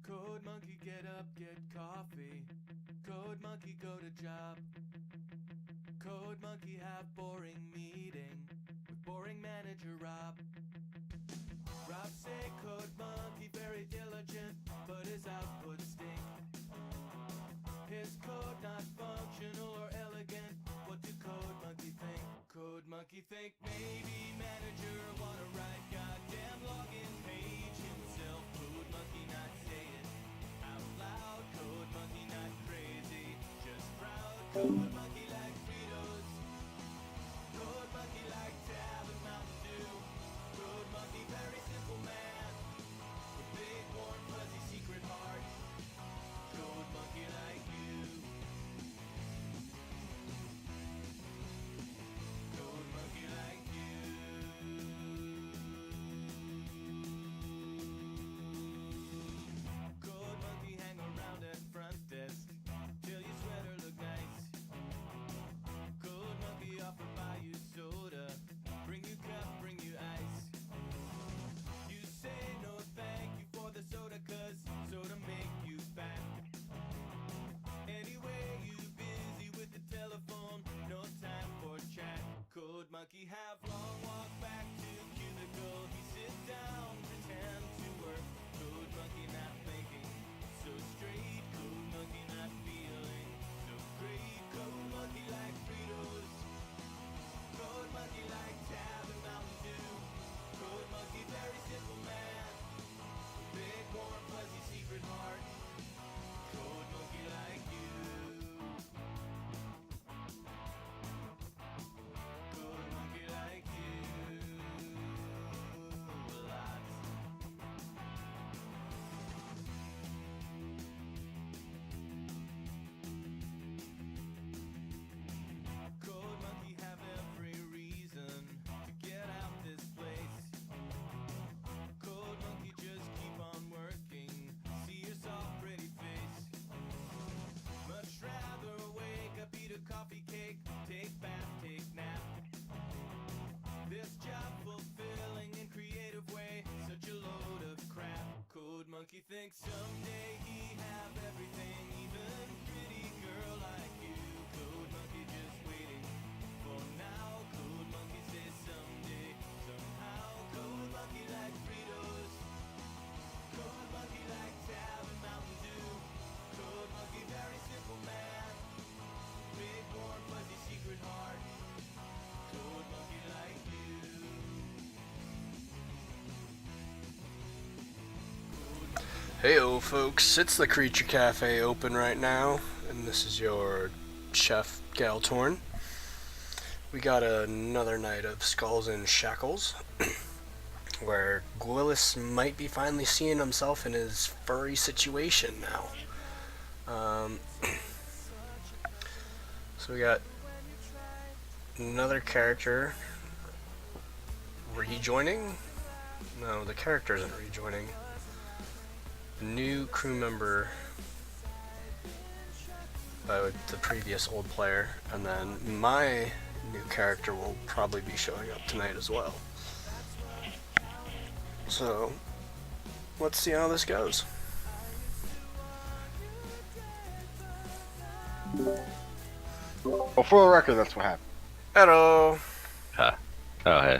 Code monkey, get up, get coffee. Code monkey, go to job. Code monkey, have boring meeting with boring manager Rob. Rob say code monkey very diligent, but his output stink. His code not functional or elegant. What do code monkey think? Code monkey think maybe manager wanna write goddamn login page himself. Code monkey not say it out loud. Code monkey not crazy, just proud. Code monkey like Fritos. Code monkey like Tab and Mountain Dew. Code monkey very simple man with big warm fuzzy secret heart. Code monkey like you. Code monkey like you. Code monkey hang around at front desk till your sweater look nice. Code monkey offer buy you soda, bring you cup, bring you ice. You say no thank you for the soda, cause soda make you fat. Anyway, you busy with the telephone, no time for chat. Code monkey have long walk back to cubicle. He sits down, pretend to work. Code monkey not thinking so straight. Code monkey not feeling so great. Code monkey like Fritos. Code monkey like Tab and Mountain Dew. Code monkey very simple man, big warm fuzzy secret heart. Code monkey like you. Code monkey like you. Lots. Code monkey have every reason to get out this place. Code monkey just keep on working, see your soft pretty face. Much rather wake up, eat a coffee cake, take bath, take nap. This job fulfilling in creative way, such a load of crap. Code monkey thinks someday he have everything, even pretty girl like you. Code monkey just waiting for now. Code monkey says someday, somehow. Code monkey like Fritos. Code monkey like Tab and Mountain Dew. Code monkey very simple man, big warm fuzzy secret heart. Code monkey like you. Heyo folks, it's the Creature Cafe open right now, and this is your chef Galtorn. We got another night of Skulls and Shackles, where Gwillis might be finally seeing himself in his furry situation now. So we got another character rejoining. No, the character isn't rejoining. A new crew member by the previous old player, and then my new character will probably be showing up tonight as well. So, let's see how this goes. Well, for the record, that's what happened. Hello! Oh, hey.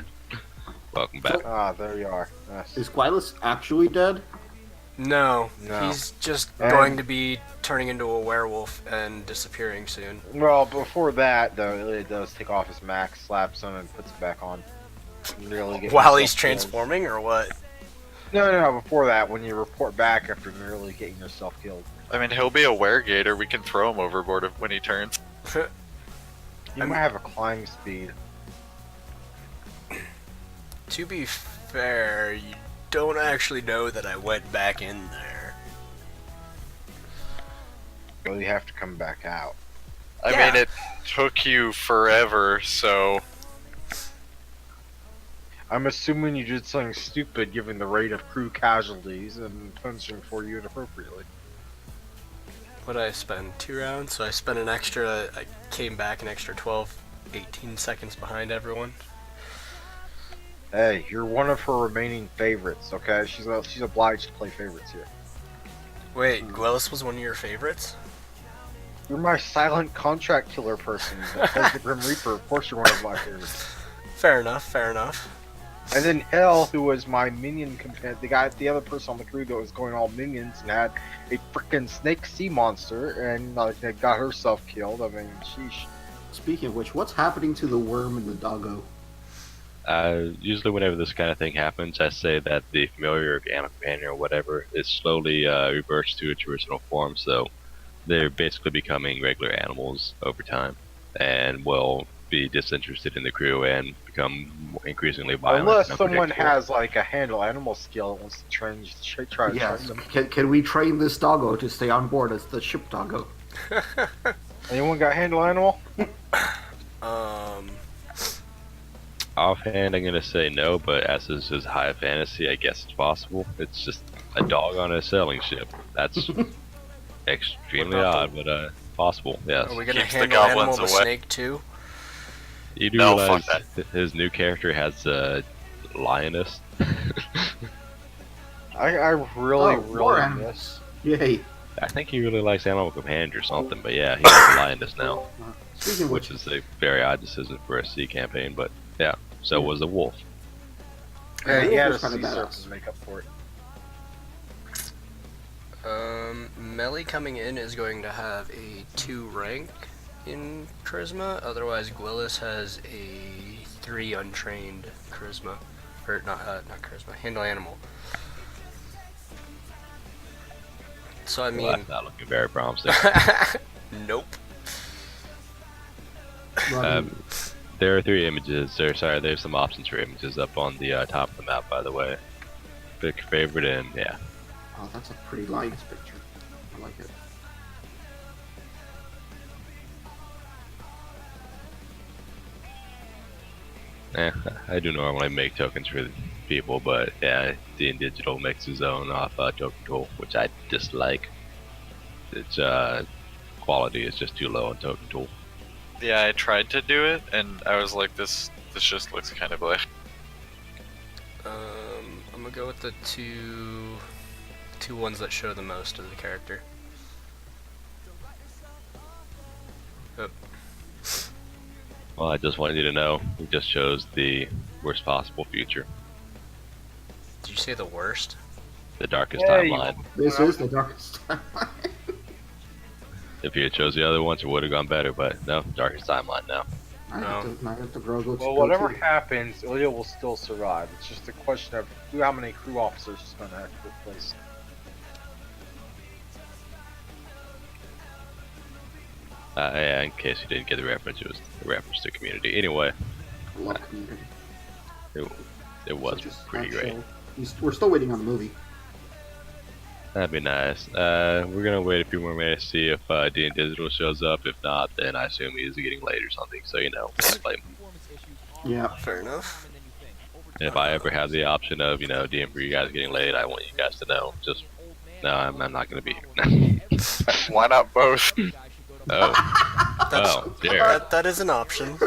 Welcome back. Ah, there you are. Yes. Is Quilus actually dead? No, No. he's just And- going to be turning into a werewolf and disappearing soon. Well, before that, though, it does take off his mask, slaps him, and puts it back on. Nearly get While himself he's killed. transforming, or what? No, before that, when you report back after nearly getting yourself killed. I mean, he'll be a weregator. We can throw him overboard when he turns. You might have a climb speed. To be fair, you don't actually know that I went back in there. Well, you have to come back out. I Yeah. mean, it took you forever, so... I'm assuming you did something stupid given the rate of crew casualties and punishing for you inappropriately. What did I spend? 2 rounds? So I spent an extra, I came back an extra 12, 18 seconds behind everyone. Hey, you're one of her remaining favorites, okay? She's obliged to play favorites here. Wait, Gwellis was one of your favorites? You're my silent contract killer person that plays the Grim Reaper. Of course, you're one of my favorites. Fair enough, fair enough. And then Hell, who was my minion companion, the other person on the crew that was going all minions and had a freaking snake sea monster and got herself killed. I mean, sheesh. Speaking of which, what's happening to the worm and the doggo? Usually whenever this kind of thing happens, I say that the familiar or animal companion or whatever is slowly reverts to its original form, so they're basically becoming regular animals over time, and will be disinterested in the crew and become increasingly violent. Unless and someone unpredictable. has like a handle animal skill and wants to try to train Yes. them. Can we train this doggo to stay on board as the ship doggo? Anyone got handle animal? Offhand, I'm gonna say no, but as this is high fantasy, I guess it's possible. It's just a dog on a sailing ship. That's extremely odd, but possible. Yes. Are we gonna Keeps the handle animal goblins the away. snake too? You do No, realize fuck his new character has a lioness. I really, Oh, really more animals. miss. Yay. I think he really likes Animal Companion or something, but yeah, he has a lioness now, Speaking of which which, is a very odd decision for a sea campaign, but yeah, so was the wolf. Yeah, the he had a wolf was sea kinda serpent badass. to make up for it. Melly coming in is going to have a 2 rank in charisma. Otherwise, Gwillis has a 3 untrained charisma, or not charisma, handle animal. So I Well, mean, that's not looking very promising. nope. Robin, There are 3 images. There's some options for images up on the top of the map, by the way. Pick your favorite, and yeah. oh, that's a pretty lion's picture. I like it. I do normally make tokens for people, but yeah, D&D Digital makes his own off token tool, which I dislike. Its quality is just too low on token tool. Yeah, I tried to do it, and I was like, this just looks kind of like. I'm gonna go with the two ones that show the most of the character. Oh, Well, I just wanted you to know, it just shows the worst possible future, did you say the worst? the darkest Yeah, you- timeline. This is the darkest time. If you had chose the other ones, it would have gone better, but no, darkest timeline now. I have to grow goats. Well, whatever happens, Ilya will still survive. It's just a question of how many crew officers is going to have to replace. Yeah, in case you didn't get the reference, it was a reference to Community. Anyway, Love Community. it was Such a pretty fun great. show. We're still waiting on the movie. That'd be nice. We're gonna wait a few more minutes to see if D&D Digital shows up. If not, then I assume he's getting late or something. So you know, can't blame him. Yeah. Fair enough. If I ever have the option of DM for you guys getting late, I want you guys to know. Just no, I'm not gonna be here. Why not both? Oh, Jared. That is an option.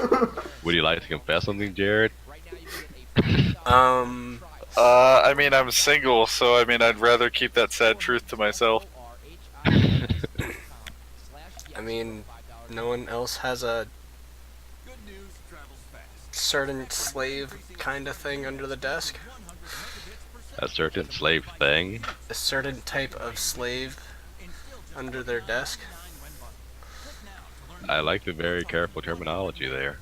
Would you like to confess something, Jared? I mean, I'm single, so I mean, I'd rather keep that sad truth to myself. I mean, no one else has a certain slave kind of thing under the desk? A certain slave thing. A certain type of slave under their desk? I like the very careful terminology there.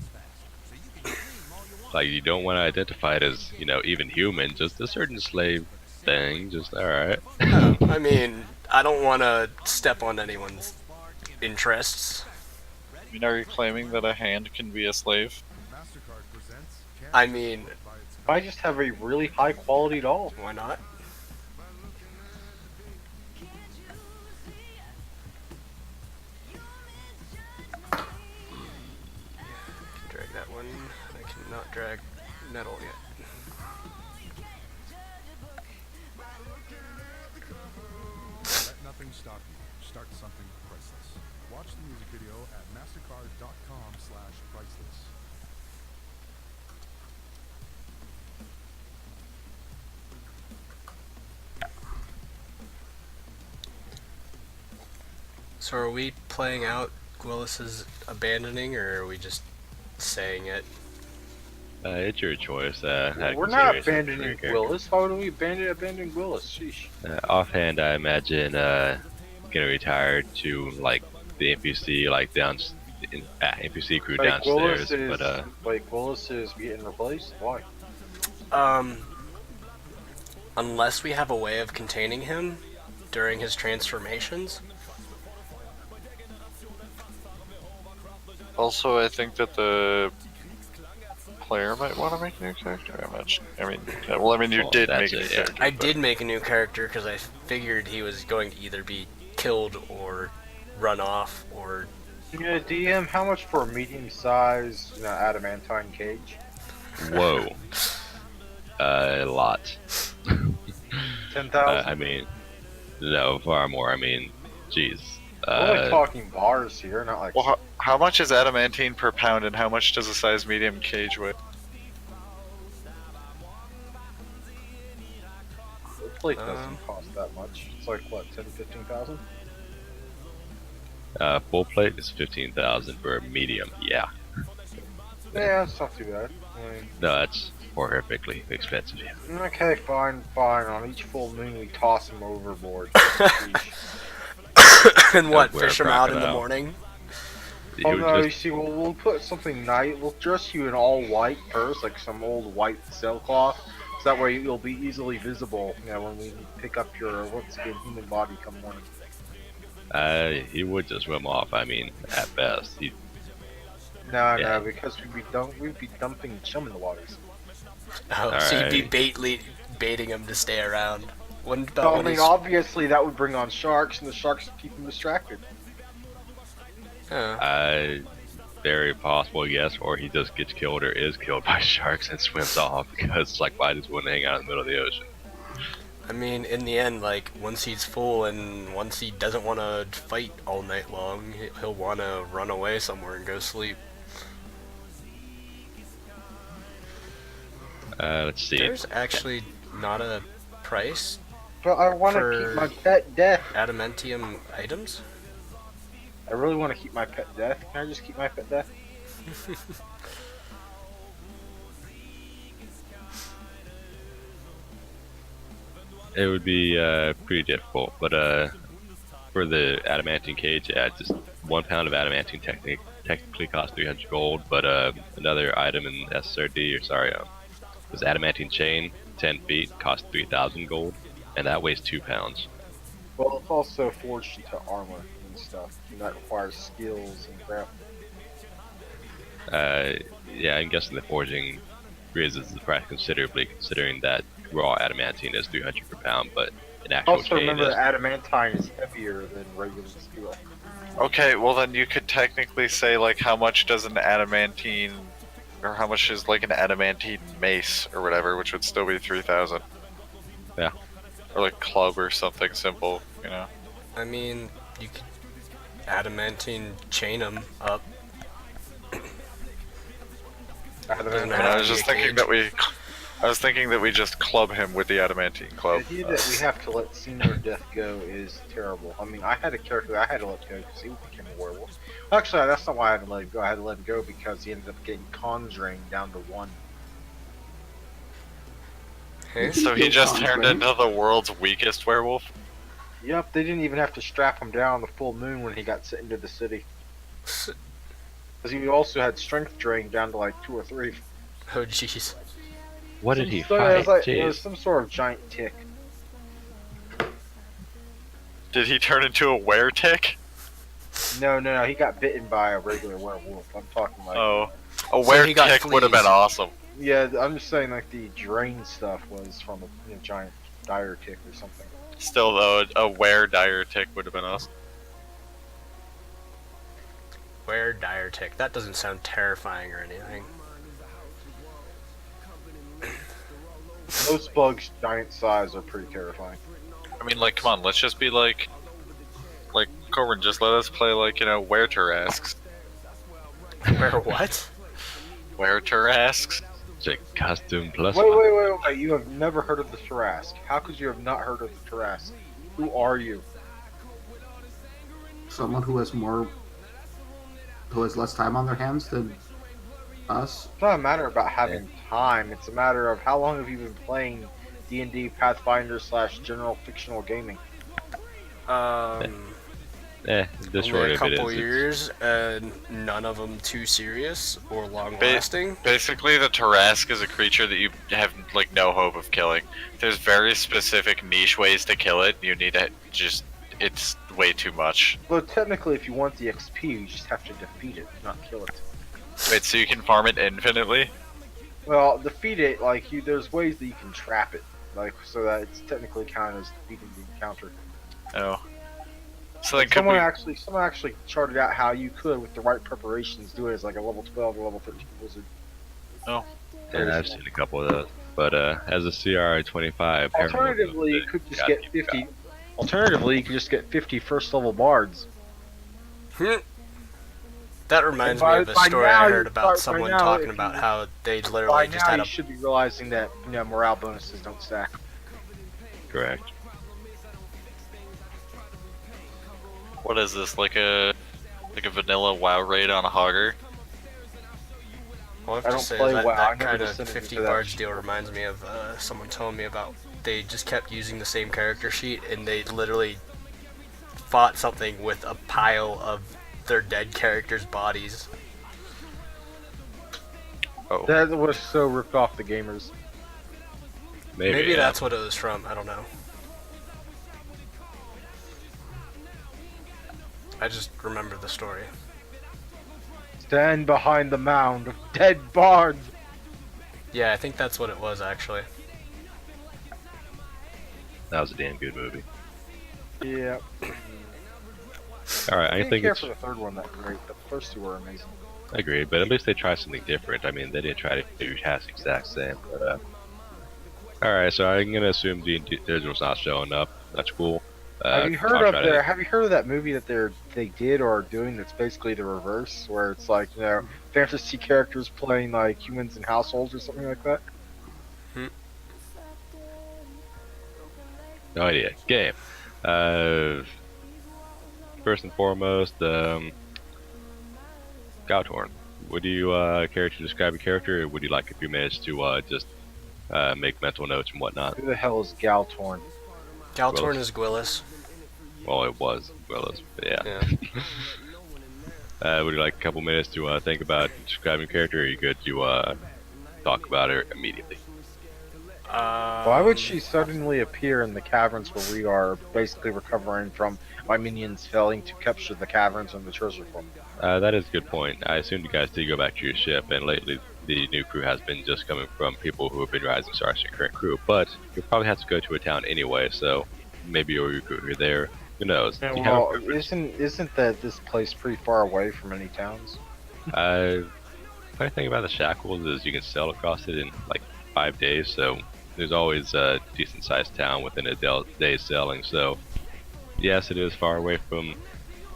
Like, you don't want to identify it as, even human, just a certain slave thing, just alright. I mean, I don't want to step on anyone's interests. I mean, are you claiming that a hand can be a slave? I mean, I just have a really high quality doll. why not? Drag that one. I cannot drag metal yet. Let nothing stop you. Start something priceless. Watch the music video at mastercard.com/priceless. So are we playing out Willis's abandoning, or are we just saying it? It's your choice. Out of We're not consideration for your abandoning character. Willis. Why would we abandon Willis? Sheesh. Offhand, I imagine getting retired to like the NPC NPC crew Like downstairs. Willis is But Willis is getting replaced. Why? Unless we have a way of containing him during his transformations. Also, I think that the player might want to make a new character. You Well, did that's make a new it, yeah. character. I but- did make a new character because I figured he was going to either be killed or run off or... Yeah, DM, how much for a medium-sized, adamantine cage? whoa, a lot. 10,000. I mean, no, far more. I mean, jeez. We're only talking bars here, not like. Well, how much is adamantine per pound, and how much does a size medium cage weigh? The plate doesn't cost that much. It's like what, 10, 15,000? Full plate is 15,000 for a medium. Yeah, Yeah, it's not too bad. no, that's horrifically expensive. Okay, fine. On each full moon, we toss him overboard. Sheesh. and what, Wear a fish him out in the crocodile. morning? He Oh would no, you just- see, we'll put something nice. We'll dress you in all white first, like some old white sailcloth, so that way you'll be easily visible. When we pick up your once again human body come morning. he would just swim off. I mean, at best, No, Yeah. because we'd be dumping chum in the waters. Oh, so you'd be Alright. baiting him to stay around. What about So, I when mean, he's... obviously that would bring on sharks, and the sharks would keep him distracted. very possible, yes, or he just gets killed or is killed by sharks and swims off because, like, why just wouldn't hang out in the middle of the ocean? I mean, in the end, like, once he's full and once he doesn't want to fight all night long, he'll want to run away somewhere and go sleep. Let's see. There's actually not a price But I want to For- keep my pet death. adamantium items. I really want to keep my pet death. Can I just keep my pet death? It would be pretty difficult, but for the adamantine cage, yeah, just 1 pound of adamantine technically costs 300 gold, but another item in SRD, or sorry, this adamantine chain, 10 feet, costs 3,000 gold, and that weighs 2 pounds. Well, it's also forged into armor and stuff, and that requires skills and crap. Yeah, I'm guessing the forging raises the price considerably, considering that raw adamantine is 300 per pound, but an actual Also, chain remember is. that adamantine is heavier than regular steel. Okay, well then you could technically say like how much does an adamantine, or how much is like an adamantine mace or whatever, which would still be 3,000. Yeah. Or like club or something simple, you know. I mean, you could adamantine chain him up. Adamantine. And matter. I was just thinking that we just club him with the adamantine The club. idea that we have to let Senior Death go is terrible. I mean, I had a character that I had to let go because he became a werewolf. Actually, that's not why I had to let him go. I had to let him go because he ended up getting conjuring down to 1. Hey? So he just Sounds turned great. into the world's weakest werewolf. Yep, they didn't even have to strap him down on the full moon when he got sent into the city. Because he also had strength drain down to like 2 or 3. Oh jeez. What did he It fight? was, it was Jeez. some sort of giant tick. Did he turn into a were-tick? No, he got bitten by a regular werewolf. I'm talking like. Oh. A So he got were-tick would have been fleas. awesome. Yeah, I'm just saying like the drain stuff was from a giant dire tick or something. Still though, a were-dire tick would have been awesome. Where dire tick? That doesn't sound terrifying or anything. Most bugs giant size are pretty terrifying. I mean, like, come on, let's just be like Corbin, just let us play like, were-tarasks. Where what? Were-tarasks? It's a costume plus. Wait. You have never heard of the Tarask. How could you have not heard of the Tarask? Who are you? someone who has less time on their hands than us. It's not a matter about having time. It's a matter of how long have you been playing D&D, Pathfinder / general fictional gaming. The Only short a of it couple is, years, and none of them too serious or long-lasting. Basically, the Tarrasque is a creature that you have like no hope of killing. There's very specific niche ways to kill it. You need to just, it's way too much. Well, technically, if you want the XP, you just have to defeat it, not kill it. Wait, so you can farm it infinitely? Well, defeat it, like, there's ways that you can trap it, like, so that it's technically counted as defeating the encounter. Oh. So then could Someone we, actually charted out how you could, with the right preparations, do it as like a level 12 or level 13 wizard. and I've seen a couple of those. But as a CR 25, Alternatively, you could just get 50. Alternatively, you could just get 50 first level bards. That reminds me By- of a by story now I you- heard by about someone now, talking if about you- how they By literally just now, had you a should be realizing that morale bonuses don't stack. Correct. what is this, like a vanilla WoW raid on a Hogger? Well, I have I to don't say play that, WoW, I that never kind of descended 50 into that bards shit. deal reminds me of someone telling me about they just kept using the same character sheet and they literally fought something with a pile of their dead characters' bodies. Oh. That was so ripped off the gamers. Maybe yeah. that's what it was from. I don't know. I just remember the story. Stand behind the mound of dead bards. Yeah, I think that's what it was actually. That was a damn good movie. Yeah. Alright, I I didn't think care it's for the third one that great. The first two were amazing. agreed, but at least they tried something different. I mean, they didn't try to do the exact same. But alright, so I'm gonna assume Digital's not showing up. That's cool. Have you heard I'll of try to- the? Have you heard of that movie that they did or are doing? That's basically the reverse, where it's like fantasy characters playing like humans in households or something like that. No idea. Game. First and foremost, Gautorn. Would you care to describe a character, or would you like a few minutes to just make mental notes and whatnot? Who the hell is Galtorn? Galtorn Gwillis. is Gwillis. Well, it was Willis, but yeah. Yeah. Would you like a couple minutes to think about describing a character, or are you good to talk about her immediately? Why would she suddenly appear in the caverns where we are basically recovering from my minions failing to capture the caverns and the treasure from? That is a good point. I assumed you guys did go back to your ship, and lately the new crew has been just coming from people who have been rising stars in your current crew. But you'll probably have to go to a town anyway, so maybe you'll recruit her there. Who knows? Yeah, Do you have a well, preference? isn't that this place pretty far away from any towns? Funny thing about the Shackles is you can sail across it in like 5 days, so there's always a decent sized town within a day's sailing. So yes, it is far away from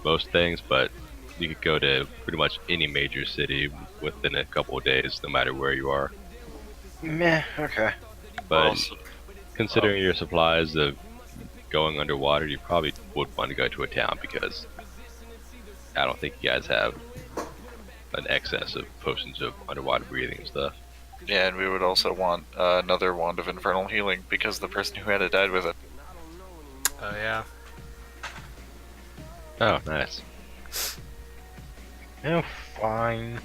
most things, but you could go to pretty much any major city within a couple of days, no matter where you are. Meh. Okay. But Also, considering your supplies of going underwater, you probably would want to go to a town, because I don't think you guys have an excess of potions of underwater breathing and stuff. yeah, and we would also want another wand of infernal healing because the person who had it died with it. Oh yeah. Oh, nice. Oh, fine.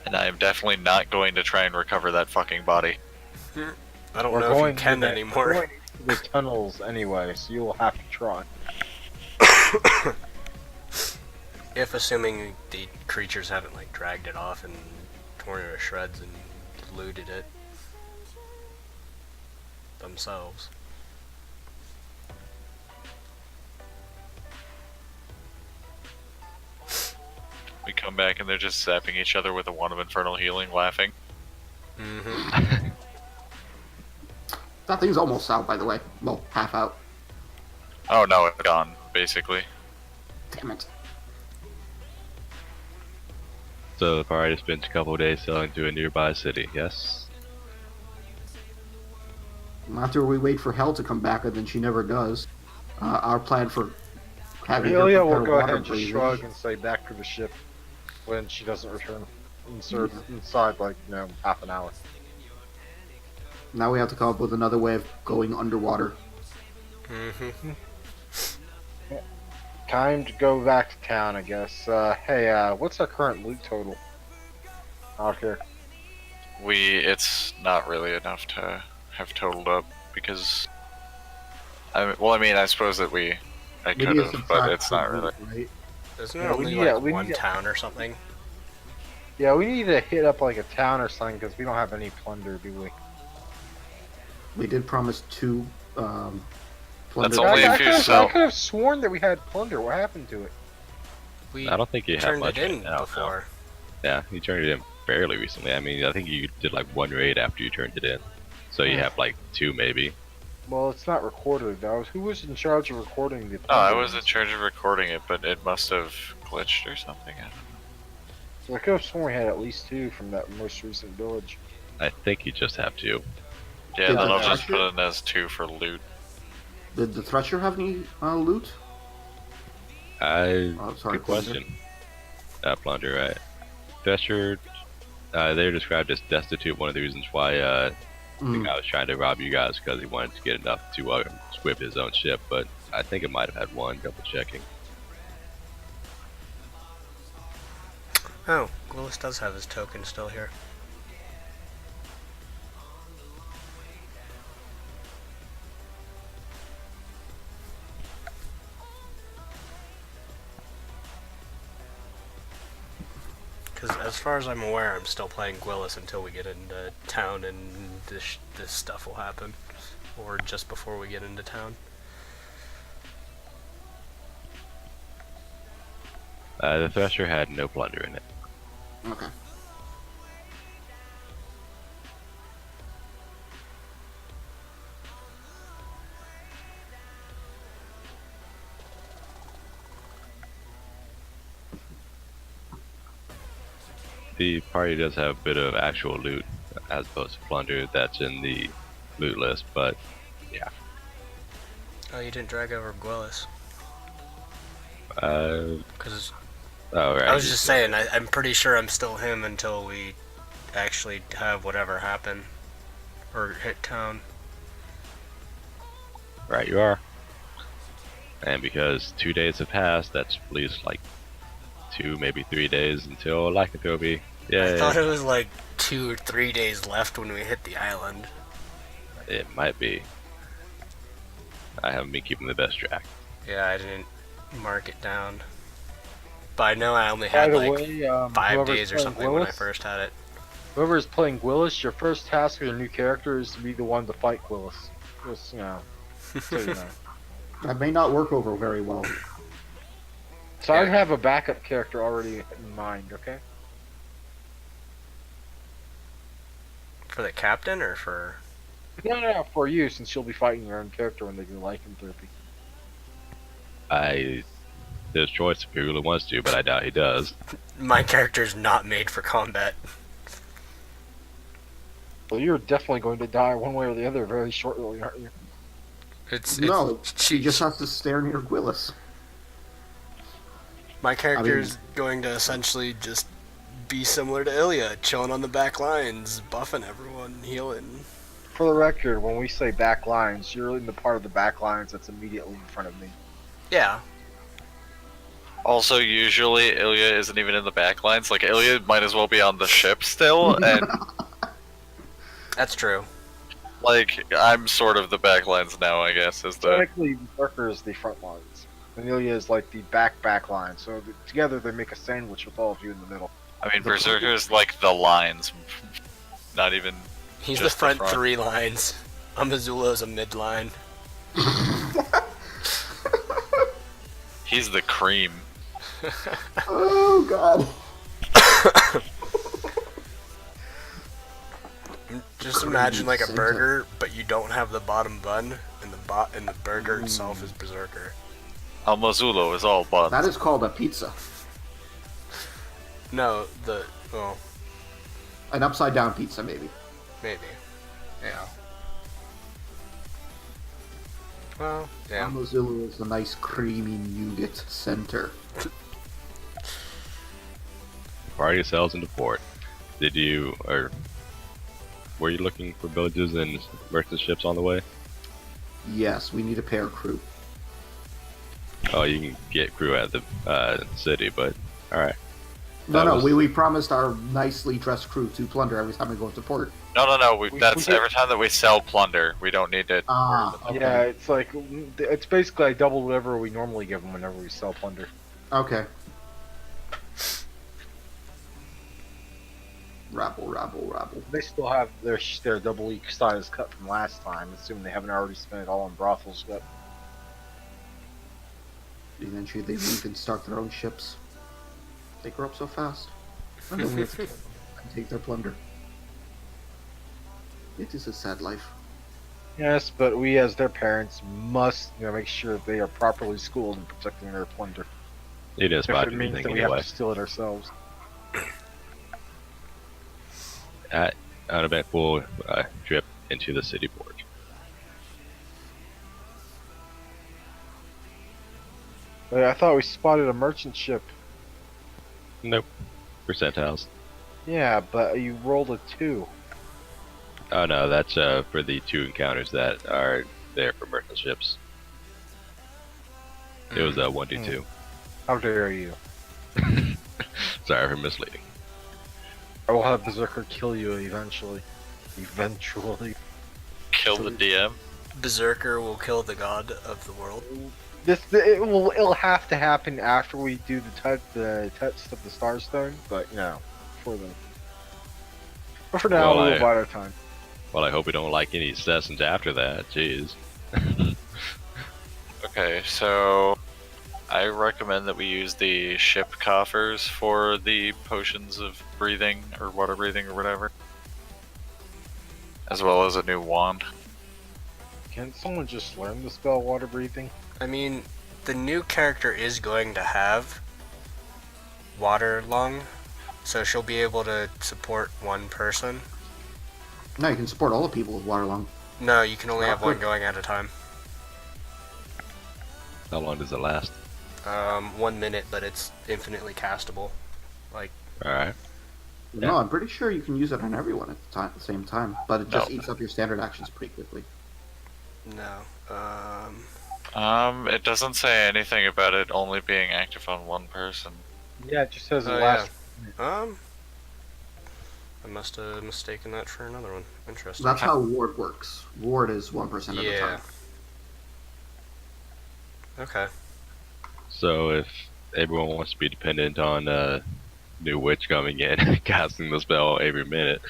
And I am definitely not going to try and recover that fucking body. I don't We're know if you going can to the- anymore. we're going to the tunnels anyway, so you will have to try. If assuming the creatures haven't like dragged it off and torn it to shreds and looted it themselves. We come back and they're just zapping each other with a wand of infernal healing, laughing. Mm-hmm. That thing's almost out, by the way. Well, half out. Oh no, it's gone, basically. Damn it. So the party spent a couple of days sailing to a nearby city, yes? After we wait for Hell to come back, and then she never does, our plan for Having her Ilya will prepare go water ahead and just breathing. shrug and say back to the ship when she doesn't return. Inside, like, half an hour. Now we have to come up with another way of going underwater. Mm-hmm. Time to go back to town, I guess. Hey, what's our current loot total out here? It's not really enough to have totaled up because I suppose that I We could need to have, but subtract it's not the really. loot, right? Isn't Yeah, it we only need- yeah, like we one need- town or something? Yeah, we need to hit up like a town or something because we don't have any plunder, do we? We did promise two plunder. That's only if you I sell. could have sworn that we had plunder. What happened to it? We I don't think you have turned much it in right now, no. before. Yeah, you turned it in fairly recently. I mean, I think you did like one raid after you turned it in. So you have like two maybe. Well, it's not recorded though. Who was in charge of recording the No, I plunder? was in charge of recording it, but it must have glitched or something. I don't know. So I could have sworn we had at least two from that most recent village. I think you just have to. Yeah, Did then the I'll just Thresher- put it as 2 for loot. Did the Thresher have any loot? Sorry, Sorry, good question. Plunder, right? Thresher, they're described as destitute. One of the reasons why the guy was trying to rob you guys because he wanted to get enough to squib his own ship, but I think it might have had one. Double checking. Oh, Willis does have his token still here. Because as far as I'm aware, I'm still playing Gwillis until we get into town and this stuff will happen. Or just before we get into town. The Thresher had no plunder in it. Okay. The party does have a bit of actual loot as opposed to plunder that's in the loot list, but yeah. Oh, you didn't drag over Gwillis. Because Oh, right. I was just saying, I'm pretty sure I'm still him until we actually have whatever happen. Or hit town. Right, you are. And because 2 days have passed, that's at least like 2, maybe 3 days until Lycanthropy. I thought Yeah, it was like 2 or 3 days left when we hit the island. it might be. I haven't been keeping the best track. Yeah, I didn't mark it down. But I know I only By had the like way, 5 whoever's days or playing something when I Gwillis- first had it. Whoever is playing Gwillis, your first task with your new character is to be the one to fight Gwillis. Just, so you know. That may not work over very well. So Yeah. I'd have a backup character already in mind, okay? For the captain or for... No, for you, since you'll be fighting your own character when they do lycanthropy. There's choice if he really wants to, but I doubt he does. My character's not made for combat. Well, you're definitely going to die one way or the other very shortly, aren't you? No, she she just has to stare near Gwillis. My character's going to essentially just be similar to Ilya, chilling on the back lines, buffing everyone, healing. For the record, when we say back lines, you're in the part of the back lines that's immediately in front of me. Yeah. Also, usually Ilya isn't even in the back lines. Like, Ilya might as well be on the ship still, and That's true. like, I'm sort of the back lines now, I guess, is the. Technically, Berserker is the front lines. Amelia is like the back line, so together they make a sandwich with all of you in the middle. I mean, Berserker is like the lines, not even. He's Just the front, the front. 3 lines. Amazulo's a midline. He's the cream. Oh god. Just imagine like a Santa. burger, but you don't have the bottom bun, and the burger itself is Berserker. Almazulo is all buns. That is called a pizza. No, An upside down pizza, maybe. maybe. Yeah. Well, yeah. Amazulu is a nice creamy nougat center. Party sails into port. Did you, or were you looking for villages and merchant ships on the way? Yes, we need a pair crew. Oh, you can get crew at the city, but alright. No, we promised our nicely dressed crew to plunder every time we go into port. No. That's every time that we sell plunder. We don't need to. Okay. Yeah, it's like it's basically like double whatever we normally give them whenever we sell plunder. Okay. Rabble. They still have their double E status cut from last time, assuming they haven't already spent it all on brothels yet. Eventually they leave and start their own ships. They grow up so fast. And then we have to kill them and take their plunder. It is a sad life. Yes, but we as their parents must make sure they are properly schooled in protecting their plunder. It is If about it means everything that we anyway. have to steal it ourselves. At uneventful trip into the city port. Wait, I thought we spotted a merchant ship. Nope. Percentiles. Yeah, but you rolled a 2. Oh no, that's for the 2 encounters that are there for merchant ships. It was a 1d2. How dare you? Sorry for misleading. I will have Berserker kill you eventually. Eventually. Kill the DM. Berserker will kill the god of the world. It'll have to happen after we do the test of the Starstone, but before then. But for now, we'll bide our time. Well, I hope we don't like any sessions after that. Jeez. Okay, so I recommend that we use the ship coffers for the potions of breathing or water breathing or whatever, as well as a new wand. Can't someone just learn the spell water breathing? I mean, the new character is going to have water lung, so she'll be able to support one person. No, you can support all the people with water lung. No, you can only have one good. going at a time. How long does it last? 1 minute, but it's infinitely castable. Like, Alright. No, I'm pretty sure you can use it on everyone at the same time, but it just eats up your standard actions pretty quickly. no. It doesn't say anything about it only being active on one person. Yeah, it just says it Oh, lasts. I must have mistaken that for another one. Interesting. That's how ward works. Ward is 1% at a Yeah. time. Okay. So if everyone wants to be dependent on new witch coming in and casting the spell every minute,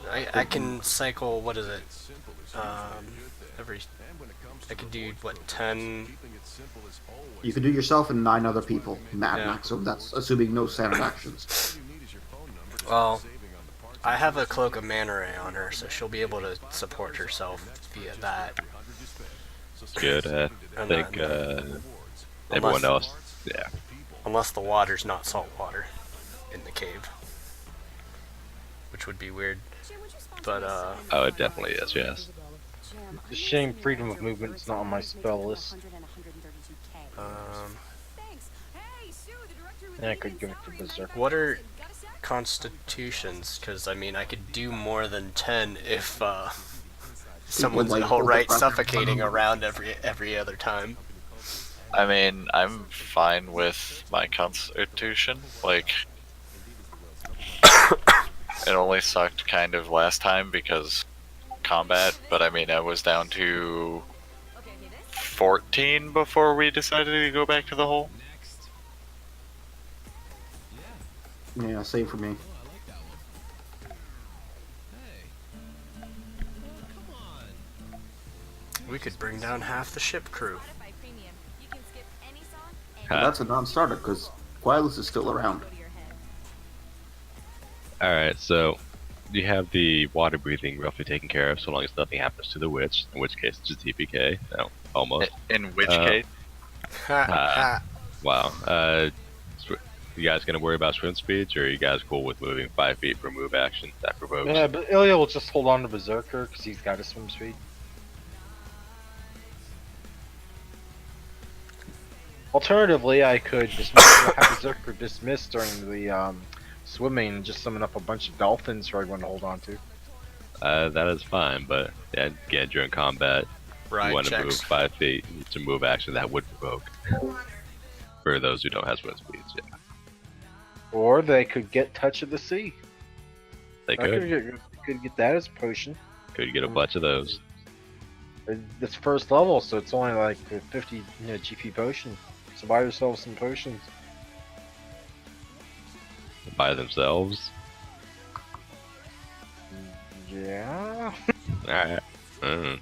I can cycle, what is it? I could do, 10? You can do yourself and 9 other people, Mad Yeah. Max, so that's assuming no standard actions. Well, I have a Cloak of Mana Ray on her, so she'll be able to support herself via that. good. I And think then, everyone else, yeah. Unless the water's not salt water in the cave. Which would be weird. But, Oh, it definitely is, yes. It's a shame freedom of movement's not on my spell list. Yeah, I could give it to Berserk. What are constitutions? Because, I mean, I could do more than 10 if, someone's like, alright hold the suffocating around every other time. I mean, I'm fine with my constitution. Like, it only sucked kind of last time because combat, but I mean, I was down to 14 before we decided to go back to the hole. Yeah, same for me. We could bring down half the ship crew. But that's a non-starter, because Quilus is still around. Alright, so you have the water breathing roughly taken care of so long as nothing happens to the witch, in which case it's just TPK. No, almost. In which case, Wow. You guys gonna worry about swim speeds, or are you guys cool with moving 5 feet for move action that provokes? Yeah, but Ilya will just hold on to Berserker because he's got a swim speed. Alternatively, I could have Berserker dismissed during the swimming and just summon up a bunch of dolphins for everyone to hold on to. That is fine, but yeah, again, during combat, you Ride want to move checks. 5 feet. It's a move action that would provoke. For those who don't have swim speeds, yeah. Or they could get Touch of the Sea. They I could. could get that as a potion. Could get a bunch of those. It's first level, so it's only like a 50 GP potion. So buy yourself some potions. By themselves. Yeah. Alright. Mm.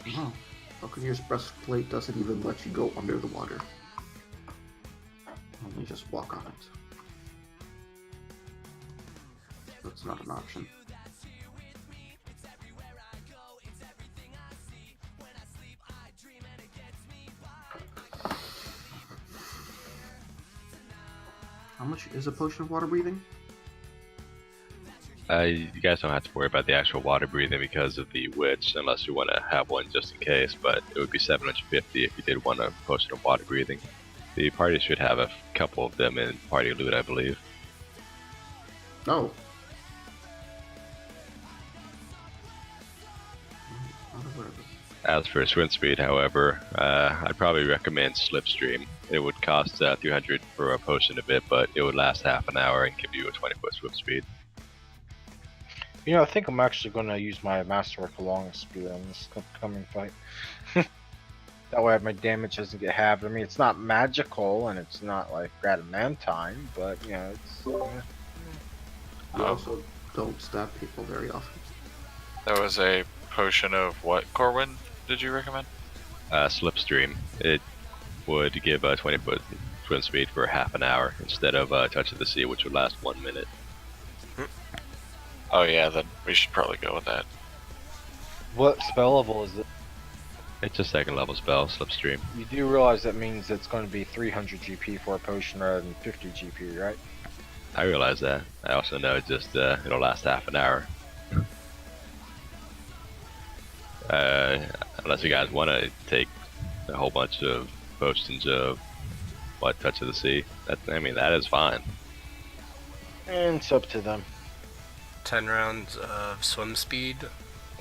Wow. Buccaneer's breastplate doesn't even let you go under the water. Only just walk on it. That's not an option. How much is a potion of water breathing? You guys don't have to worry about the actual water breathing because of the witch, unless you want to have one just in case, but it would be 750 if you did want a potion of water breathing. The party should have a couple of them in party loot, I believe. Oh. As for swim speed, however, I'd probably recommend Slipstream. It would cost 300 for a potion a bit, but it would last half an hour and give you a 20-foot swim speed. You know, I think I'm actually going to use my Masterwork Long Spear on this upcoming fight. That way my damage doesn't get halved. I mean, it's not magical and it's not like adamantine, but you know, it's. You also don't stab people very often. There was a potion of what, Corwin, did you recommend? Slipstream. It would give a 20-foot swim speed for half an hour instead of Touch of the Sea, which would last 1 minute. Oh yeah, then we should probably go with that. What spell level is it? It's a second level spell, Slipstream. You do realize that means it's going to be 300 GP for a potion rather than 50 GP, right? I realize that. I also know it just it'll last half an hour. Unless you guys want to take a whole bunch of potions of Touch of the Sea. I mean, that is fine. And it's up to them. 10 rounds of swim speed,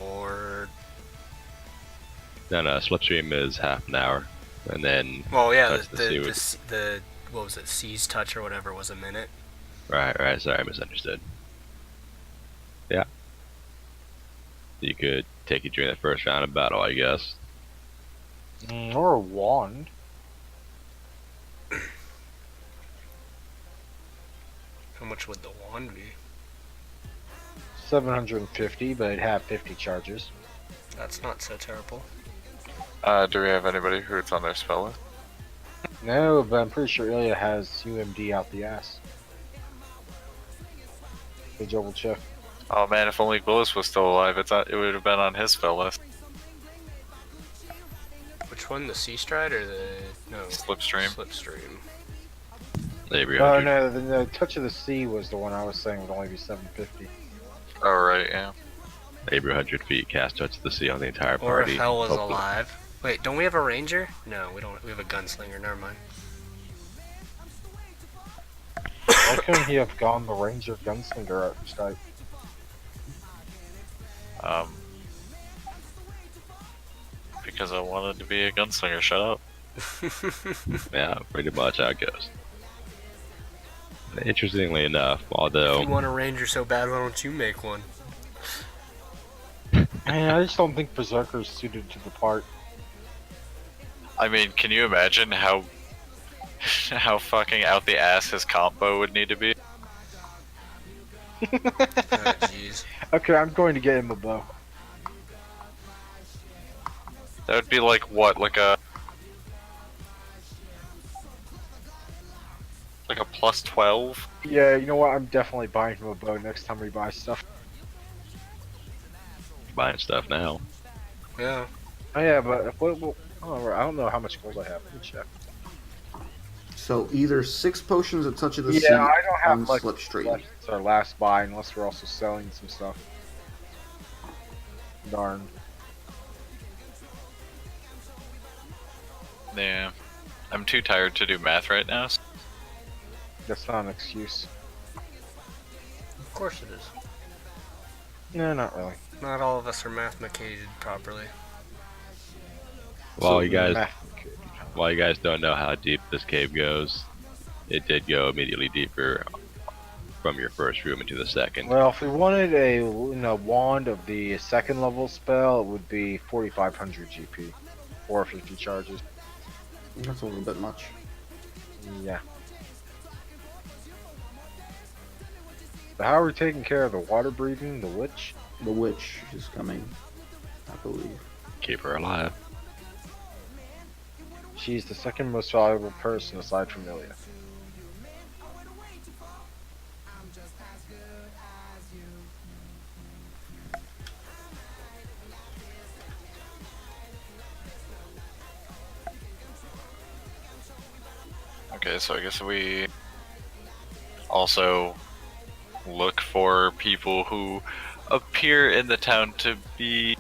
or No, Slipstream is half an hour, and then well, yeah, Touch of the Sea would... the what was it, Sea's Touch or whatever was a minute. Right. Sorry, I misunderstood. Yeah. You could take it during the first round of battle, I guess. Or a wand. How much would the wand be? 750, but it'd have 50 charges. That's not so terrible. Do we have anybody who's on their spell list? No, but I'm pretty sure Ilya has UMD out the ass. Hey, double check. Oh man, if only Willis was still alive, it would have been on his spell list. Which one, the Sea Stride or the Slipstream. Slipstream. Avery Oh 100. no, the Touch of the Sea was the one I was saying would only be 750. Oh right, yeah. Avery 100 feet, cast Touch of the Sea on the entire Or party. if Hell was Hopefully- alive. Wait, don't we have a ranger? No, we don't. We have a gunslinger. Never mind. Why couldn't he have gone the Ranger Gunslinger archetype? Because I wanted to be a gunslinger, shut up. Yeah, pretty much how it goes. Interestingly enough, If although you want a ranger so bad, why don't you make one? I just don't think Berserker's suited to the part. I mean, can you imagine how fucking out the ass his combo would need to be? Oh, jeez. Okay, I'm going to get him a bow. That would be like what, like a plus 12? Yeah, you know what? I'm definitely buying him a bow next time we buy stuff. buying stuff now. Yeah. Oh yeah, but I don't know how much gold I have. Let me check. So either 6 potions of Touch of the Sea Yeah, I don't have on much Slipstream. left. It's our last buy, unless we're also selling some stuff. Darn. Yeah. I'm too tired to do math right now. That's not an excuse. Of course it is. No, not really. Not all of us are mathemacated properly. While you guys, Meth. while you guys don't know how deep this cave goes, it did go immediately deeper from your first room into the second. Well, if we wanted a wand of the second level spell, it would be 4,500 GP, 450 charges. That's a little bit much. Yeah. But how are we taking care of the water breathing, the witch? The witch is coming, I believe. Keep her alive. She's the second most valuable person aside from Ilya. Okay, so I guess we also look for people who appear in the town to be,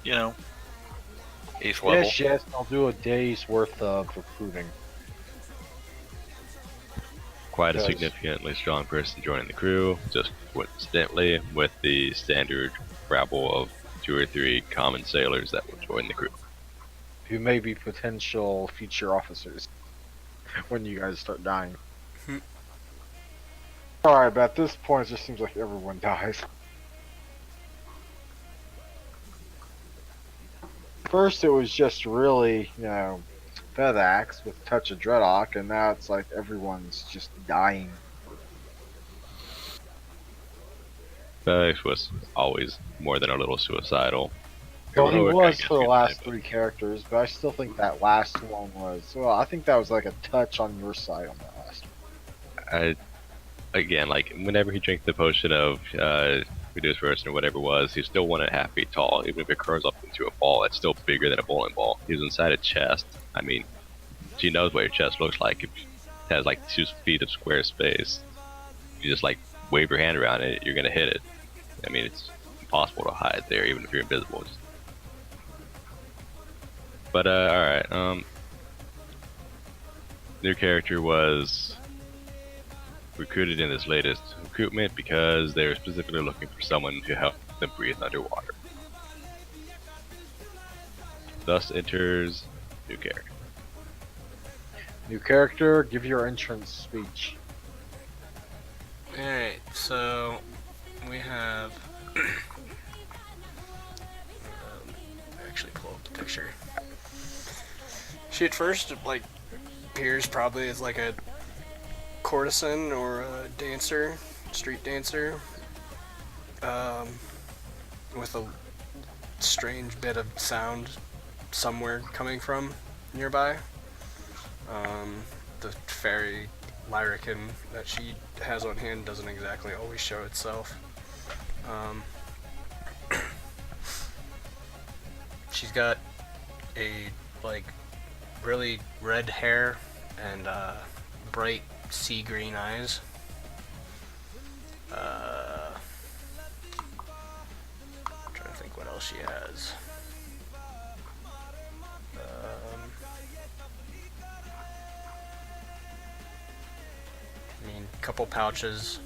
you know, 8th level. Yes, I'll do a day's worth of recruiting. Quite a Because- significantly strong person joining the crew, just coincidentally with the standard rabble of 2 or 3 common sailors that will join the crew. Who may be potential future officers when you guys start dying. Alright, but at this point, it just seems like everyone dies. First, it was just really, Feathax with a touch of Dreadhawk, and now it's like everyone's just dying. Felix was always more than a little suicidal. Well, he Heroic, I was guess for the you'd last say, 3 characters, but I still think that last one was. Well, I think that was like a touch on your side on that last one. Again, like whenever he drank the potion of reduced version or whatever it was, he's still 1.5 feet tall. Even if it curls up into a ball, it's still bigger than a bowling ball. He's inside a chest. I mean, she knows what your chest looks like. If it has like 2 feet of square space, you just like wave your hand around it, you're gonna hit it. I mean, it's impossible to hide there, even if you're invisible. But alright. New character was recruited in this latest recruitment because they were specifically looking for someone to help them breathe underwater. Thus enters new character. New character, give your entrance speech. Alright, so we have. Actually, pull up the picture. She at first, like, appears probably as like a courtesan or a dancer, street dancer, with a strange bit of sound somewhere coming from nearby. The fairy lyrican that she has on hand doesn't exactly always show itself. She's got a like really red hair and bright sea green eyes. I'm trying to think what else she has. I mean, couple pouches,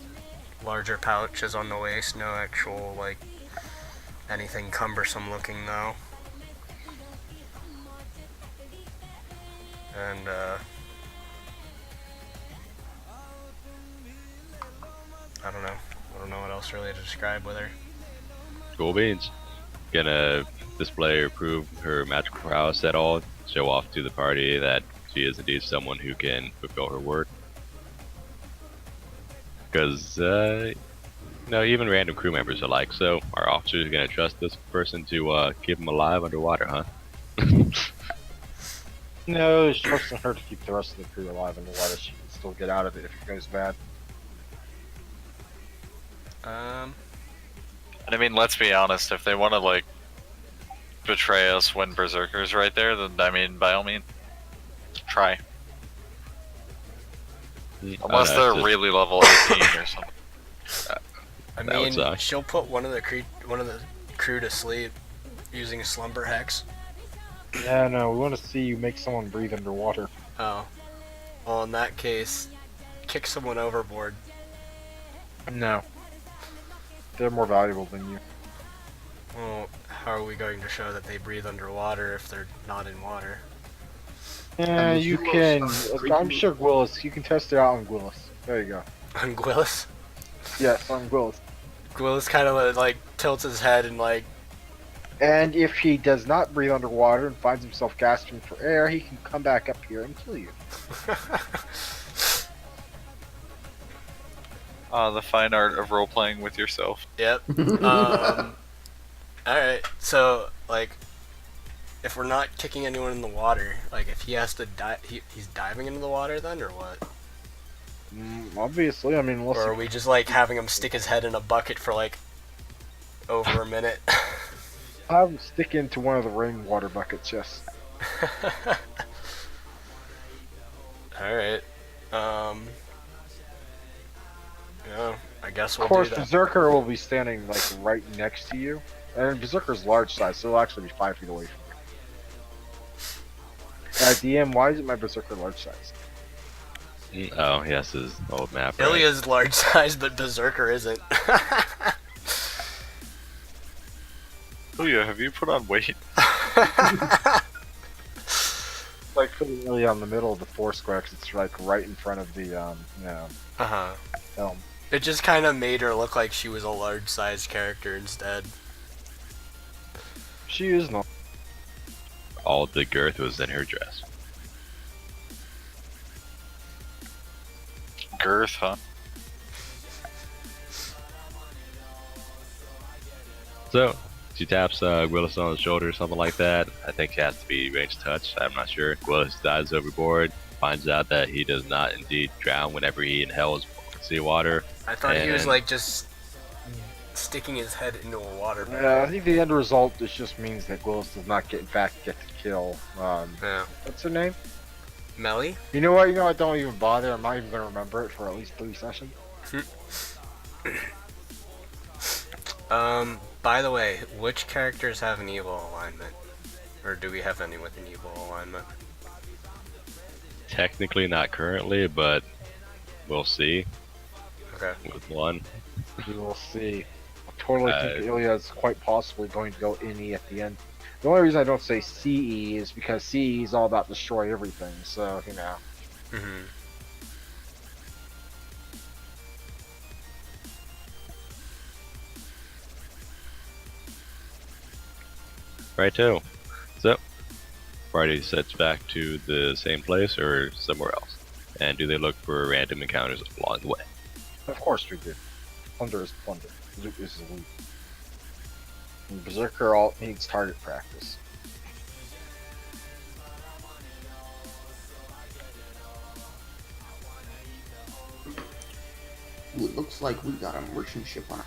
larger pouches on the waist, no actual, like, anything cumbersome looking though. And, I don't know what else really to describe with her. Cool beans. Gonna display or prove her magical prowess at all, show off to the party that she is indeed someone who can fulfill her work. Because, even random crew members are like, so our officers are gonna trust this person to keep them alive underwater, huh? No, it's trusting her to keep the rest of the crew alive in the water. She can still get out of it if it goes bad. And I mean, let's be honest, if they want to, like, betray us when Berserker's right there, then, I mean, by all means, try. Unless they're really level 18 or something. I That would mean, suck. she'll put one of the crew to sleep using a slumber hex. Yeah, no, we want to see you make someone breathe underwater. Oh. Well, in that case, kick someone overboard. No. They're more valuable than you. Well, how are we going to show that they breathe underwater if they're not in water? Yeah, And you you will can. start I'm drinking- sure Gwillis. You can test it out on Gwillis. There you go. On Gwillis? Yes, on Gwillis. Gwillis kind of like tilts his head and like, And if he does not breathe underwater and finds himself gasping for air, he can come back up here and kill you. The fine art of role playing with yourself. yep. Alright, so, like, if we're not kicking anyone in the water, like, if he has to dive, he's diving into the water then, or what? Obviously, I mean, unless Or are we just, like, having him stick his head in a bucket for, like, over a minute? have him stick into one of the rainwater buckets, yes. Alright. Yeah, I guess Of we'll course, do that. Berserker will be standing, like, right next to you. And Berserker's large size, so he'll actually be 5 feet away from you. DM, why is it my Berserker large size? Oh, yes, his old map. Right? Ilya's large size, but Berserker isn't. Oh yeah, have you put on weight? Like, putting really on the middle of the foursquare, because it's, like, right in front of the, Uh-huh. film. It just kind of made her look like she was a large-sized character instead. She is not. All the girth was in her dress. Girth, huh? So, she taps Willis on the shoulder or something like that. I think she has to be range touch. I'm not sure. Willis dives overboard, finds out that he does not indeed drown whenever he inhales seawater. I thought he was And- like just sticking his head into a water bag. Yeah, I think the end result this just means that Willis does not get, in fact, get to kill, Yeah. what's her name? Melly? You know what, I don't even bother, I'm not even gonna remember it for at least 3 sessions. By the way, which characters have an evil alignment? Or do we have any with an evil alignment? Technically not currently, but we'll see Okay. with one. We will see. I totally think Ilya is quite possibly going to go INI at the end. The only reason I don't say CE is because CE is all about destroy everything, so, you know. Mm-hmm. Righto. So, party sets back to the same place or somewhere else. And do they look for random encounters along the way? Of course we do. Plunder is plunder. Loot is loot. And Berserker all needs target practice. Ooh, it looks like we got a merchant ship on it.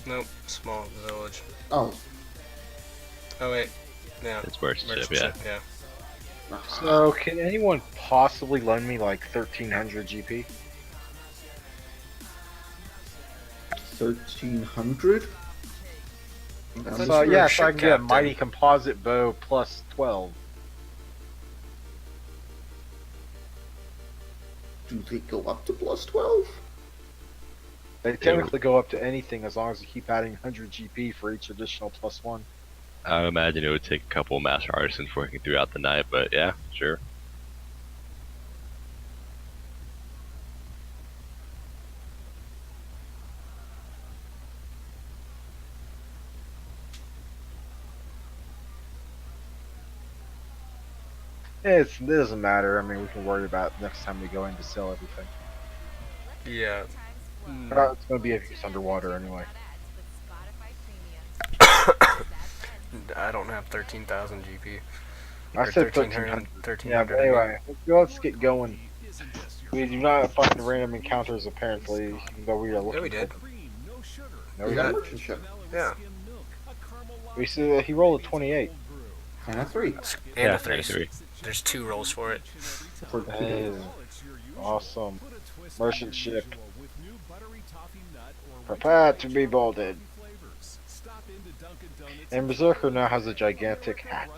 Nope. Small village. Oh, Oh wait. Yeah. It's merchant ship, Merchant yeah. ship, yeah. So, can anyone possibly lend me like 1300 GP? 1300? So, yeah, so I can get a captain. mighty composite bow plus 12. Do they go up to plus 12? They technically go up to anything as long as you keep adding 100 GP for each additional plus 1. I would imagine it would take a couple of master artisans working throughout the night, but yeah, sure. It doesn't matter. I mean, we can worry about it next time we go in to sell everything. Yeah. It's going to be a use underwater anyway. I don't have 13,000 GP. I Or said 1300. 1300. Yeah, but 1300. anyway, let's get going. We do not find random encounters apparently, even though we are looking Yeah, we did. for them. We No, we got a didn't. merchant ship. Yeah. We see that he rolled a 28. And a 3. And Yeah, a 3. 33. There's 2 rolls for it. For 2 That days. is awesome. Merchant ship. Prepare to be bolted. And Berserker now has a gigantic hat.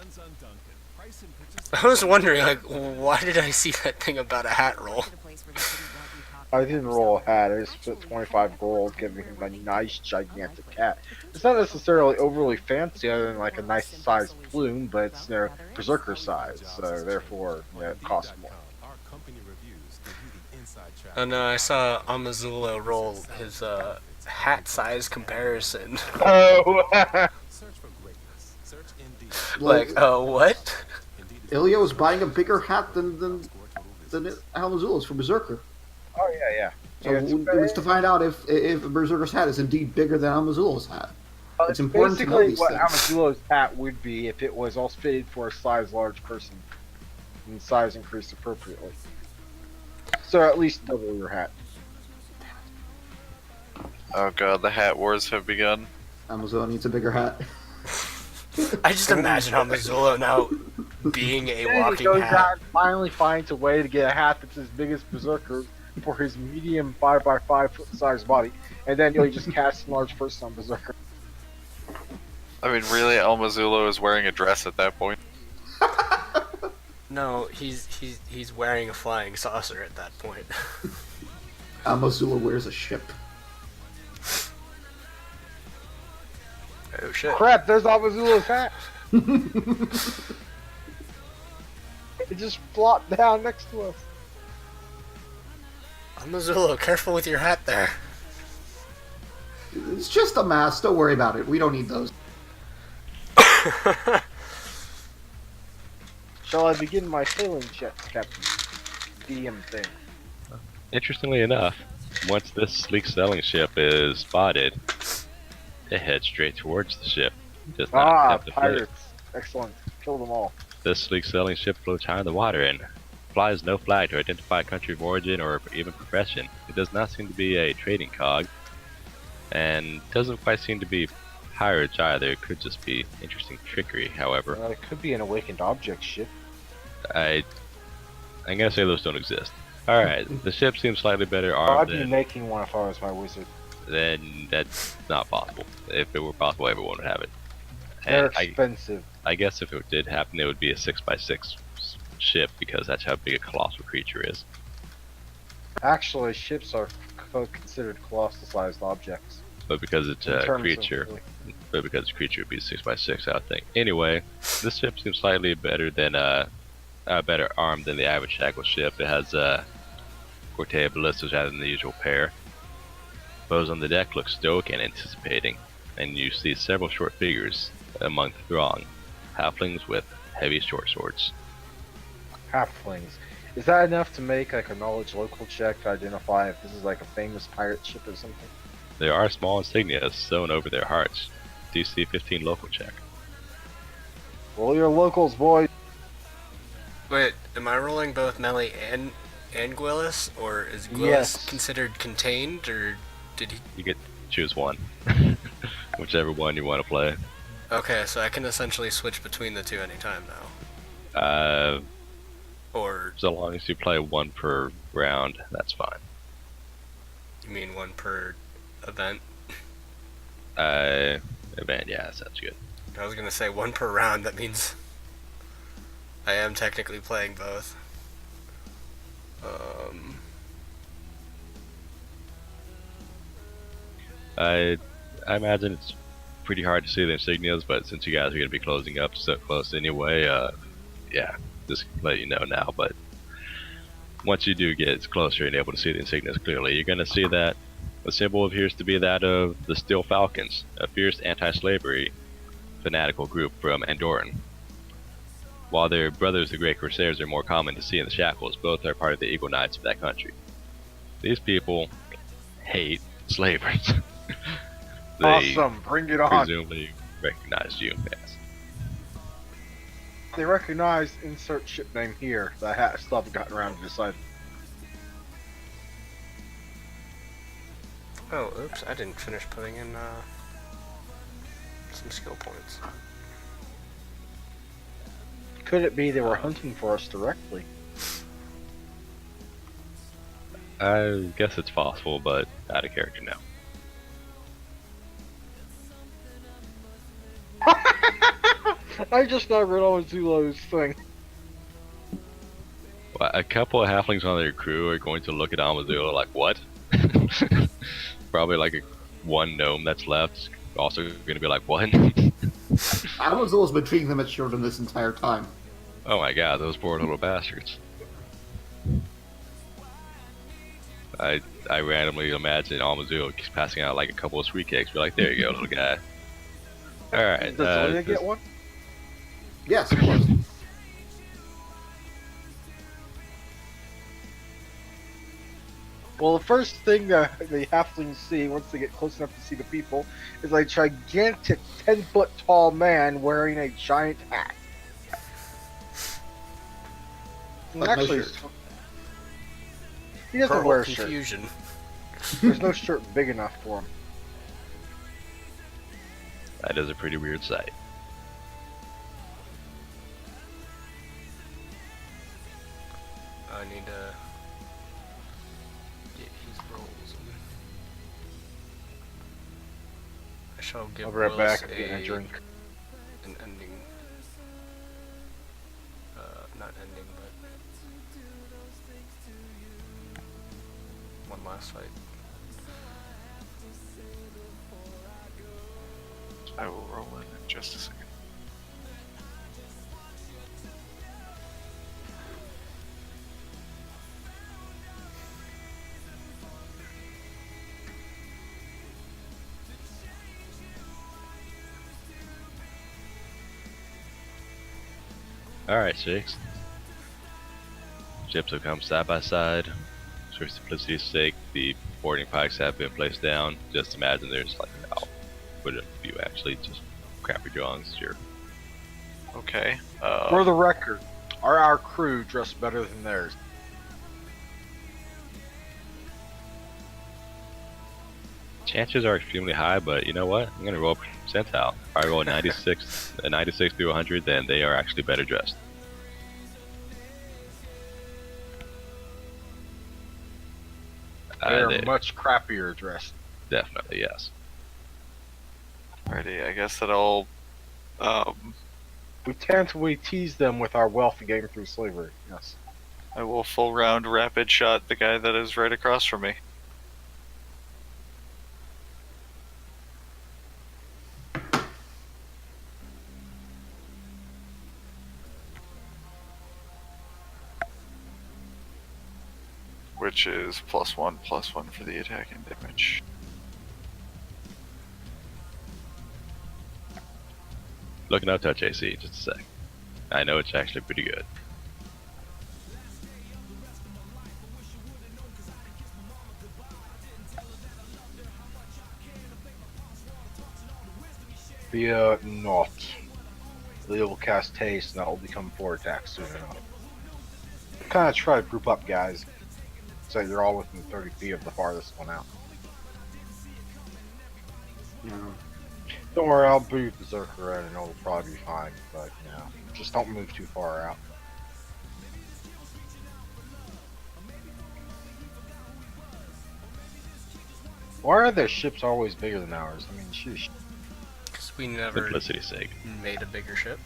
I was wondering, like, why did I see that thing about a hat roll? I didn't roll a hat, I just spent 25 gold giving him a nice gigantic hat. It's not necessarily overly fancy other than like a nice sized plume, but it's their Berserker size, so therefore it costs more. Oh no, I saw Amazula roll his hat size comparison. Oh! Like, what? Ilio is buying a bigger hat than Almazula's for Berserker. Oh yeah. So it was to find out if Berserker's hat is indeed bigger than Amazula's hat. It's important to know basically these what things. Amazula's hat would be if it was all fitted for a size large person, and size increased appropriately. So at least double your hat. Oh god, the hat wars have begun. Amazula needs a bigger hat. I just imagine Amazula now being a Then he walking goes hat. out and finally finds a way to get a hat that's as big as Berserker for his medium 5x5 foot size body, and then he just casts a large person on Berserker. I mean, really, Almazulo is wearing a dress at that point. No, he's wearing a flying saucer at that point. Amazula wears a ship. Oh shit. Crap, there's Amazula's hat! It just flopped down next to us. Amazula, careful with your hat there. It's just a mask. Don't worry about it. We don't need those. Shall I begin my sailing checks, Captain? DM thing. Interestingly enough, once this sleek sailing ship is spotted, it heads straight towards the ship. It does not attempt to flee. Pirates. Excellent. Kill them all. This sleek sailing ship floats high in the water and flies no flag to identify country of origin or even profession. It does not seem to be a trading cog, and doesn't quite seem to be pirates either. It could just be interesting trickery, however. It could be an awakened object ship. I'm gonna say those don't exist. Alright, the ship seems slightly better I'd armed be making one if I was my wizard. then that's not possible. If it were possible, everyone would have it. They're And expensive. I guess if it did happen, it would be a 6x6 ship because that's how big a colossal creature is. Actually, ships are considered colossal-sized objects. But because it's in a terms of creature, weight. but because it's a creature, it'd be 6x6, I would think. Anyway, this ship seems slightly better than better armed than the average Shackles ship. It has Cortea ballistas rather than the usual pair. Those on the deck look stoic and anticipating, and you see several short figures among the throng, halflings with heavy short swords. Halflings. Is that enough to make like a knowledge local check to identify if this is like a famous pirate ship or something? There are small insignias sewn over their hearts. DC 15 local check. Roll your locals, boy. Wait, am I rolling both Melly and Gwillis, or is Gwillis Yes. considered contained, or did he? You get to choose one, whichever one you want to play. Okay, so I can essentially switch between the two anytime now. Or So long as you play one per round, that's fine. you mean one per event? Event, yeah, that sounds good. I was gonna say one per round. That means I am technically playing both. I imagine it's pretty hard to see the insignias, but since you guys are going to be closing up so close anyway, yeah, just let you know now. But once you do get closer and able to see the insignias clearly, you're going to see that the symbol appears to be that of the Steel Falcons, a fierce anti-slavery fanatical group from Andorran. While their brothers, the Great Corsairs, are more common to see in the Shackles, both are part of the Eagle Knights of that country. These people hate slavers. They Awesome, bring it on. presumably recognized you, yes. They recognize insert ship name here. The hat still haven't gotten around to decide. Oh, oops! I didn't finish putting in some skill points. Could it be they were hunting for us directly? I guess it's possible, but out of character now. I just not read Amazulo's thing. Well, a couple of halflings on their crew are going to look at Amazulo like, what? Probably like one gnome that's left is also going to be like, what? Amazon's been treating them as children this entire time. Oh my god, those poor little bastards. I randomly imagine Amazulo keeps passing out like a couple of sweet cakes. Be like, there you go, little guy. Alright, Does Zelda get one? Yes, of course. Well, the first thing that the halflings see once they get close enough to see the people is a gigantic 10-foot tall man wearing a giant hat. And But no actually, shirt. he doesn't Purple wear a shirt. confusion. There's no shirt big enough for him. That is a pretty weird sight. I need to get his rolls. I shall give I'll be right Willis back. I'm getting a drink. an ending. Not ending, but one last fight. I will roll in just a second. Alright, Shakes. Ships have come side by side. For simplicity's sake, the boarding pikes have been placed down. Just imagine there's like, I'll put it in view actually, just crappy drawings, sure. Okay. For the record, are our crew dressed better than theirs? Chances are extremely high, but you know what? I'm gonna roll a percentile. If I roll a 96, a 96 through 100, then they are actually better dressed. They're They- much crappier dressed. Definitely, yes. Alrighty, I guess that I'll. We tentatively tease them with our wealth getting through slavery. Yes. I will full round rapid shot the guy that is right across from me. Which is +1 for the attack and damage. Looking up touch AC in just a sec. I know it's actually pretty good. Fear not. Leo will cast haste and that will become 4 attacks soon enough. Kind of try to group up, guys, so you're all within 30 feet of the farthest one out. No. Don't worry, I'll breathe Berserker in and it'll probably be fine, but you know, just don't move too far out. Why are their ships always bigger than ours? I mean, sheesh. Because we never Simplicity's sake. made a bigger ship.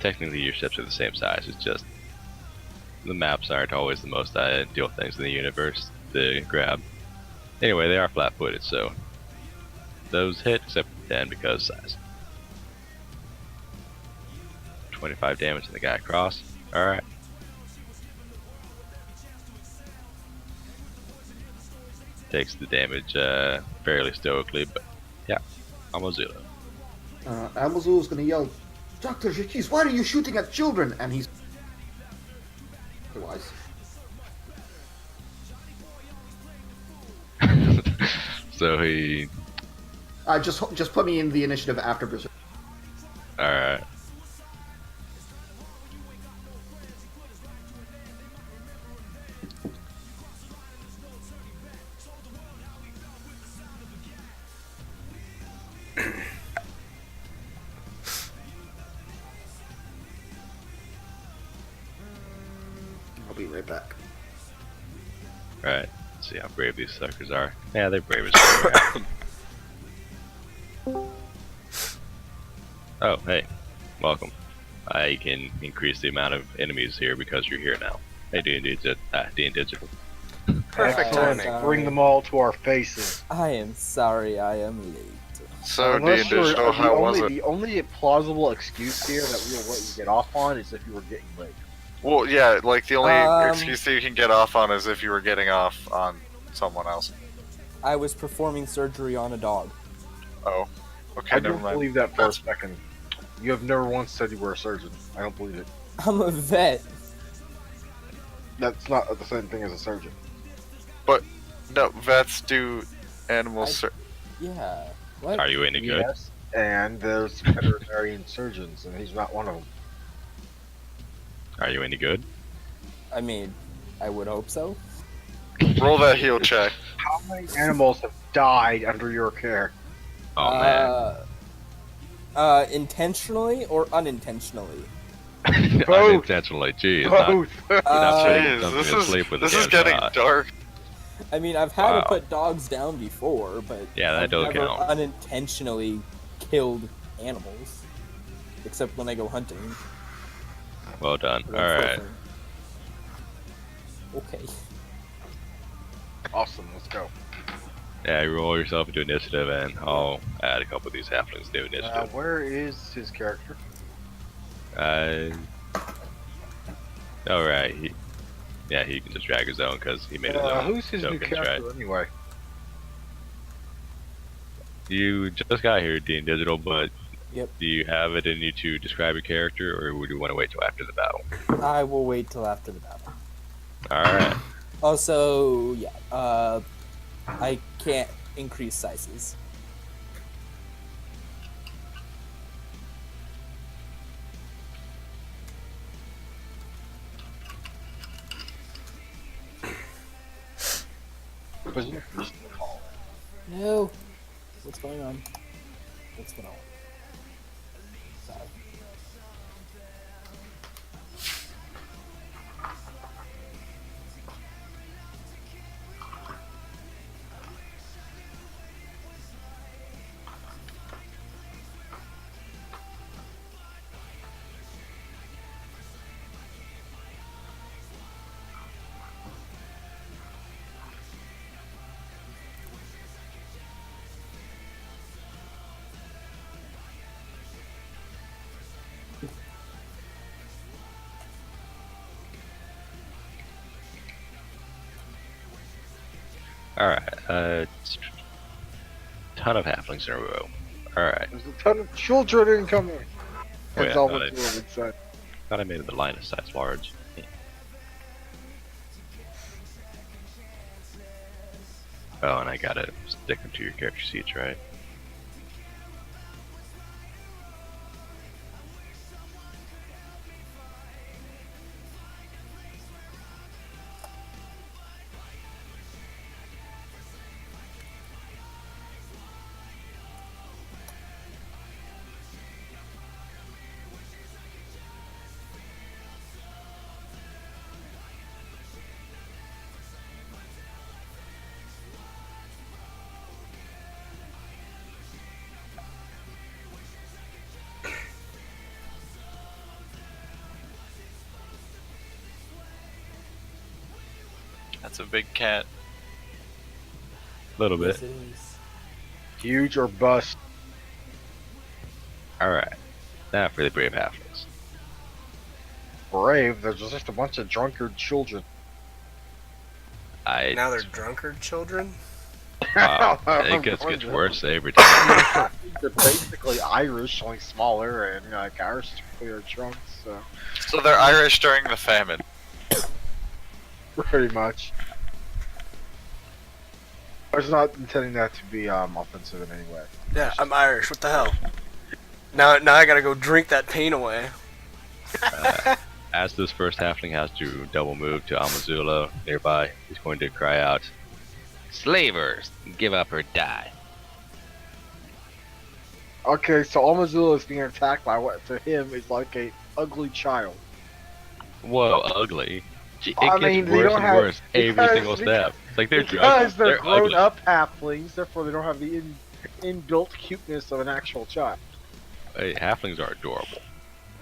Technically, your ships are the same size. It's just the maps aren't always the most ideal things in the universe to grab. Anyway, they are flat-footed, so those hit, except for 10 because size. 25 damage to the guy across. Alright. Takes the damage fairly stoically, but yeah, Amazulo. Amazul is going to yell, Dr. Shakis, why are you shooting at children? And he's... Otherwise. So he. Just put me in the initiative after Berserk. Alright. I'll be right back. Alright. Let's see how brave these suckers are. Yeah, they're brave as fuck. Oh, hey, welcome. I can increase the amount of enemies here because you're here now. Hey, D&D Digital. Perfect Excellent. timing. Bring them all to our faces. I am sorry I am late. So, Unless you're Digital, how was it? the only plausible excuse here that we will let you get off on is if you were getting late. Well, yeah, like the only Um, excuse that you can get off on is if you were getting off on someone else. I was performing surgery on a dog. Oh, okay, I never don't mind. believe that for a second. You have never once said you were a surgeon. I don't believe it. I'm a vet. That's not the same thing as a surgeon. No, vets do animal Yeah. What? Are you any good? Yes, and there's veterinarian surgeons, and he's not one of them. Are you any good? I mean, I would hope so. Roll that heal check. How many animals have died under your care? Oh man. Intentionally or unintentionally? Unintentionally, geez. Both. Not Jeez, don't this even is sleep with this a is damn getting shot. dark. I mean, I've had Wow. to put dogs down before, but Yeah, that I've don't never count. unintentionally killed animals, except when I go hunting. Well done. or go Alright. fishing. Okay. Awesome. Let's go. Yeah, you roll yourself into initiative, and I'll add a couple of these halflings to initiative. Where is his character? Alright. He can just drag his own because he made his own. Who's his new tokens, character right? anyway? You just got here, Dean Digital, but Yep. do you have it in you to describe your character, or would you want to wait till after the battle? I will wait till after the battle. Alright. Also, yeah, I can't increase sizes. No. What's going on? What's going on? Sorry. Alright, ton of halflings in a row. Alright. There's a ton of children incoming. Oh, That's yeah, all no, what they- would say. Thought I made the line of sight large. Oh, and I gotta stick them to your character sheets, right? That's a big cat. A little bit. Yes, it is. Huge or bust. Alright. Now for the brave halflings. Brave. There's just a bunch of drunkard children. Now they're drunkard children? Wow, it gets worse every time. They're basically Irish, only smaller, and like Irish typically are drunk, so So they're Irish during the famine. pretty much. I was not intending that to be offensive in any way. Yeah, I'm Irish. What the hell? Now I gotta go drink that pain away. As this first halfling has to double move to Amazula nearby, he's going to cry out, "Slavers, give up or die." Okay, so Amazula is being attacked by what to him is like a ugly child. Whoa, ugly. It I gets mean, they worse don't and have- worse every because- single step. It's like they're Because they're they're ugly. grown-up halflings, therefore they don't have the inbuilt cuteness of an actual child. Hey, halflings are adorable.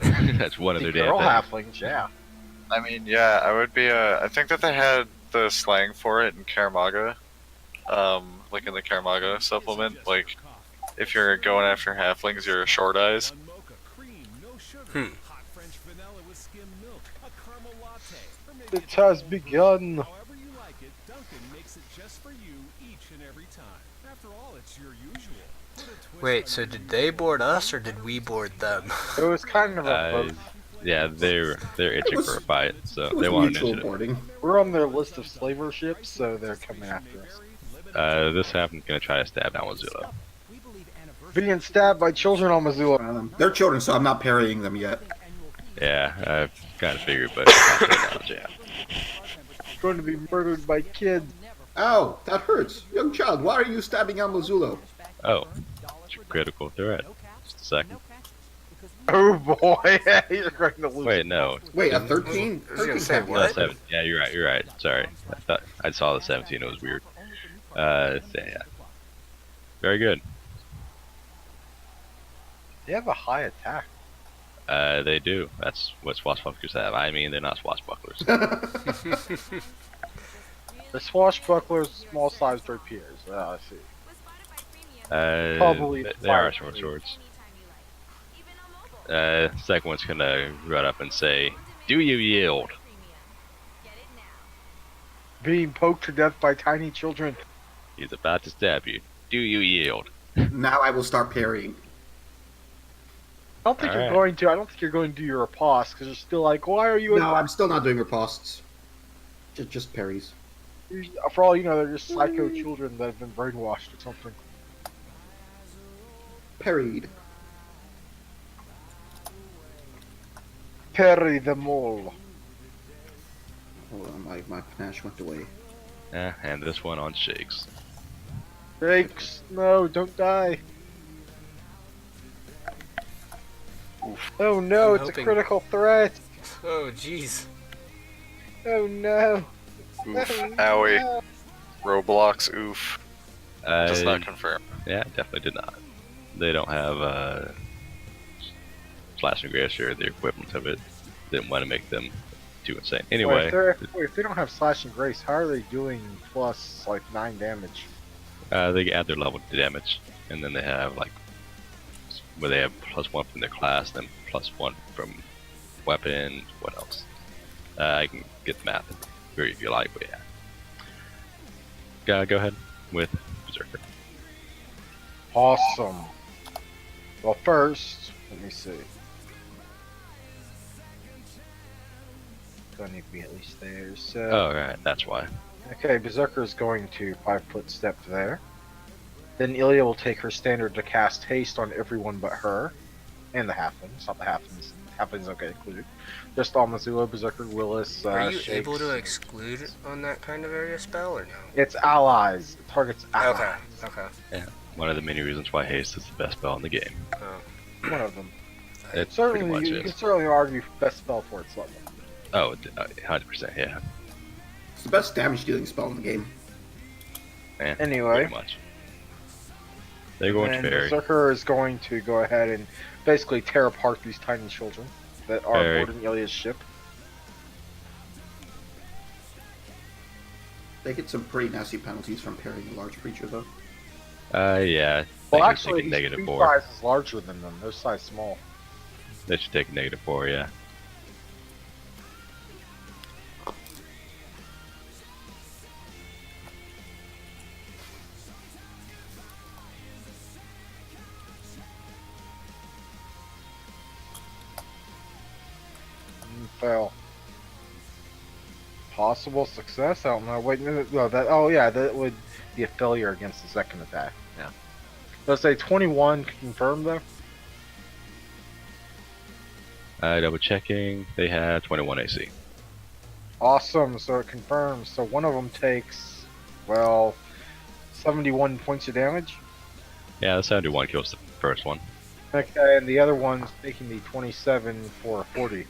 That's one of their They're all damn things. halflings, yeah. I mean, yeah, I would be. I think that they had the slang for it in Karamaga, like in the Karamaga supplement. Like, if you're going after halflings, you're short eyes. Hmm. It has begun. However you like it, Duncan makes it just for you each and every time. After all, it's your usual. Put a twist Wait, on so your did they board us or did we board them? It was kind of a both. Yeah, they're itching was- for a fight, so It was they want mutual initiative. boarding. We're on their list of slaver ships, so they're coming after us. This halfling's gonna try to stab down Zillow. Being stabbed by children on Missoula. They're children, so I'm not parrying them yet. Yeah, I kind of figured, but yeah. Going to be murdered by kids. Ow, that hurts. Young child, why are you stabbing Amazulo? Oh, it's a critical threat. Just a second. Oh boy, you're going to lose. Wait, no. Wait, a 13? I was gonna say, can't be what? a 7. Yeah, you're right. You're right. Sorry, I thought I saw the 17. It was weird. So yeah. Very good. They have a high attack. They do. That's what swashbucklers have. I mean, they're not swashbucklers. The swashbucklers, small-sized rapiers. I see. Probably They are fire short blades. swords. Second one's gonna run up and say, "Do you yield?" Being poked to death by tiny children. He's about to stab you. Do you yield? Now I will start parrying. I don't think All you're right. going to. I don't think you're going to do your riposte because you're still like, why are you? No, I'm still not doing ripostes. Just parries. For all you know, they're just psycho children that have been brainwashed or something. Parried. Parry them all. Hold on, my panache went away. And this one on shakes. Jakes, no, don't die. Oh no, I'm it's hoping- a critical threat. Oh, jeez. Oh no. Oof. Oh, Owie. no. Roblox. Oof. Does not Uh, confirm. yeah, definitely did not. They don't have Slash and Grace or the equivalent of it. Didn't want to make them too insane. Wait, Anyway, if they don't have Slash and Grace, how are they doing plus like 9 damage? they add their level to damage, and then they have like where they have +1 from their class, then +1 from weapon. What else? I can get the math if you like, but yeah. Go ahead with Berserker. Awesome. Well, first, let me see. Gonna need to be at least there. So, Oh, right, that's why. okay, Berserker is going to 5-foot step there. Then Ilya will take her standard to cast haste on everyone but her, and the halflings. Not the halflings. Halflings don't get included. Just Almazulo, Berserker, Willis. Are you Shakes. able to exclude on that kind of area spell or no? It's allies. It targets allies. Okay. One of the many reasons why haste is the best spell in the game. Oh. One of them. It pretty Certainly, much you can is. certainly argue best spell for its level. Oh, 100%, yeah. It's the best damage dealing spell in the game. Anyway. Pretty much. They're going to And vary. Berserker is going to go ahead and basically tear apart these tiny children that are Very. boarding Ilya's ship. They get some pretty nasty penalties from parrying a large creature, though. Yeah. Well, They should actually, take a he's negative 2 -4. sizes larger than them. They're size small. They should take a -4, yeah. Fail. Possible success? I don't know. Wait, no, that. Oh yeah, that would be a failure against the second attack. Yeah. Let's say 21 confirmed though. Double checking. They have 21 AC. Awesome. So it confirms. So one of them takes, well, 71 points of damage. Yeah, the 71 kills the first one. Okay, and the other one's taking the 27 for a 40.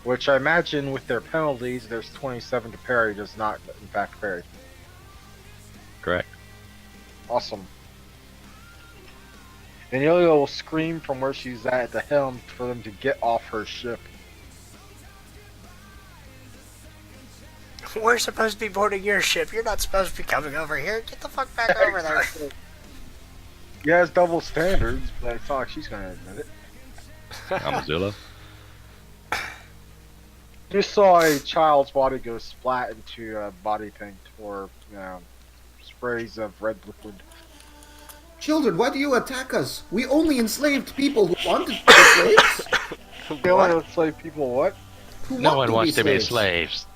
Which I imagine with their penalties, there's 27 to parry, does not in fact parry. Correct. Awesome. Daniela will scream from where she's at the helm for them to get off her ship. We're supposed to be boarding your ship. You're not supposed to be coming over here. Get the fuck back over there. Exactly. Yeah, it's double standards, but I feel like she's gonna admit it. Amazula. Just saw a child's body go splat into a body paint or sprays of red liquid. Children, why do you attack us? We only enslaved people who wanted to be slaves. You want to ensslave people? What? Who No want one wants to be slaves. slaves.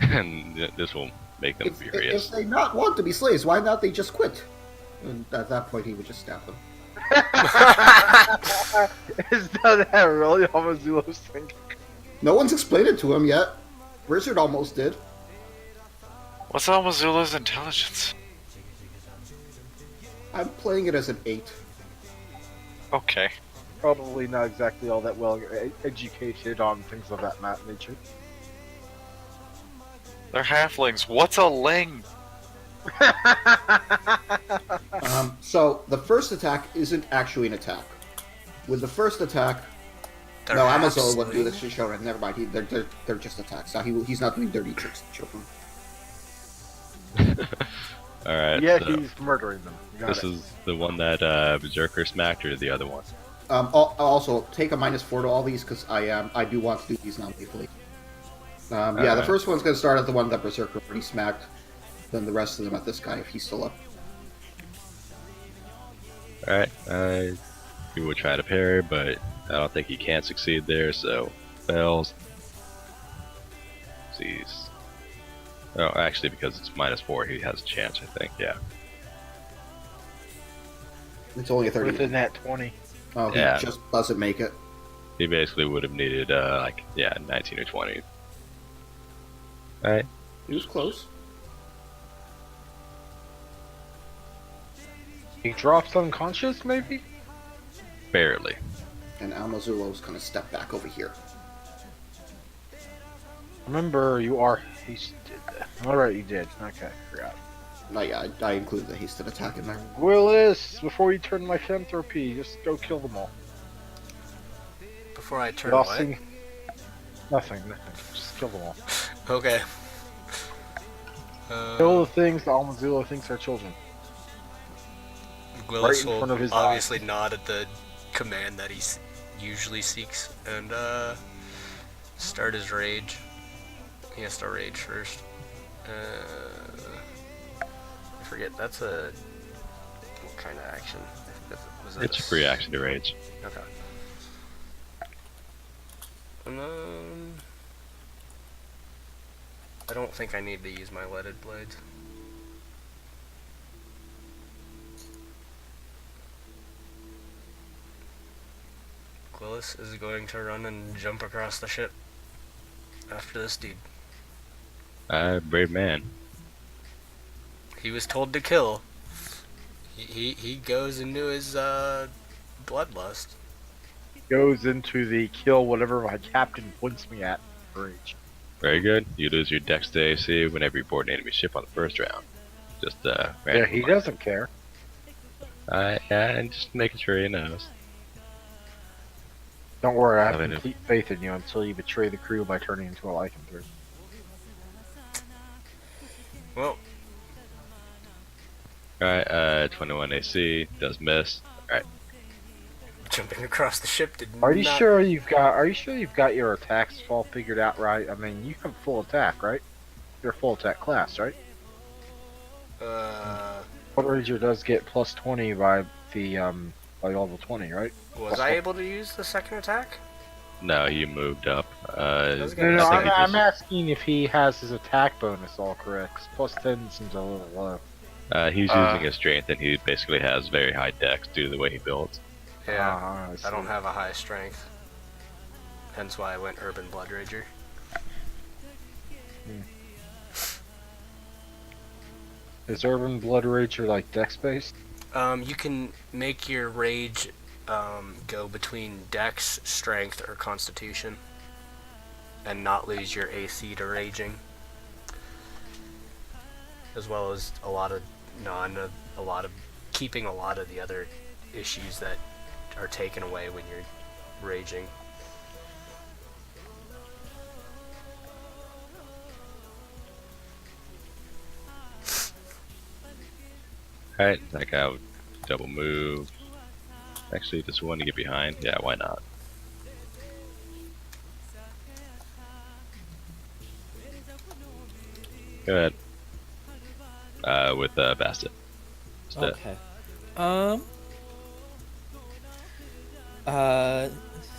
And this will make them If furious. they not want to be slaves, why not they just quit? And at that point, he would just stab them. Is that really Amazula's thinking? No one's explained it to him yet. Richard almost did. What's Almazula's intelligence? I'm playing it as an 8. Okay. Probably not exactly all that well educated on things of that nature. They're halflings. What's a ling? So the first attack isn't actually an attack. With the first attack, They're no, half Amazon would do slain. this to children. Never mind. They're just attacks. Now he's not doing dirty tricks to children. Alright, Yeah, so he's murdering them. You got this it. is the one that Berserker smacked, or the other one? Also, take a -4 to all these because I do want to do these non-lethally. Yeah, the Alright. first one's going to start at the one that Berserker already smacked. Then the rest of them at this guy if he's still up. Alright, he will try to parry, but I don't think he can succeed there, so fails. Sees. Oh, actually, because it's -4, he has a chance, I think, yeah. It's only a 30. Within that 20. Oh, he Yeah. just doesn't make it. He basically would have needed, 19 or 20. Alright, He was close. He drops unconscious, maybe? barely. And Almazulo's going to step back over here. Remember, you are. He's. Alright, you did. Okay, forgot. No, yeah, I included the hasted attack in there. Willis, before you turn lycanthropy, just go kill them all. Before I turn Nothing. what? Nothing. Just kill them all. Okay. Kill the things the Almazula thinks are children. Willis right in will front of his obviously nod at the command that he usually seeks and start his rage. He has to rage first. I forget, that's a... what kind of action? Was it It's a free action to rage. Okay. I don't think I need to use my leaded blades. Willis is going to run and jump across the ship after this dude. Brave man. He was told to kill. He goes into his bloodlust. Goes into the kill whatever my captain points me at rage. Very good. You lose your dex to AC whenever you board an enemy ship on the first round. Just, Yeah, random he reminder. doesn't care. Yeah, and just making sure he knows. Don't worry, I have I mean, complete faith in you until you betray the crew by turning into a lycanthrope. Well, Alright, 21 AC, does miss. Alright, jumping across the ship did Are you not... sure you've got your attacks all figured out right? I mean, you have full attack, right? You're full attack class, right? What Ranger does get plus 20 by the by level 20, right? Was I able to use the second attack? no, he moved up. was No, gonna no, say I think I'm he just- asking if he has his attack bonus all correct. Plus 10 seems a little low. He's using his strength, and he basically has very high dex due to the way he builds. Yeah, Ah, I don't have a high strength. Hence why I went Urban Blood Rager. Is Urban Blood Rager like dex based? You can make your rage go between Dex, Strength, or Constitution, and not lose your AC to raging, as well as keeping a lot of the other issues that are taken away when you're raging. Alright, that guy would double move. Actually, just one to get behind. Yeah, why not? Go ahead. With Bastet. Instead. Okay.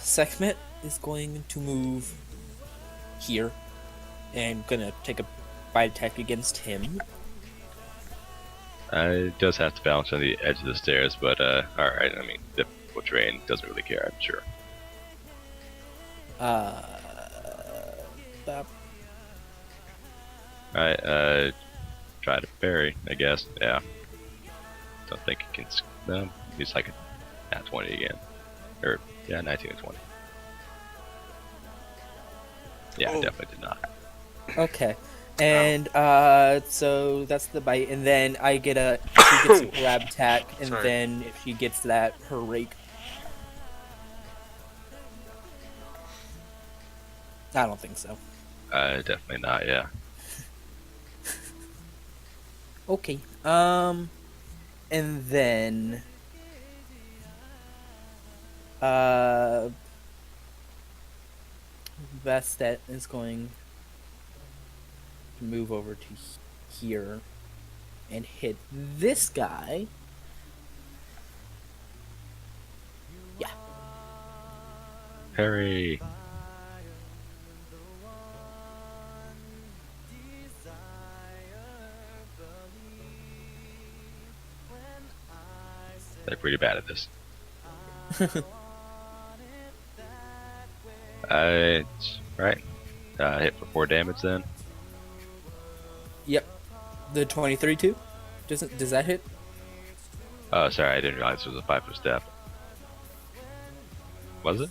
Sekhmet is going to move here and gonna take a bite attack against him. It does have to balance on the edge of the stairs, but alright, I mean, difficult terrain, doesn't really care, I'm sure. Stop. Alright, try to parry, I guess, yeah. Don't think he can, no, he's like at 20 again. Or, yeah, 19 and 20. Yeah, Oh. definitely did not. Okay. And so that's the bite, and then I get she gets a grab attack, and Sorry. then if she gets that, her rake. I don't think so. Definitely not, yeah. Okay. And then Bastet is going to move over to here and hit this guy. Yeah. Parry. They're pretty bad at this. Right. Hit for 4 damage then. Yep. The 23 too? Does that hit? Oh, sorry, I didn't realize it was a 5-foot step. Was it?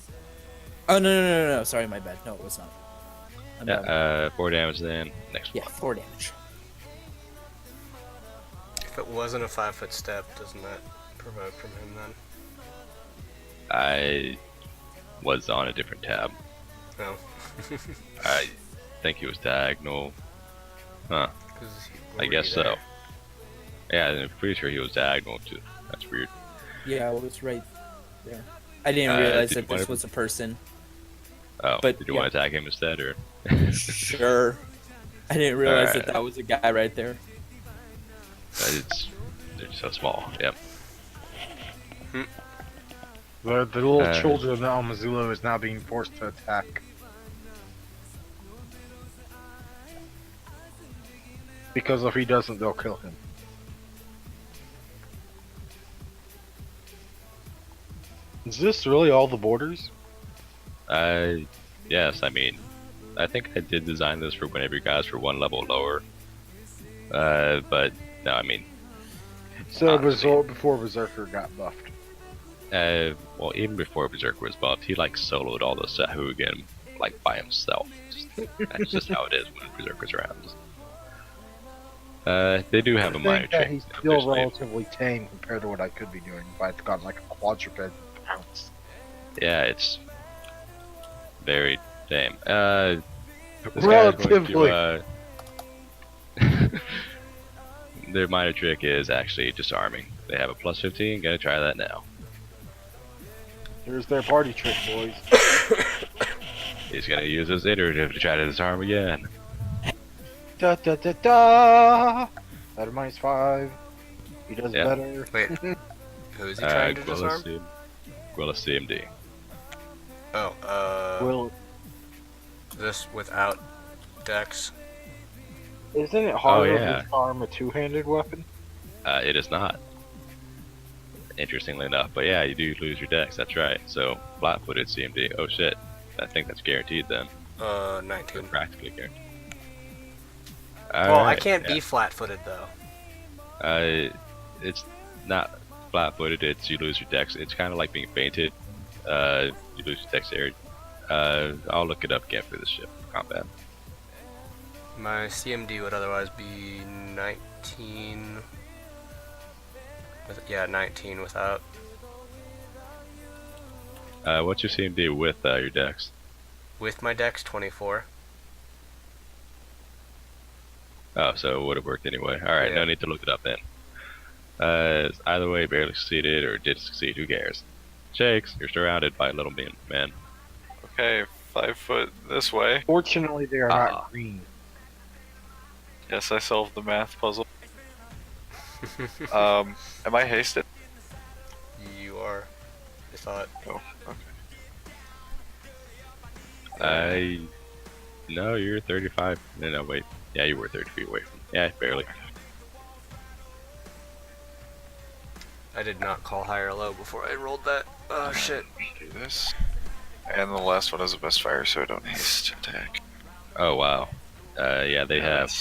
Oh no! Sorry, my bad. No, it was not. I'm dumb. Yeah, 4 damage then. Next Yeah, one. 4 damage. If it wasn't a 5-foot step, doesn't that provoke from him then? I was on a different tab. No. I think he was diagonal. Huh. 'Cause I were guess you so. there? Yeah, I'm pretty sure he was diagonal too. That's weird. Yeah, it was right there. I didn't Uh, realize did that you wanna- this was a person. Oh, But, did you yeah. want to attack him instead, or? Sure. I didn't realize Alright. that was a guy right there. They're so small. Yep. The little Uh, children of Almazulo is now being forced to attack. Because if he doesn't, they'll kill him. Is this really all the borders? Yes. I mean, I think I did design this for whenever you guys were 1 level lower. But no, I mean, So Honestly. before Berserker got buffed. well, even before Berserker was buffed, he like soloed all the Sahuagin like by himself. That's just how it is when Berserker's around. They do have a I minor think that trick. he's still officially. relatively tame compared to what I could be doing if I'd gotten like a quadruped pounce. Yeah, it's very tame. This guy's going to, their minor trick is actually disarming. They have a plus 15. Gonna try that now. Here's their party trick, boys. He's gonna use his iterative to try to disarm again. Da da da da! Better -5. He does Yeah. better. Wait, who is he trying to disarm? Gwilla CMD. Oh, Will, this without Dex. isn't it harder yeah. to disarm a two-handed weapon? It is not. Interestingly enough, but yeah, you do lose your dex. That's right. So flat-footed CMD. Oh shit! I think that's guaranteed then. 19. Practically guaranteed. Well, I Alright, can't yeah. be flat-footed though. It's not flat-footed. It's you lose your dex. It's kind of like being fainted. You lose your dexterity. I'll look it up again for this ship combat. My CMD would otherwise be 19. Yeah, 19 without. What's your CMD with your decks? With my dex, 24. Oh, so it would have worked anyway. Alright, Yeah. no need to look it up then. Either way, barely succeeded or did succeed, who cares? Shakes, you're surrounded by little men. Okay, 5 foot this way. Fortunately, they are Ah. not green. Yes, I solved the math puzzle. Am I hasted? You are. I thought. Oh, okay. No, you're 35. No, wait. Yeah, you were 30 feet away from. Yeah, barely. I did not call high or low before I rolled that. Oh shit. Do this. And the last one has a best fire, so I don't haste attack. Oh, wow. Yeah, they have.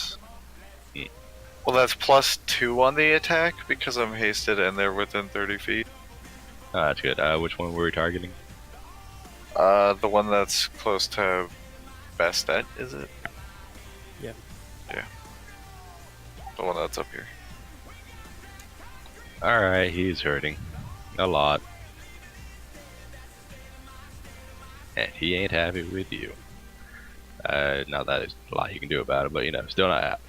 Well, that's +2 on the attack because I'm hasted and they're within 30 feet. Oh, that's good. Which one were we targeting? The one that's close to Bastet, is it? Yeah. Yeah. The one that's up here. Alright, he's hurting. A lot. And he ain't happy with you. Now that is a lot you can do about it, but you know, still not happy.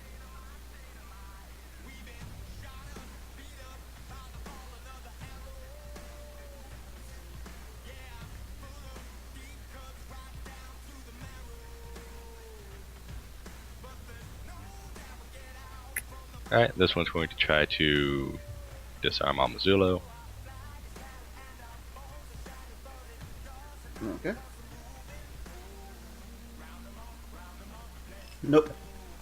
Alright, this one's going to try to disarm Amazulo. Okay. Nope.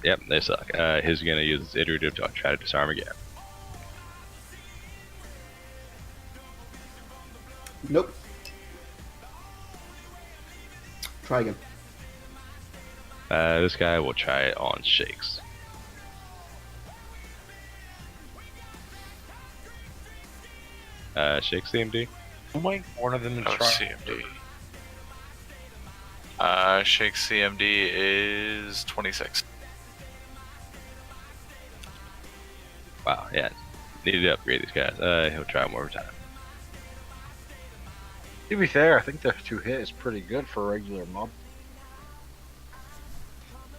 Yep, they suck. He's gonna use his iterative to try to disarm again. Nope. Try again. This guy will try it on Shakes. Shakes CMD? I'm waiting for one of them to Oh, try. CMD. Shake CMD is 26. Wow, yeah. Needed to upgrade these guys. He'll try one more time. To be fair, I think the 2 hit is pretty good for a regular mob.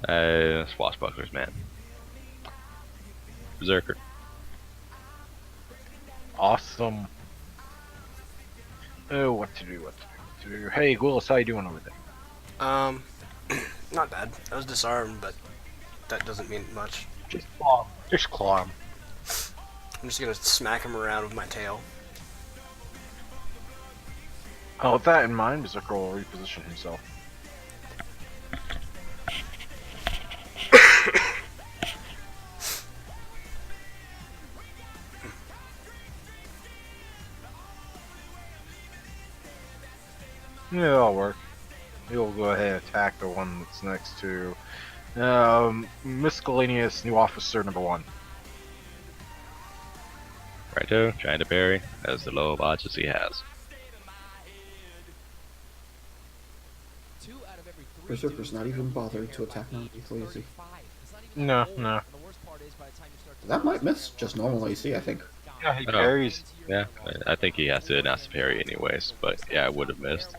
Swashbucklers, man. Berserker. Awesome. Oh, what to do? Hey, Goulas, how you doing over there? Not bad. I was disarmed, but that doesn't mean much. Just claw him. Just claw him. I'm just gonna smack him around with my tail. Oh, with that in mind, Berserker will reposition himself. Yeah, that'll work. He'll go ahead and attack the one that's next to Miscellaneous New Officer number 1. Righto, trying to parry, as the low of odds as he has. Berserker's not even bothered to attack non-lethal AC. No. That might miss just normal AC, I think. Yeah, he Oh. parries. Yeah, I think he has to announce the parry anyways, but yeah, I would have missed.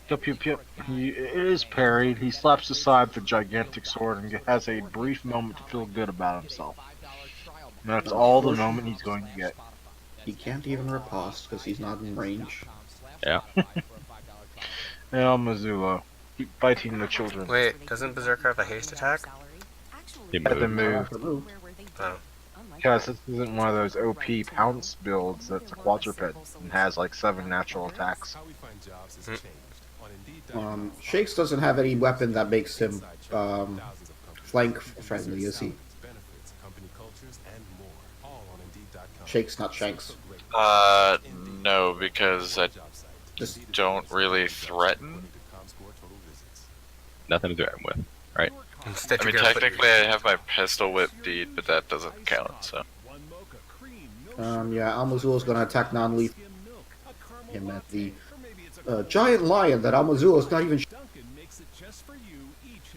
Yup. It is parried. He slaps aside the gigantic sword and has a brief moment to feel good about himself. And that's all the moment he's going to get. He can't even riposte because he's not in range. Yeah. Now, Mizulo. Keep fighting the children. Wait, doesn't Berserker have a haste attack? He Had to moved. move. Oh. Because this isn't one of those OP pounce builds that's a quadruped and has like 7 natural attacks. Shakes doesn't have any weapon that makes him flank friendly, is he? Shakes, not Shanks. No, because I Just don't really threaten. Nothing to threaten with, right? Instead, I mean, you're gonna put technically I have my pistol whip deed, but that doesn't count, so. yeah, Almazulo's gonna attack non-lethal him at the giant lion that Almazulo's not even.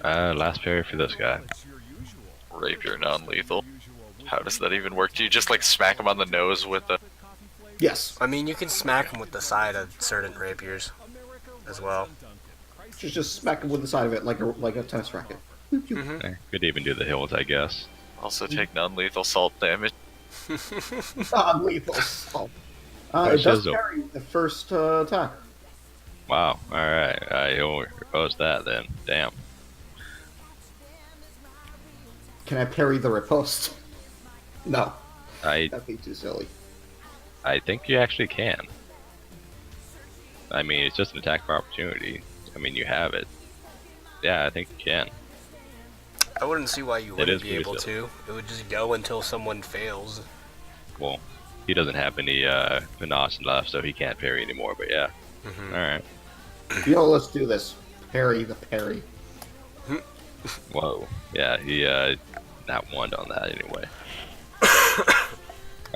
Last parry for this guy. Rapier non-lethal. How does that even work? Do you just like smack him on the nose with the... Yes. I mean, you can smack him with the side of certain rapiers as well. Just smack him with the side of it like a tennis racket. Mm-hmm. Could even do the hills, I guess. Also take non-lethal salt damage. Non-lethal assault. Or It does Shizzle. carry the first attack. Wow. All right. He'll repose that then. Damn. Can I parry the riposte? No, I that'd be too silly. think you actually can. I mean, it's just an attack for opportunity. I mean, you have it. Yeah, I think you can. I wouldn't see why you It wouldn't is be pretty able silly. to. It would just go until someone fails. Well, he doesn't have any panache left, so he can't parry anymore. But yeah. Mm-hmm. All right. Let's do this. Parry the parry. Whoa. Yeah, he not won on that anyway.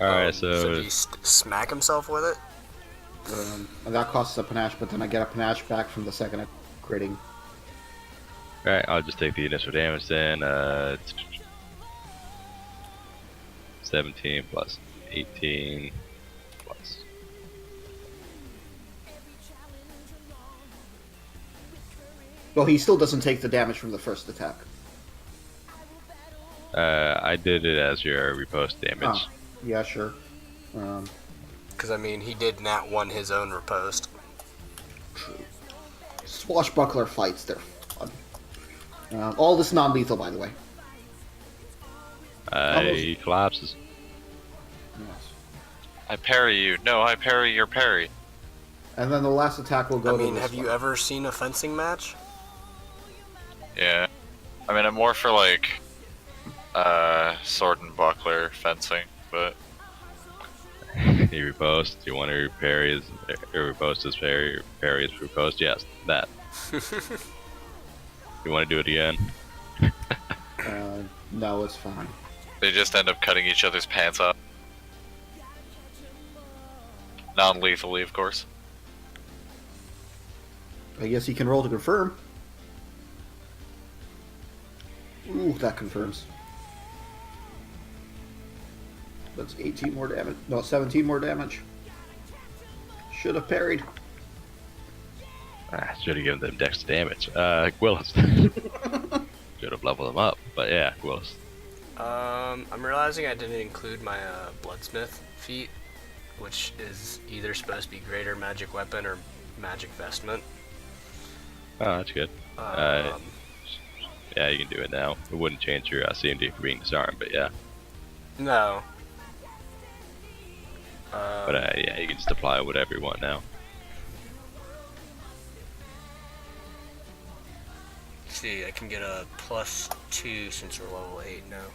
All right, so so do you smack himself with it? And that costs a panache, but then I get a panache back from the second critting. all right, I'll just take the initial damage then. 17 plus 18 plus. Well, he still doesn't take the damage from the first attack. I did it as your repost damage. Ah, yeah, sure. Because, I mean, he did nat 1 his own riposte. Swashbuckler fights, they're fun. All this non-lethal, by the way. He collapses. Yes. I parry you. No, I parry your parry. And then the last attack will go I mean, to have you ever seen a fencing match? Yeah. I mean, I'm more for like sword and buckler fencing, but He reposts. Do you want to parry his repost his parry? Parry his repost? Yes, that. You want to do it again? No, it's fine. they just end up cutting each other's pants off. Non-lethally, of course. I guess he can roll to confirm. Ooh, that confirms. That's 18 more damage. No, 17 more damage. Should have parried. Should have given them dex damage. Willis. Should have leveled them up. But yeah, Willis. I'm realizing I didn't include my Bloodsmith feat, which is either supposed to be greater magic weapon or magic vestment. Oh, that's good. Yeah, you can do it now. It wouldn't change your CMD for being disarmed, but yeah. No. But yeah, you can just apply whatever you want now. See, I can get a +2 since we're level 8 now.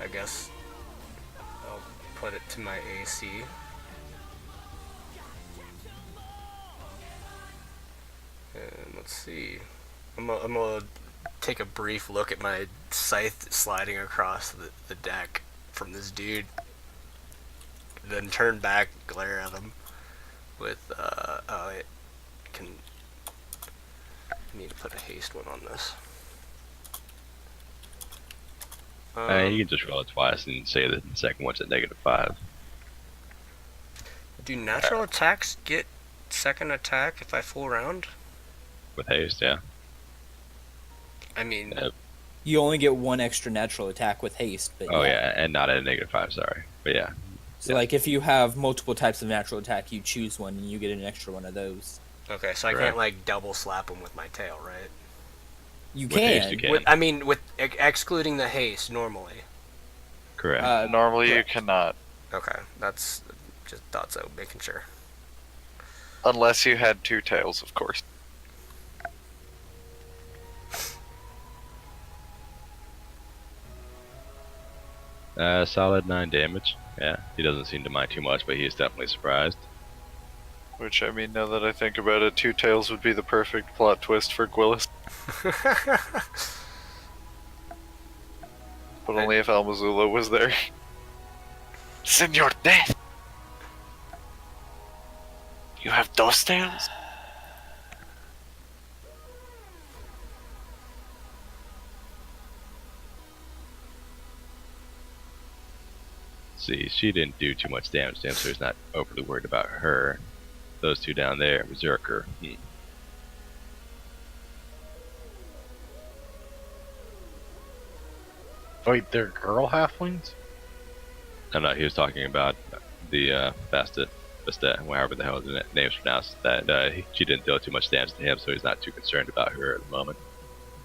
I guess I'll put it to my AC. And let's see. I'm gonna take a brief look at my scythe sliding across the deck from this dude. Then turn back, glare at him with, I need to put a haste one on this. You can just roll it twice and say that the second one's at -5. Do natural attacks get second attack if I full round? With haste, yeah. I mean, You only get one extra natural attack with haste. But Oh yeah, and not at a -5, sorry. But yeah. So like if you have multiple types of natural attack, you choose one and you get an extra one of those. okay, so I Correct. can't like double slap him with my tail, right? You With haste, can. you can. With, I mean, with excluding the haste normally. Correct. Normally correct. you cannot. Okay, that's just thought so, making sure. Unless you had two tails, of course. Solid 9 damage. Yeah, he doesn't seem to mind too much, but he is definitely surprised. Which, I mean, now that I think about it, two tails would be the perfect plot twist for Gwillis. But only if Almazula was there. Senor Death! You have dos tails? See, she didn't do too much damage to him, so he's not overly worried about her. Those two down there, Berserker. Wait, they're girl halflings? No, he was talking about the Bastet, however the hell the name's pronounced. That she didn't deal too much damage to him, so he's not too concerned about her at the moment.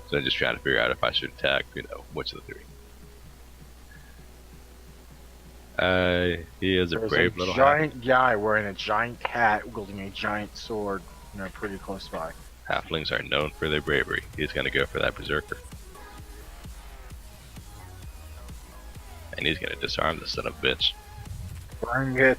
So I'm just trying to figure out if I should attack, which of the three. He is a There's brave little giant guy wearing a giant hat, wielding a giant sword, pretty close by. halflings are known for their bravery. He's gonna go for that berserker, and he's gonna disarm the son of a bitch. Bring it.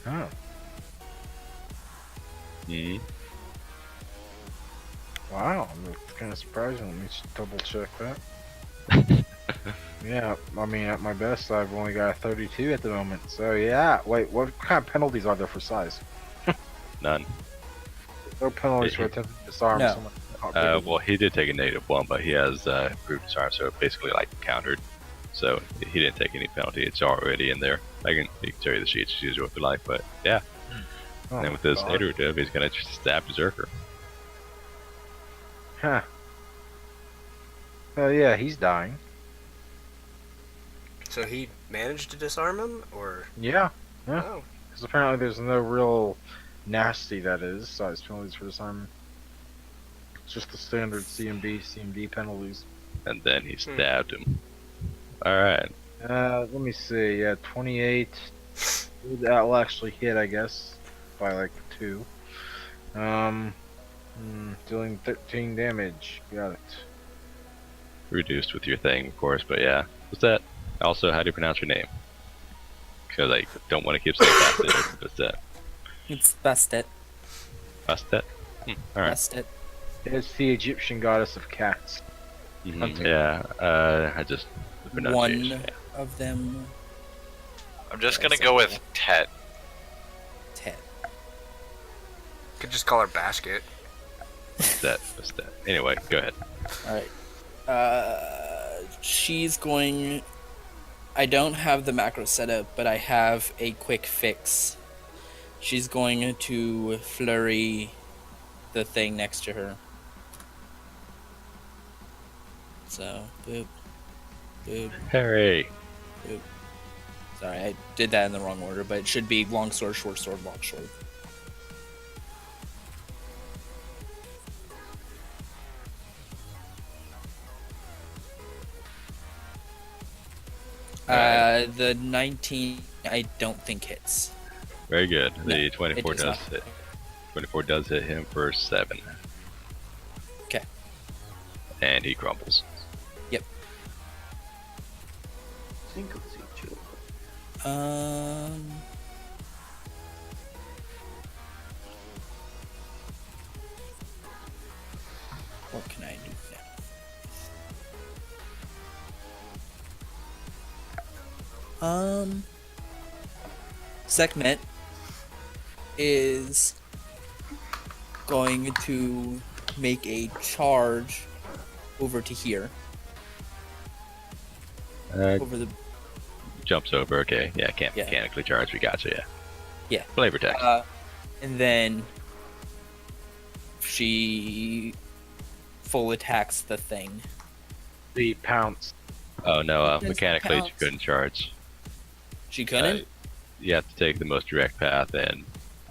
Oh. Hmm. Wow, that's kind of surprising. Let me just double check that. Yeah, I mean, at my best, I've only got a 32 at the moment. So, yeah. Wait, what kind of penalties are there for size? None. No penalties for attempting to disarm No. someone. not bigger than- Well, he did take a -1, but he has improved disarm, so it basically like countered. So he didn't take any penalty. It's already in there. He can show you the sheets as usual if you like, but yeah. Oh, And with this God. iterative, he's gonna just stab Berserker. Huh. Oh, yeah, he's dying. So he managed to disarm him, or Yeah. Yeah. oh, Because apparently there's no real nasty, that is, size penalties for disarmament. It's just the standard CMD penalties. And then he stabbed him. Alright. Let me see. Yeah, 28. That will actually hit, I guess, by like 2. Dealing 13 damage. Got it. Reduced with your thing, of course, but yeah. What's that? Also, how do you pronounce your name? Because I don't want to keep saying Bastet. What's that? It's Bastet. Bastet? Alright. Bastet. It's the Egyptian goddess of cats. Hunting. Yeah, I just... the pronunciation, One yeah. of them. I'm just gonna go with Tet. Ted. could just call her Basket. Bastet. Anyway, go ahead. Alright. She's going. I don't have the macro set up, but I have a quick fix. She's going to flurry the thing next to her. So, boop. Boop. Harry! Sorry, I did that in the wrong order, but it should be long sword, short sword, long sword. The 19, I don't think hits. Very good. The No, 24 it does does not. hit. 24 does hit him for 7. Okay. And he crumbles. Um. What can I do now? Sekhmet is going to make a charge over to here. Over the Jumps over, okay. Yeah, can't Yeah. mechanically charge. We gotcha, yeah. Yeah. Flavor text. And then she full attacks the thing. The pounce. Oh no, There's mechanically pounce. you couldn't charge. She couldn't? You have to take the most direct path, and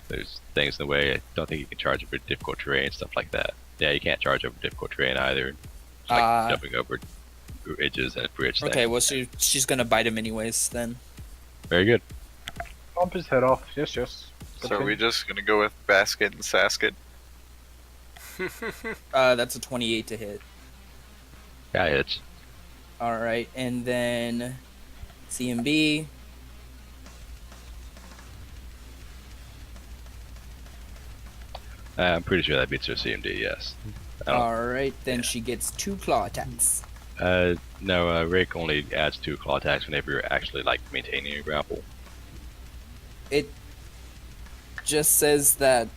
there's things in the way. I don't think you can charge over difficult terrain, stuff like that. Yeah, you can't charge over difficult terrain either. It's like jumping over ridges and bridge Okay, things. well, she's gonna bite him anyways, then. Very good. Bump his head off. Yes, yes. So are we just gonna go with Basket and Sasket? That's a 28 to hit. Yeah, hits. Alright, and then CMB. I'm pretty sure that beats her CMD, yes. I don't- Alright, then she gets 2 claw attacks. No, Rake only adds 2 claw attacks whenever you're actually like maintaining your grapple. It just says that.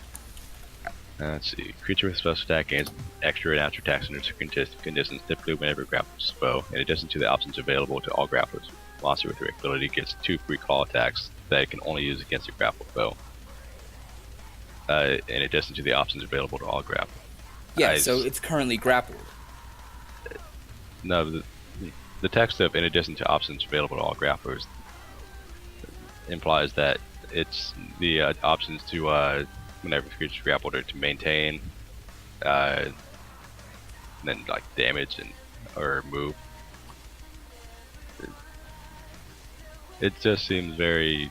Let's see. Creature with special attack gains extra natural attacks under certain conditions, typically whenever grapples a foe. In addition to the options available to all grapplers, monster with Rake ability gets 2 free claw attacks that it can only use against a grappled foe. In addition to the options available to all grapplers. Yeah, so it's currently grappled. No, the text of in addition to options available to all grapplers implies that it's the options to whenever the creature's grappled or to maintain, then like damage and or move. It just seems very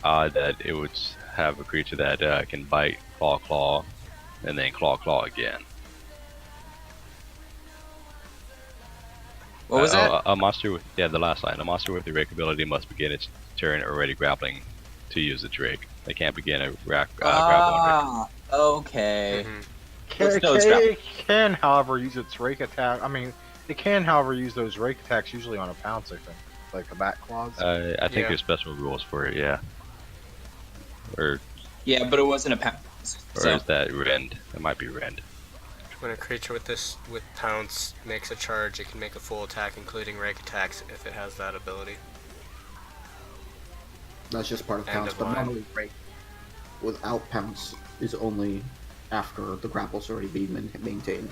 odd that it would have a creature that can bite, claw, and then claw again. What was that? A monster with the last line. A monster with the Rake ability must begin its turn already grappling to use its Rake. They can't begin a grapple on Rake. Okay. It can, however, use its rake attack. I mean, it can, however, use those rake attacks usually on a pounce, I think. Like the back claws. I think there's special rules for it, yeah. Or Yeah, but it wasn't a pounce. or is that rend? It might be rend. When a creature with pounce makes a charge, it can make a full attack, including rake attacks, if it has that ability. That's just part of End pounce, of but line. normally rake without pounce is only after the grapple's already being maintained.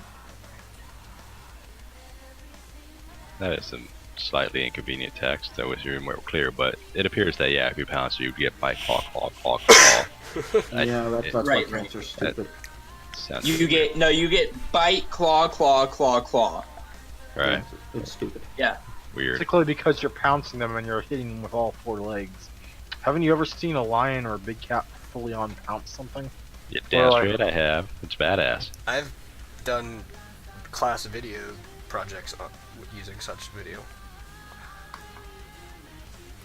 That is some slightly inconvenient text. That was more clear, but it appears that if you pounce, you get bite, claw. Yeah, that's why Right, pounce are stupid. Sounds You get bite, claw. right. Yeah, it's stupid. Yeah. Weird. Particularly because you're pouncing them and you're hitting them with all 4 legs. Haven't you ever seen a lion or a big cat fully on pounce something? Yeah, damn straight I have. It's badass. I've done class video projects using such video.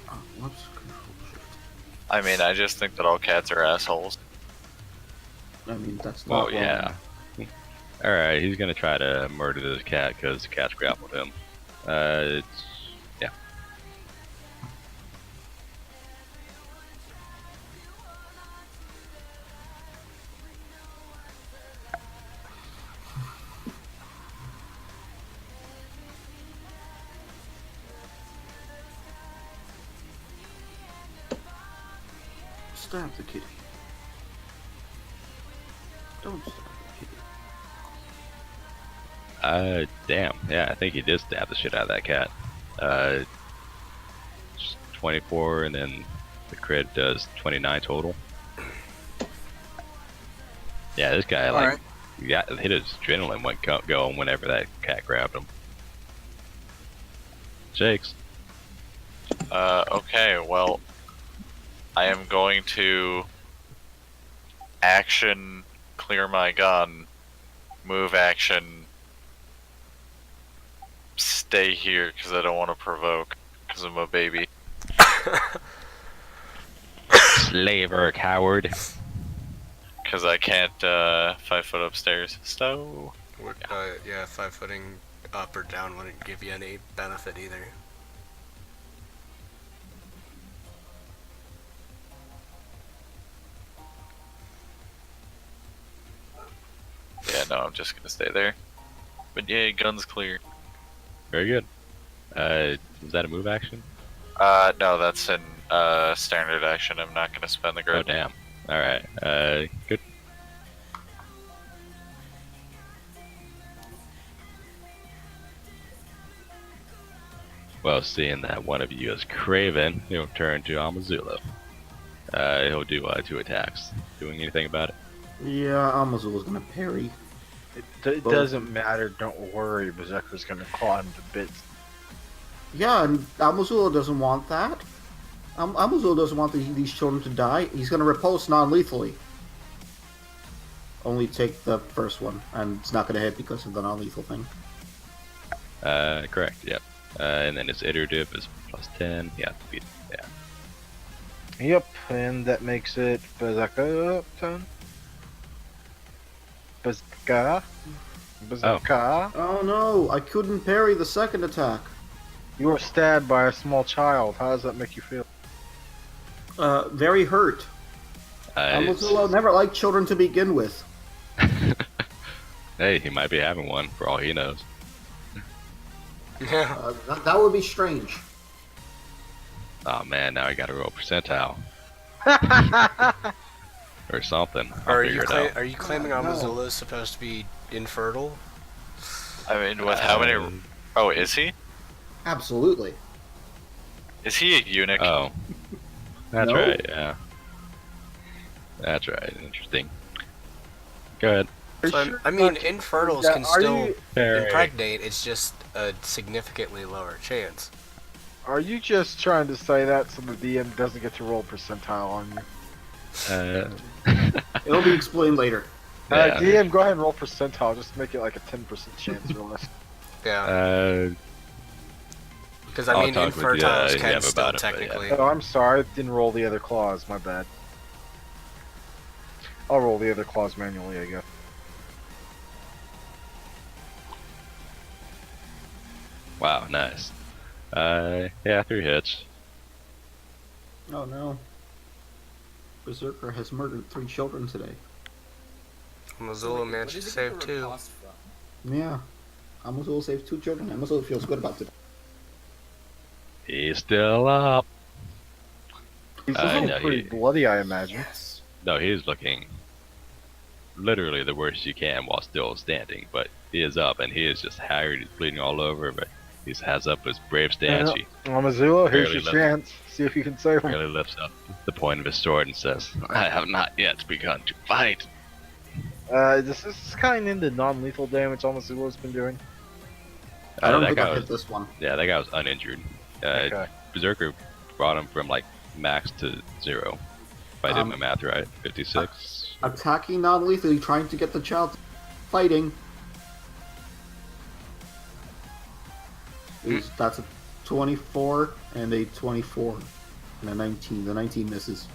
Oh, whoops. Control shift. I mean, I just think that all cats are assholes. I mean, that's Well, not wrong. yeah. Alright, he's gonna try to murder this cat because the cat's grappled him. Yeah. Stab the kitty. Don't stab the kitty. Damn. Yeah, I think he did stab the shit out of that cat. 24, and then the crit does 29 total. Yeah, this guy hit his adrenaline went going whenever that cat grabbed him. Shakes. Okay, well, I am going to action clear my gun, move action, stay here because I don't want to provoke because I'm a baby. Slaver, coward. Because I can't 5 foot upstairs. So, Yeah, 5-footing up or down wouldn't give you any benefit either. yeah, no, I'm just gonna stay there. But yeah, gun's clear. Very good. Is that a move action? No, that's an standard action. I'm not gonna spend the Oh, grid. damn. Alright, good. Well, seeing that one of you is Craven, he'll turn to Amazulu. He'll do 2 attacks. Doing anything about it? Yeah, Amazul's gonna parry. It doesn't matter, don't worry, Berserker's gonna claw him to bits. Yeah, and Amazula doesn't want that. Amazula doesn't want these children to die. He's gonna repulse non-lethally. Only take the first one, and it's not gonna hit because of the non-lethal thing. Correct, yep. And then its iterative is plus 10. Yeah, yeah. Yep, and that makes it Berserker turn. Berserker. Bazooka. Oh no, I couldn't parry the second attack. You were stabbed by a small child. How does that make you feel? Very hurt. Amazula never liked children to begin with. Hey, he might be having one for all he knows. Yeah. That would be strange. Oh man, now I gotta roll percentile or something. I'll Are figure you it out. are you claiming No. Amazula is supposed to be infertile? I mean, with how many? Oh, is he? Absolutely. Is he a eunuch? Oh, that's No. right. Yeah, that's right. Interesting. Go ahead. So, I mean, infertiles can Are still you- impregnate. It's just a significantly lower chance. Are you just trying to say that so the DM doesn't get to roll percentile on you? It'll be explained later. Yeah. DM, go ahead and roll percentile. Just make it like a 10% chance or less. Yeah. Because I I'll mean, talk with infertiles you, can Yev, still about it, but yeah. technically. Oh, I'm sorry. I didn't roll the other clause. My bad. I'll roll the other clause manually, I guess. Wow, nice. Yeah, 3 hits. Oh no. Berserker has murdered 3 children today. Amazula managed to save 2. Yeah. Amazula saved 2 children. Amazula feels good about it. He's still up. He's no, looking pretty bloody, I imagine. Yes. No, he's looking literally the worst you can while still standing, but he is up and he is just haggard. He's bleeding all over, but he has up his brave stance. He Amazula, here's barely your left. chance. See if you can save him. really lifts up the point of his sword and says, I have not yet begun to fight. This is kind of into non-lethal damage Amazula's been doing. I don't that think guy I was, hit this one. yeah, that guy was uninjured. Okay. Berserker brought him from like max to 0. If I did my math right, 56. Attacking non-lethally, trying to get the child fighting. That's a 24 and a 24 and a 19. The 19 misses.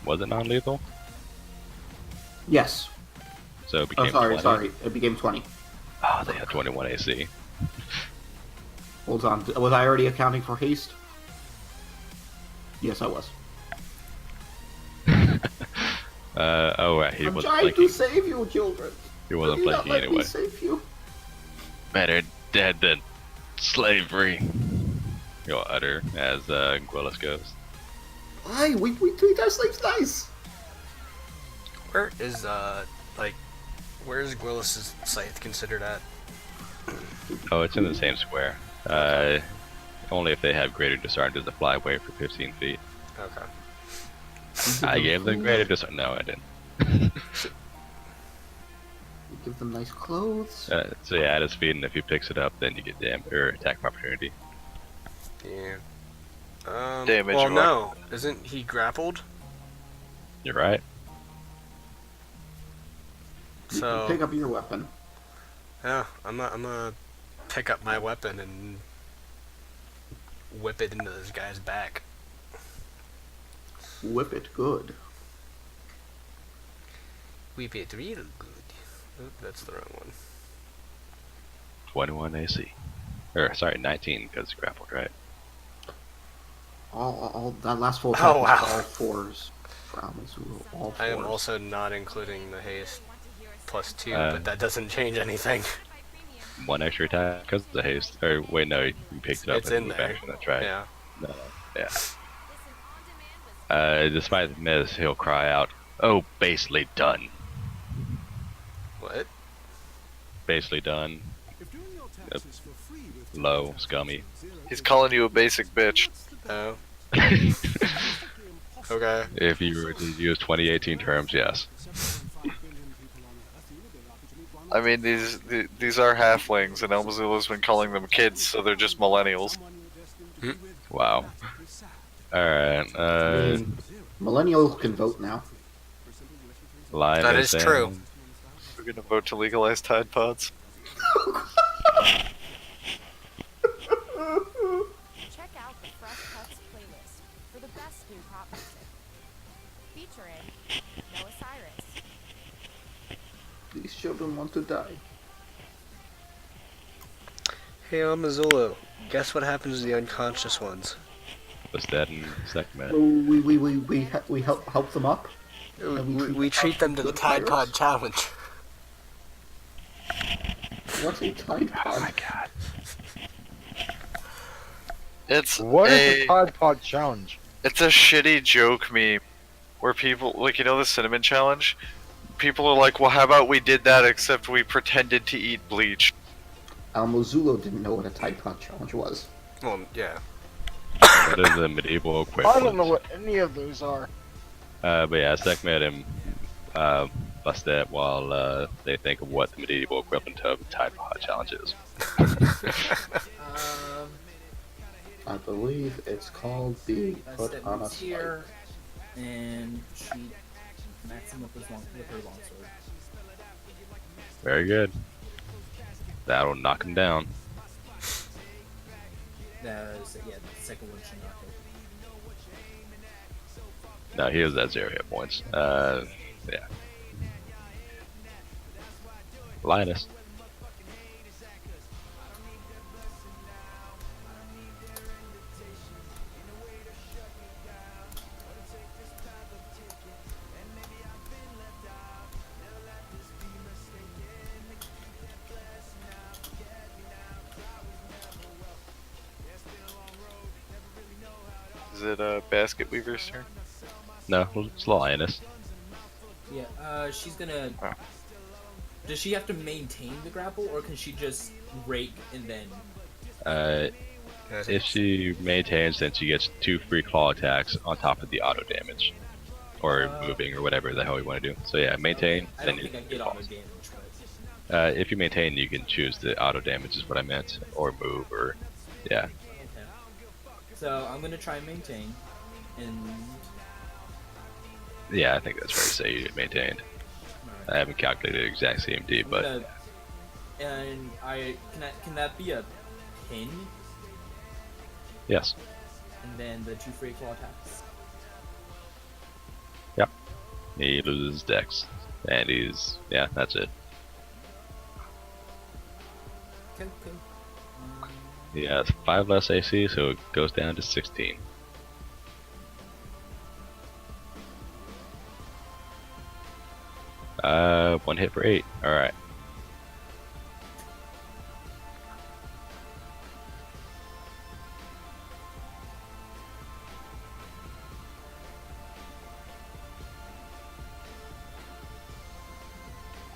Was it non-lethal? Yes. So it Oh, became sorry, 20. sorry. It became 20. Oh, they had 21 AC. Hold on. Was I already accounting for haste? Yes, I was. Oh, right, he I'm wasn't trying blinking. to save you, children. He wasn't Will you not blinking let anyway. me save you? Better dead than slavery. You'll utter as Gwillis goes. Why? We treat our slaves nice. Where is where's Gwillis' scythe considered at? Oh, it's in the same square. Only if they have greater disarm does it fly away for 15 feet. Okay. I gave them greater disarm. No, I didn't. We give them nice clothes. So yeah, at his feet, and if he picks it up, then you get or attack of opportunity. Yeah. Damage well, or- no. Isn't he grappled? You're right. You So can pick up your weapon. yeah, I'm gonna pick up my weapon and whip it into this guy's back. Whip it good. Whip it real good. Oop, that's the wrong one. 21 AC. Or sorry, 19 because it's grappled, right? All that last full attack Oh, was wow. all 4s. For Amazulu, all 4s. I am also not including the haste plus 2, Uh, but that doesn't change anything. 1 extra attack because of the haste. Or wait, no, you picked it up. It's and in moved there. action, that's right. Yeah. No, yeah. Despite the miss, he'll cry out, "Oh, basely done! What? Basely done! Low, scummy." He's calling you a basic bitch. Oh. Okay. If you were to use 2018 terms, yes. I mean, these are halflings, and Elmazula's been calling them kids, so they're just millennials. Wow. Alright, I mean, millennials can vote now. live That and is true. We're gonna vote to legalize Tide Pods. Check out the Fresh Cuts playlist for the best new pop music. Featuring Noah Cyrus, These children want to die. Hey, Amazulu, guess what happens to the unconscious ones? What's that in segment? Well, we help them up. We treat them to the good Tide Pod pirates? Challenge. What's a Tide Pod? Oh my god. It's What is a the Tide Pod Challenge? it's a shitty joke meme where people like the cinnamon challenge. People are like, well, how about we did that except we pretended to eat bleach. Almozulo didn't know what a Tide Pod challenge was. Well, yeah. What is the medieval equivalent? I don't know what any of those are. But yeah, Sec made him bust that while they think of what the medieval equivalent of Tide Pod Challenge is. I believe it's called being put Step on a moves slide. here, and she knocks him with her longsword. Very good. That'll knock him down. Yeah, the second one should knock him. No, he was at 0 hit points. Yeah. Linus. Is it Basket Weaver's turn? No, it's Linus. Yeah, she's gonna. Oh. Does she have to maintain the grapple, or can she just rake and then? If she maintains, then she gets 2 free claw attacks on top of the auto damage. Or moving, or whatever the hell you want to do. So yeah, maintain. I then don't think I get auto damage, but. if you maintain, you can choose the auto damage is what I meant. Or move, or... Yeah. Okay. So I'm gonna try and maintain, and. Yeah, I think that's fair to say you maintained. I haven't calculated exact CMD, but... And can that be a pin? Yes. And then the 2 free claw attacks. Yep. He loses dex. And he's... Yeah, that's it. Okay. He has 5 less AC, so it goes down to 16. One hit for 8. Alright.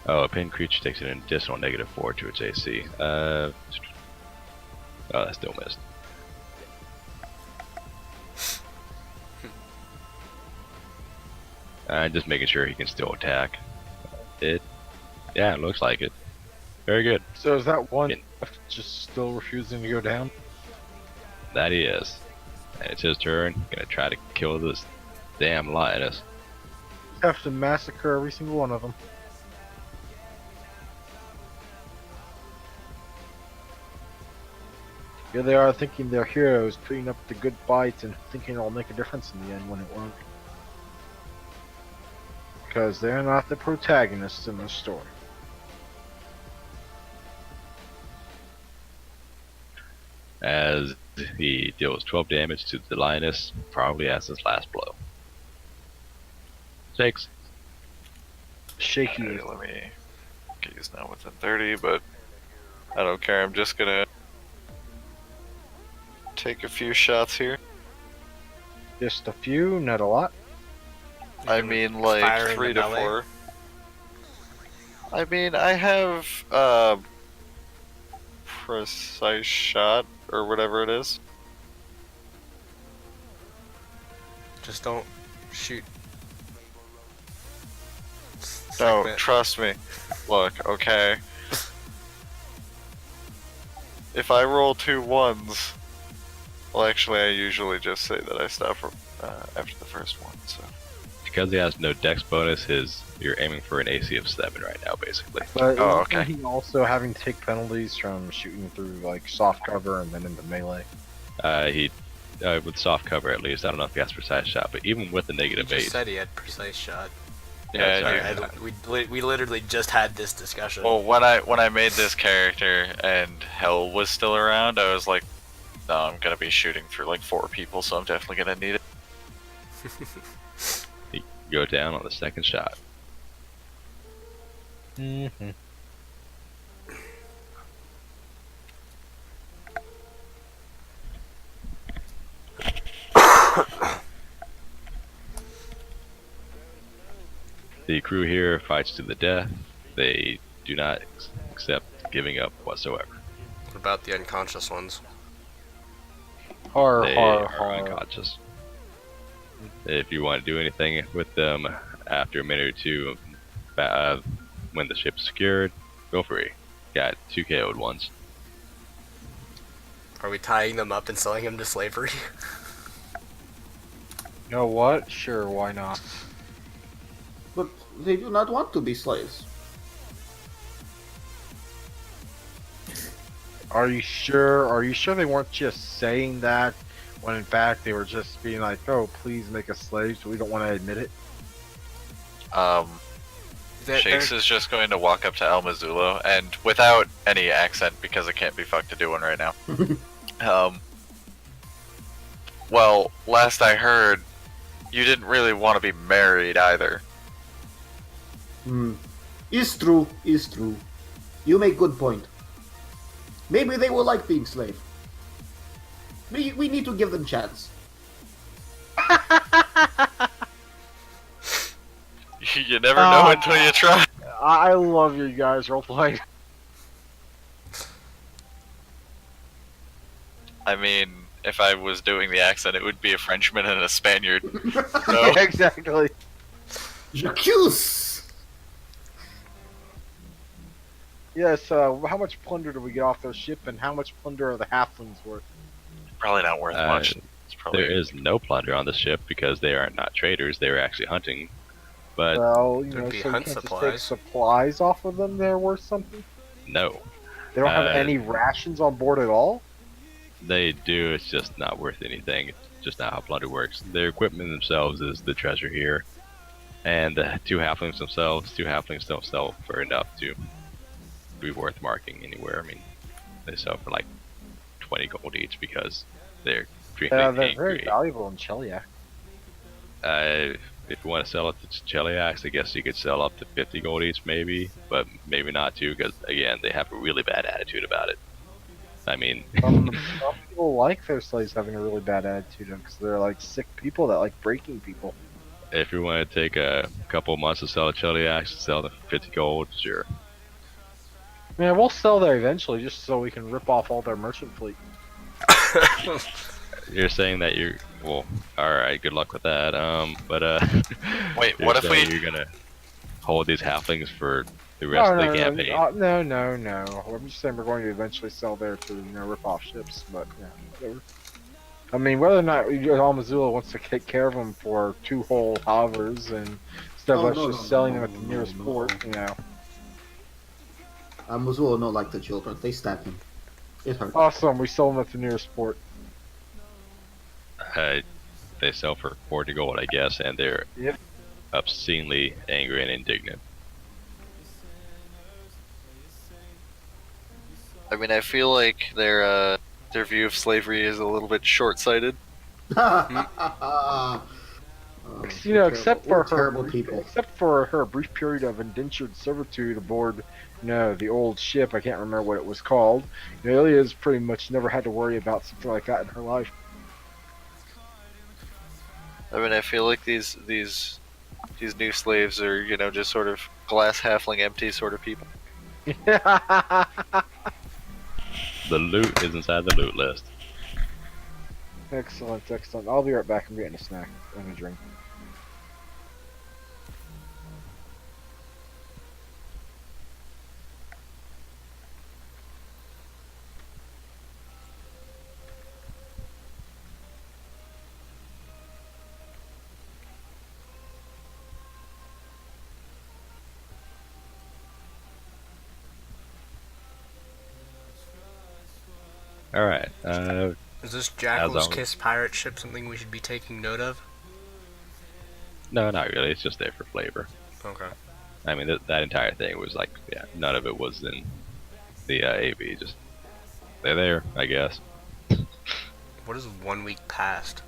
Oh, a pinned creature takes an additional -4 to its AC. Oh, that still missed. Just making sure he can still attack. Yeah, it looks like it. Very good. So is that one Yeah. just still refusing to go down? That he is. And it's his turn. Gonna try to kill this damn lioness. Have to massacre every single one of them. Here they are thinking they're heroes, putting up the good fights and thinking it'll make a difference in the end when it won't. Because they're not the protagonists in the story. As he deals 12 damage to the lioness, probably as his last blow. Shakes. Shaky. Alright, let me. Okay, he's not within 30, but I don't care. I'm just gonna take a few shots here. Just a few, not a lot. I mean, like fire in 3 the to melee? 4. I mean, I have precise shot or whatever it is. Just don't shoot. No, Segment. trust me. Look, okay. If I roll 2 1s, well, actually, I usually just say that I stop after the first one. So Because he has no dex bonus, you're aiming for an AC of 7 right now, basically. But Oh, isn't okay. he also having to take penalties from shooting through like soft cover and then into melee? He with soft cover at least. I don't know if he has precise shot, but even with the He negative just 8, said he had precise shot. Yeah, sorry, we literally just had this discussion. Well, when I made this character and Hell was still around, I was like, no, I'm gonna be shooting for like 4 people, so I'm definitely gonna need it. You go down on the second shot. Mm-hmm. The crew here fights to the death. They do not accept giving up whatsoever. What about the unconscious ones? They are unconscious. If you want to do anything with them after a minute or two, when the ship's secured, go free. Got 2 KO'd ones. Are we tying them up and selling them to slavery? You know what? Sure, why not? But they do not want to be slaves. Are you sure? Are you sure they weren't just saying that when in fact they were just being like, "Oh, please make us slaves," but we don't want to admit it? Shakes is just going to walk up to El Mazulo and without any accent because it can't be fucked to do one right now. Well, last I heard, you didn't really want to be married either. Is true. You make good point. Maybe they will like being slave. We need to give them chance. You never know until you try. I love you guys role playing. I mean, if I was doing the accent, it would be a Frenchman and a Spaniard. So. Exactly. J'accuse! Yes, how much plunder do we get off their ship, and how much plunder are the halflings worth? Probably not worth much. It's probably... There is no plunder on the ship because they are not traders, they are actually hunting. But well, you there'd know, be so you hunt can't just supplies. take supplies off of them that are worth something? no. They don't have any rations on board at all? They do, it's just not worth anything. It's just not how plunder works. Their equipment themselves is the treasure here. And the 2 halflings themselves, 2 halflings don't sell for enough to be worth marking anywhere. I mean, they sell for like 20 gold each because they're extremely They're very angry. valuable in Cheliac. If you want to sell it to Cheliax, I guess you could sell up to 50 gold each maybe, but maybe not too, because again, they have a really bad attitude about it. I mean, Some people like their slaves having a really bad attitude because they're like sick people that like breaking people. if you want to take a couple months to sell a Cheliax, sell the 50 gold, sure. Man, we'll sell there eventually just so we can rip off all their merchant fleet. You're saying that you're, well, alright, good luck with that, Wait, you're what if saying we... you're gonna hold these halflings for the rest of the campaign? No. I'm just saying we're going to eventually sell there to, rip off ships, but yeah, whatever. I mean, whether or not Al-Mazula wants to take care of them for 2 whole hovers and instead of us just selling them at the nearest port, Mazulo not like the children. They stab him. It hurts. Awesome, we sell them at the nearest port. They sell for 40 gold, I guess, and they're obscenely angry and indignant. I mean, I feel like their view of slavery is a little bit short-sighted. Except for terrible people. Except for her brief period of indentured servitude aboard, the old ship. I can't remember what it was called. Elia's pretty much never had to worry about something like that in her life. I mean, I feel like these new slaves are, just sort of glass halfling empty sort of people. The loot is inside the loot list. Excellent. I'll be right back. I'm getting a snack and a drink. Alright, Is this Jackals Kiss pirate ship something we should be taking note of? no, not really, it's just there for flavor. Okay. I mean, that entire thing was like, yeah, none of it was in the AV. Just they're there, I guess, What is 1 week past?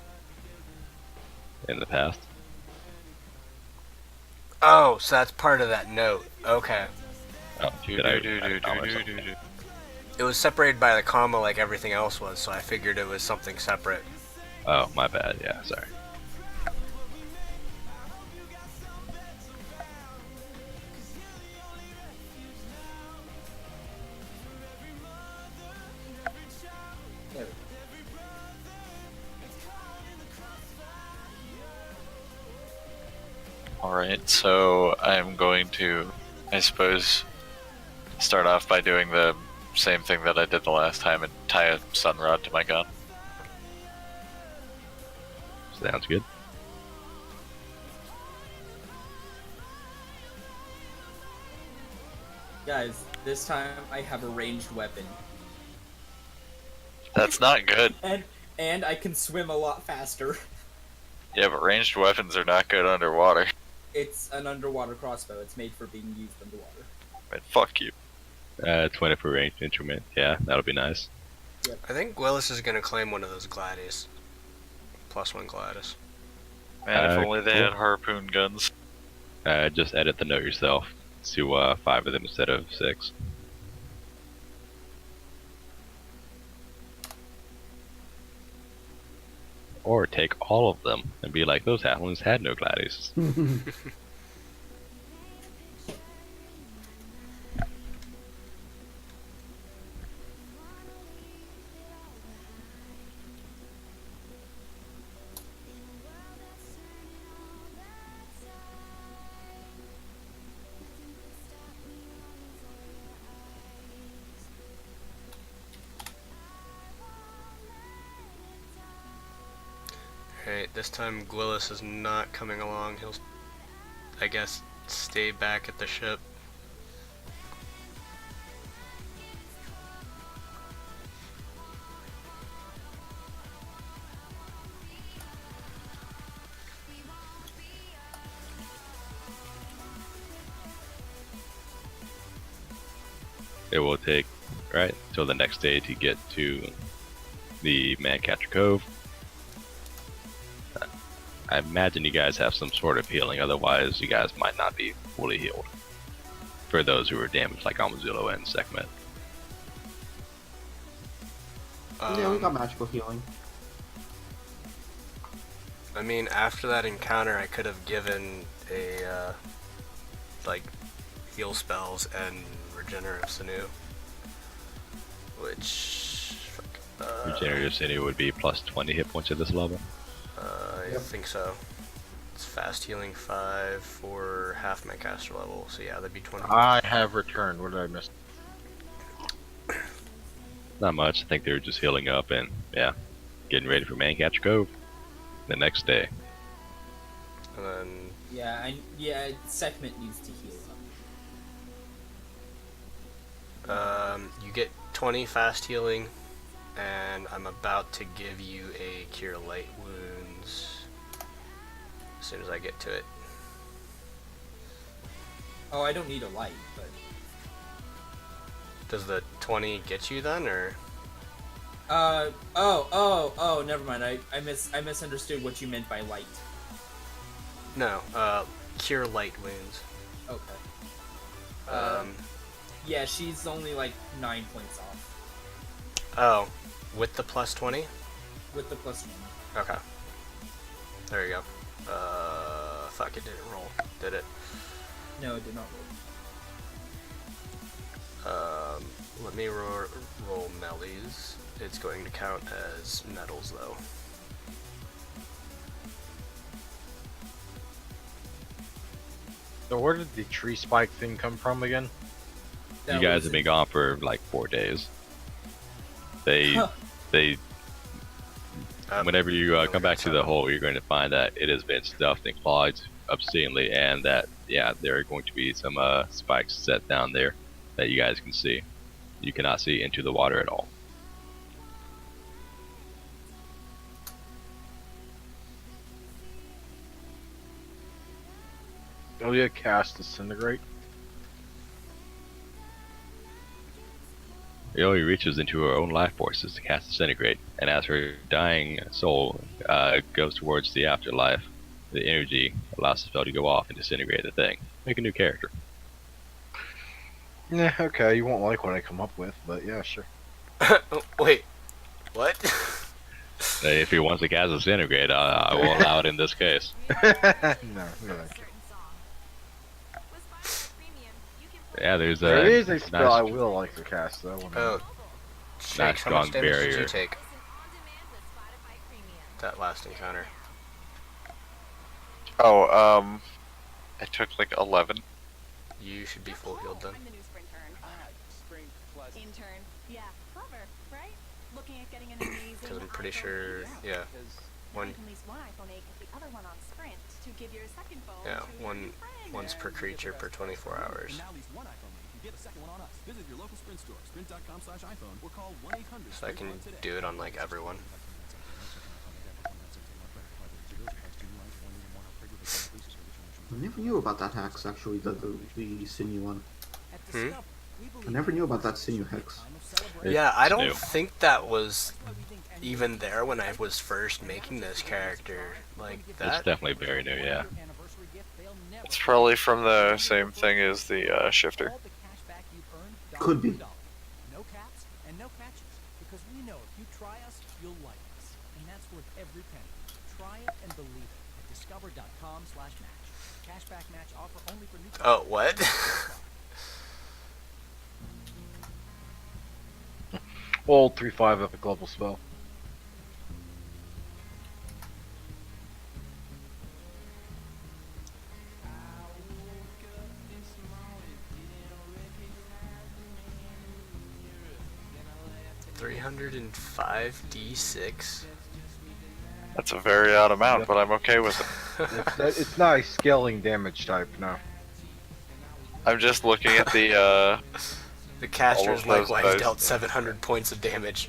in the past. Oh, so that's part of that note. Okay. Oh, did I comment something? It was separated by the comma like everything else was, so I figured it was something separate. Oh, my bad. Yeah, sorry. There. Alright, so I'm going to, I suppose, start off by doing the same thing that I did the last time and tie a sun rod to my gun. Sounds good. Guys, this time I have a ranged weapon. That's not good. And I can swim a lot faster. Yeah, but ranged weapons are not good underwater. It's an underwater crossbow. It's made for being used underwater. Man, fuck you. 20 for ranged instrument. Yeah, that'll be nice. I think Willis is gonna claim one of those Gladius. +1 Gladius. Man, if Uh, only they cool. had harpoon guns. Just edit the note yourself to 5 of them instead of 6. Or take all of them and be like, those halflings had no gladius. Alright, this time Gwillis is not coming along. He'll, I guess, stay back at the ship. It will take, right, till the next day to get to the Mancatcher Cove. I imagine you guys have some sort of healing, otherwise you guys might not be fully healed. For those who were damaged like Amazullo and Sekhmet. Yeah, we got magical healing. I mean, after that encounter, I could have given a, like, heal spells and regenerative sinew. Which... Regenerative Sinew would be plus 20 hit points at this level. I think so. It's fast healing 5 for half my caster level, so yeah, that'd be 20. I have returned. What did I miss? Not much, I think they were just healing up and, yeah, getting ready for Mancatcher Cove the next day. And then... Yeah, Sekhmet needs to heal up. You get 20 fast healing, and I'm about to give you a cure light wounds as soon as I get to it. Oh, I don't need a light, but... Does the 20 get you then, or? Never mind. I misunderstood what you meant by light. No, cure light wounds. Okay. Yeah, she's only like 9 points off. Oh, with the plus 20? With the plus 1. Okay. There you go. Fuck, it didn't roll, did it? No, it did not roll. Let me roll melees. It's going to count as metals, though. So where did the tree spike thing come from again? You guys have been gone for like 4 days. They whenever you come back to the hole, you're going to find that it has been stuffed and clogged obscenely, and that, yeah, there are going to be some spikes set down there that you guys can see. You cannot see into the water at all. Oh yeah, cast disintegrate. Aoi reaches into her own life forces to cast Disintegrate, and as her dying soul goes towards the afterlife, the energy allows the spell to go off and disintegrate the thing. Make a new character. Yeah, okay, you won't like what I come up with, but yeah, sure. Oh, wait, what? If he wants to cast Disintegrate, I will allow it in this case. No, we like it. Yeah, there's There a is a spell I nice, will like to cast though. Oh, Shakes, how strong much damage did barrier. you take? That last encounter. Oh, I took like 11. You should be full healed then. I'm the new sprint intern. Yeah, clever, right? Looking at getting an amazing. Because I'm pretty iPhone sure, 8 yeah, Now one, you can lease one iPhone 8 and the other one on Sprint to give your second phone yeah, to your new friend. once per creature per 24 hours. And now lease one iPhone 8 and get a second one on us. Visit your local Sprint store, sprint.com/iPhone, or call 1-800. So I can do it on like everyone. I never knew about that hex, actually, the sinew one. Hmm? I never knew about that sinew hex. Yeah, I don't new. think that was even there when I was first making this character. Like It's that. definitely very new, yeah. It's probably from the same thing as the shifter. Could be. No caps and no catches, because we know if you try us, you'll like us, and that's worth every penny. Try it and believe it at discover.com/match. Cashback match offer only for new. Oh, what? Old 3/5 epic level spell. $305d6. That's a very odd amount, but I'm okay with it. It's not a scaling damage type, no. I'm just looking at the The casters All of those likewise dice. dealt 700 points of damage.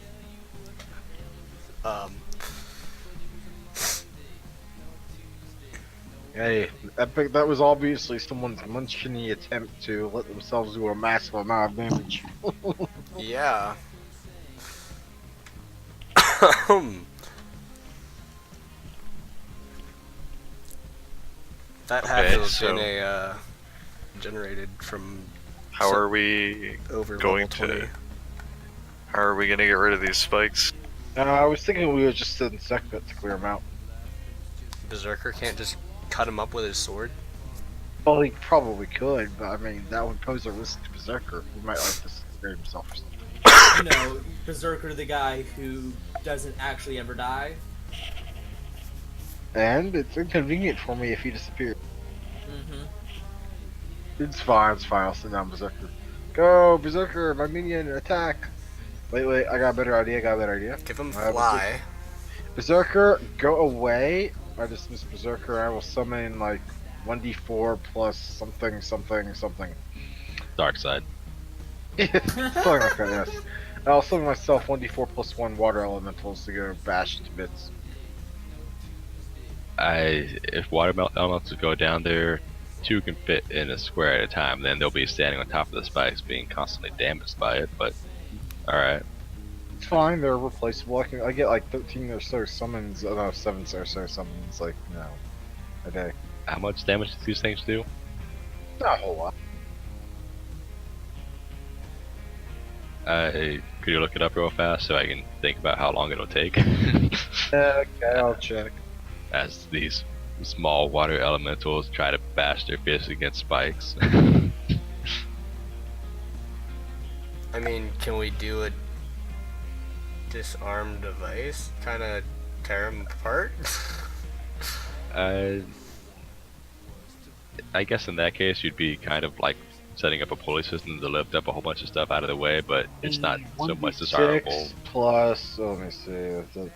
Hey, that was obviously someone's munchkiny attempt to let themselves do a massive amount of damage. Yeah. That had Okay, to have so- been a generated from how are we over going level 20. to how are we gonna get rid of these spikes? I was thinking we would just send Sekbit to clear them out. Berserker can't just cut him up with his sword. Well, he probably could, but I mean, that would pose a risk to Berserker. He might like to scare himself or something. You know, Berserker, the guy who doesn't actually ever die. And it's inconvenient for me if he disappears. Mm-hmm. It's fine, I'll send down Berserker. Go, Berserker, my minion, attack! Wait, I got a better idea, Give him fly. Berserker, go away. I dismiss Berserker, I will summon like 1d4 plus something. Dark side. Something like that, yes. I'll summon myself 1d4 plus 1 water elementals to go bash to bits. If water elementals go down there, 2 can fit in a square at a time. Then they'll be standing on top of the spikes, being constantly damaged by it. But all right, It's fine, they're replaceable. I get like 13 or so summons, no, 7 or so summons, like, you know, a day. how much damage do these things do? Not a whole lot. Could you look it up real fast so I can think about how long it'll take? Okay, I'll check. As these small water elementals try to bash their fists against spikes. I mean, can we do a disarm device? Kind of tear him apart? I guess in that case you'd be kind of like setting up a pulley system to lift up a whole bunch of stuff out of the way, but it's not so much desirable. 1d6 plus, let me see,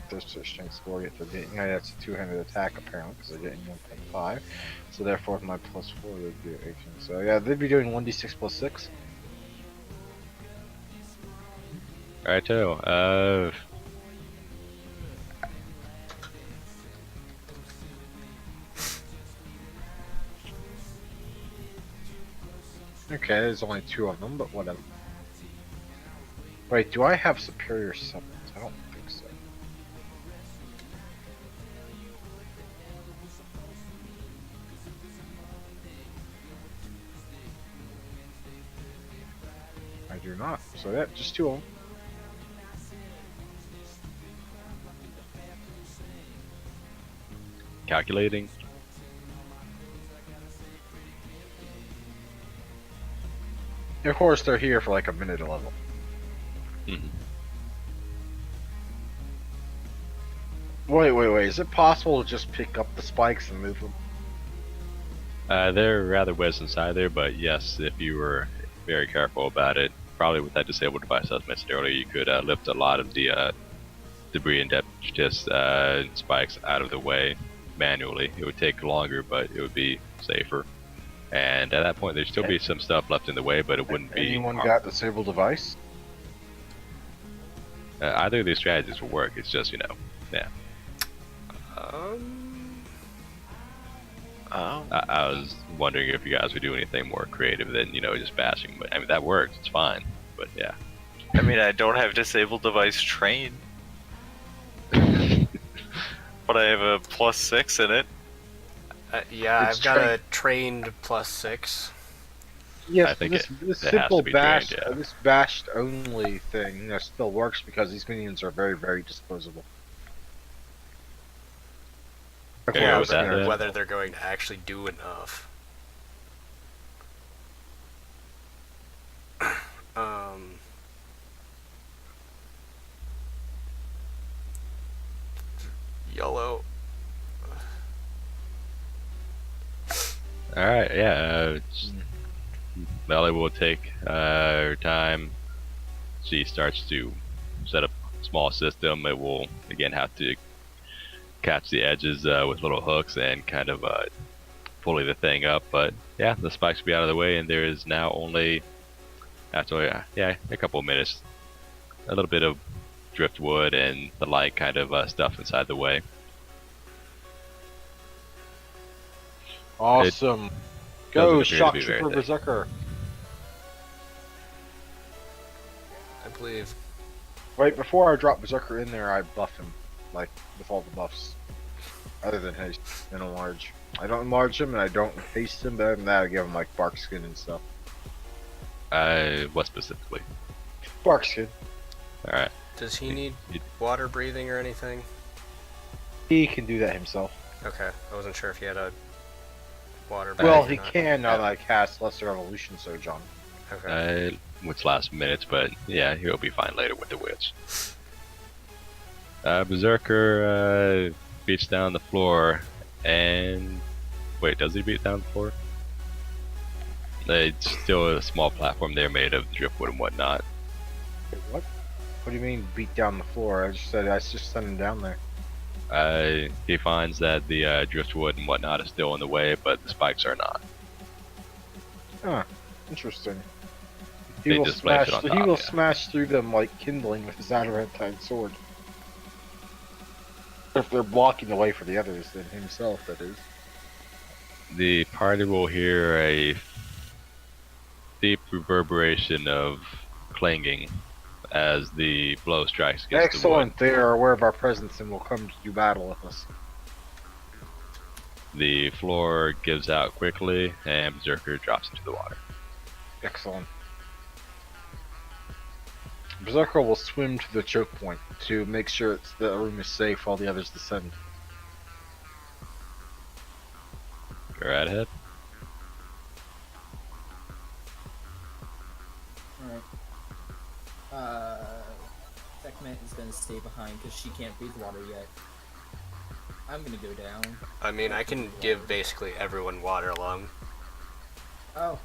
there's a strength score, get to getting, yeah, that's a 200 attack apparently, because they're getting 1.5. So therefore, with my plus 4, they'd be 18. So yeah, they'd be doing 1d6 plus 6. Righto, Okay, there's only 2 of them, but whatever. Wait, do I have superior summons? I don't think so. I do not. So yeah, just 2 of them. Calculating. Of course, they're here for like a minute a level. Mhm. Wait. Is it possible to just pick up the spikes and move them? They're rather wedged inside there, but yes, if you were very careful about it, probably with that disabled device I was mentioned earlier, you could lift a lot of the debris and just spikes out of the way manually. It would take longer, but it would be safer. And at that point, there'd still be some stuff left in the way, but it wouldn't be. Anyone got disabled device? Either of these strategies will work. It's just, yeah. I was wondering if you guys would do anything more creative than, just bashing. But I mean, that works. It's fine. But yeah. I mean, I don't have disabled device trained, but I have a +6 in it. Yeah, It's I've got a trained +6. Yes, I think this it has simple to be bash, trained, yeah. this bashed only thing still works because these minions are very, very disposable. Yeah, Yeah, I with was that, wondering then. whether they're going to actually do enough. Yellow. Alright, yeah. Melly will take her time. She starts to set up a small system. It will, again, have to catch the edges with little hooks and kind of pulley the thing up. But yeah, the spikes will be out of the way, and there is now only, after a couple of minutes, a little bit of driftwood and the like kind of stuff inside the way. Awesome. doesn't Go, appear to Shock be very Trooper thick. Berserker. I believe. Wait, before I drop Berserker in there, I buff him, like, with all the buffs. Other than haste and enlarge. I don't enlarge him and I don't haste him, but other than that I give him, like, bark skin and stuff. What specifically? Bark skin. Alright. Does he need water breathing or anything? He can do that himself. Okay, I wasn't sure if he had a water. Well, breathing he or not. can now that I cast Lesser Evolution Surge on him. Okay. Which lasts minutes, but yeah, he'll be fine later with the witch. Berserker beats down the floor, and wait, does he beat down the floor? It's still a small platform there made of driftwood and whatnot. Wait, what? What do you mean beat down the floor? I just said I just sent him down there. He finds that the driftwood and whatnot is still in the way, but the spikes are not. Huh. Interesting. He They will just place smash. it on He top, will yeah. smash through them like kindling with his adamantine sword. If they're blocking the way for the others, then himself, that is. The party will hear a deep reverberation of clanging as the blow strikes against Excellent. They are aware of our presence and will come to do battle with us. the wood. The floor gives out quickly, and Berserker drops into the water. Excellent. Berserker will swim to the choke point to make sure the room is safe while the others descend. Go right ahead. Alright. Sekhmet is gonna stay behind because she can't breathe water yet. I'm gonna go down. I mean, I can give basically everyone water lung. Oh,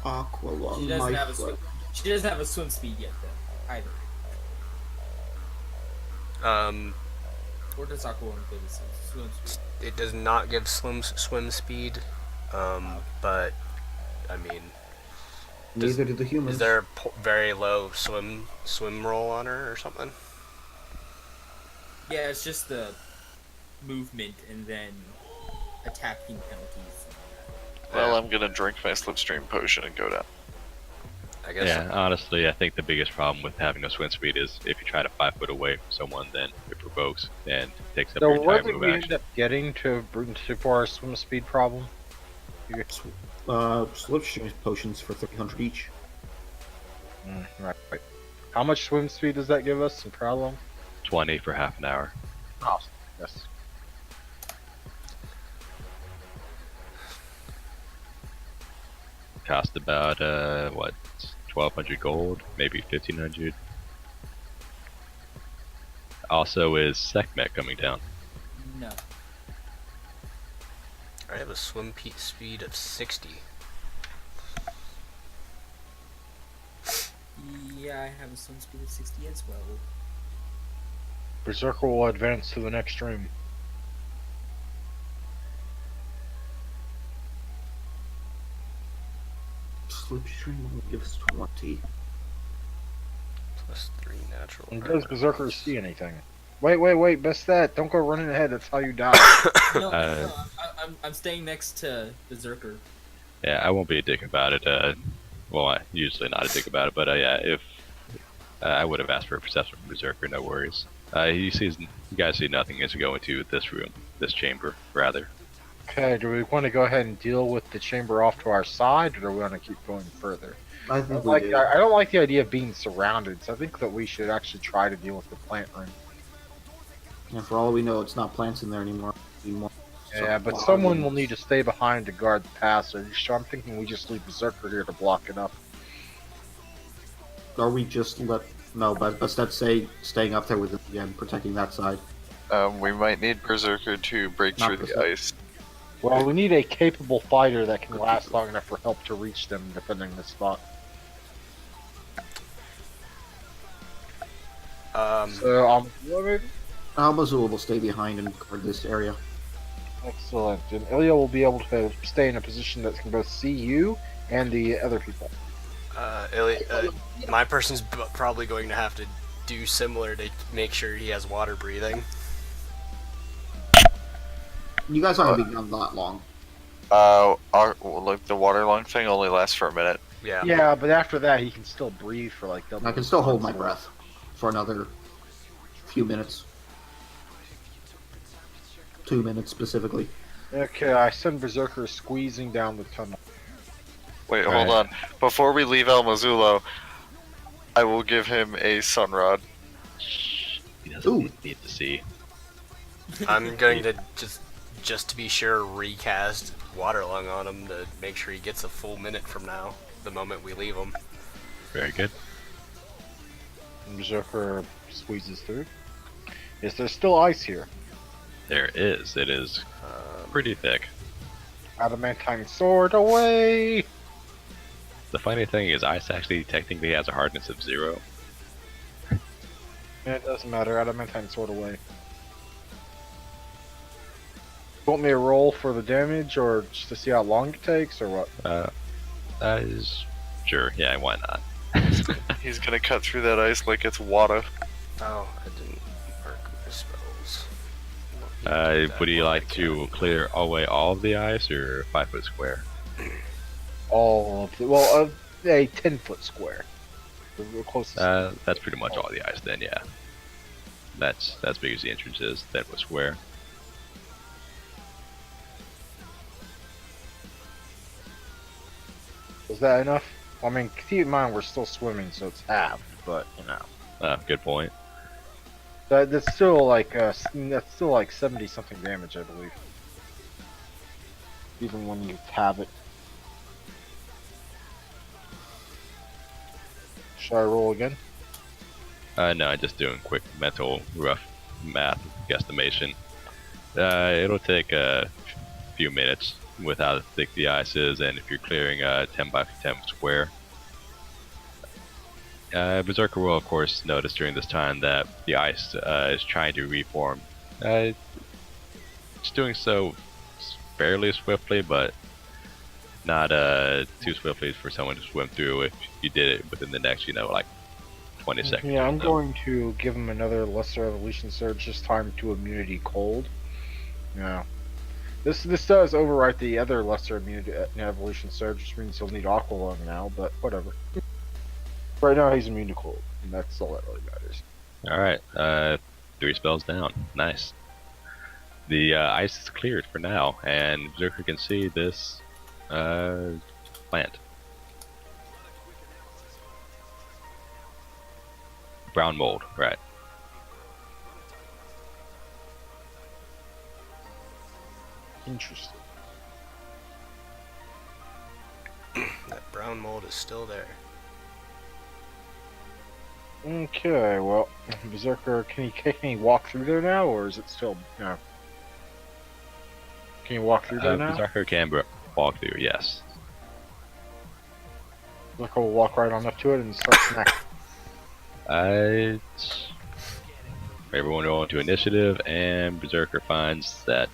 Aqua lung, she doesn't my have a foot. she doesn't have a swim speed yet though, either. Or does Aqua Lung give us a swim speed? It does not give swim speed, but I mean, Neither do the humans. is there a very low swim roll on her or something? Yeah, it's just the movement and then attacking penalties. Well, Yeah. I'm gonna drink my slipstream potion and go down. I guess. Yeah, honestly, I think the biggest problem with having no swim speed is if you try to 5 foot away from someone, then it provokes and takes up So your entire what did move we action. end up getting for our swim speed problem? Slipstream potions for 300 each. Right. How much swim speed does that give us? Per how long? 20 for half an hour. Oh, yes. Cost about, what, 1,200 gold? Maybe 1,500. Also, is Sekhmet coming down? No. I have a swim speed of 60. Yeah, I have a swim speed of 60 as well. Berserker will advance to the next room. Slipstream will give us 20. Plus 3 natural. And armor. does Berserker see anything? Wait, best that. Don't go running ahead, that's how you die. No, I'm staying next to Berserker. Yeah, I won't be a dick about it. Well, I usually not a dick about it, but yeah, if I would have asked for a perception from Berserker, no worries. You guys see nothing as you go into this room, this chamber, rather. Okay, do we want to go ahead and deal with the chamber off to our side, or do we want to keep going further? I think we do. I don't like the idea of being surrounded, so I think that we should actually try to deal with the plant room. And for all we know, it's not plants in there anymore. Yeah, but someone will need to stay behind to guard the passage, so I'm thinking we just leave Berserker here to block it up. Or we just no, but let's say staying up there with it again, protecting that side. We might need Berserker to break Not through the Berserker. ice. Well, we need a capable fighter that can last long enough for help to reach them, defending the spot. So, Almazul will stay behind and guard this area. excellent. And Ilya will be able to stay in a position that can both see you and the other people. My person's probably going to have to do similar to make sure he has water breathing. You guys aren't being gone that long. Like the water lung thing only lasts for a minute. Yeah. Yeah, but after that, he can still breathe for like double. I can still hold my breath for another few minutes. 2 minutes specifically. Okay, I send Berserker squeezing down the tunnel. Wait, All hold right. on. Before we leave El Mazulo, I will give him a sunrod. He doesn't Ooh. need to see. I'm going to just to be sure recast Waterlung on him to make sure he gets a full minute from now, the moment we leave him. Very good. Berserker squeezes through. Is there still ice here? There is. It is pretty thick. Adamantine sword away! The funny thing is, ice actually technically has a hardness of 0. It doesn't matter, adamantine sword away. Want me to roll for the damage, or just to see how long it takes, or what? That is sure. Yeah, why not? He's gonna cut through that ice like it's water. Oh, I didn't mark my spells. Would you like to clear away all of the ice, or 5 foot square? All of the, well, a 10-foot square. The closest. That's pretty much all the ice then, yeah. That's as big as the entrance is, 10 foot square. Is that enough? I mean, keep in mind we're still swimming, so it's halved, but, you know. Good point. That's still like 70 something damage, I believe. Even when you have it. Should I roll again? No, I'm just doing quick mental rough math guesstimation. It'll take a few minutes with how thick the ice is, and if you're clearing a 10 by 10 square. Berserker will, of course, notice during this time that the ice is trying to reform. It's doing so fairly swiftly, but not too swiftly for someone to swim through if you did it within the next, like 20 seconds. Yeah, I'm or so. going to give him another Lesser Evolution Surge, this time to Immunity Cold. Yeah. This does overwrite the other lesser immunity evolution surge, which means he'll need Aqua Lung now, but whatever. Right now he's immune to cold, and that's all that really matters. Alright, 3 spells down. Nice. The ice is cleared for now, and Berserker can see this plant. Brown mold, right. Interesting. That brown mold is still there. Okay, well, Berserker, can he walk through there now, or is it still, Can you walk through there now? Berserker can walk through, yes. Berserker will walk right on up to it and start smacking. Everyone roll into initiative, and Berserker finds that,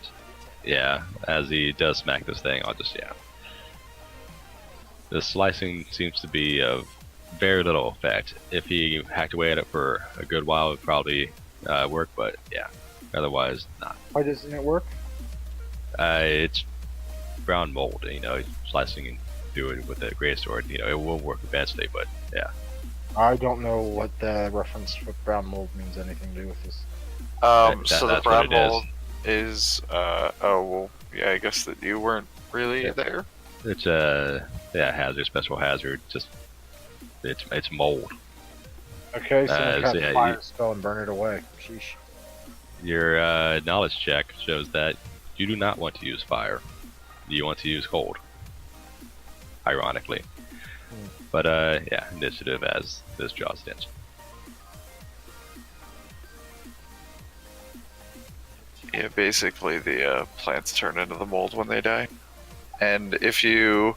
yeah, as he does smack this thing, the slicing seems to be of very little effect. If he hacked away at it for a good while, it would probably work, but yeah, otherwise not. Why doesn't it work? It's brown mold, slicing through it with a greatsword, it will work eventually, but yeah. I don't know what the reference for brown mold means anything to do with this. So the brown mold is oh well, yeah, I guess that you weren't really there. It's hazard, special hazard, just it's mold. Okay, so we have yeah, fire spell and burn it away. Sheesh. Your knowledge check shows that you do not want to use fire. You want to use cold. Ironically. But yeah, initiative as this draws attention. Yeah, basically the plants turn into the mold when they die. And if you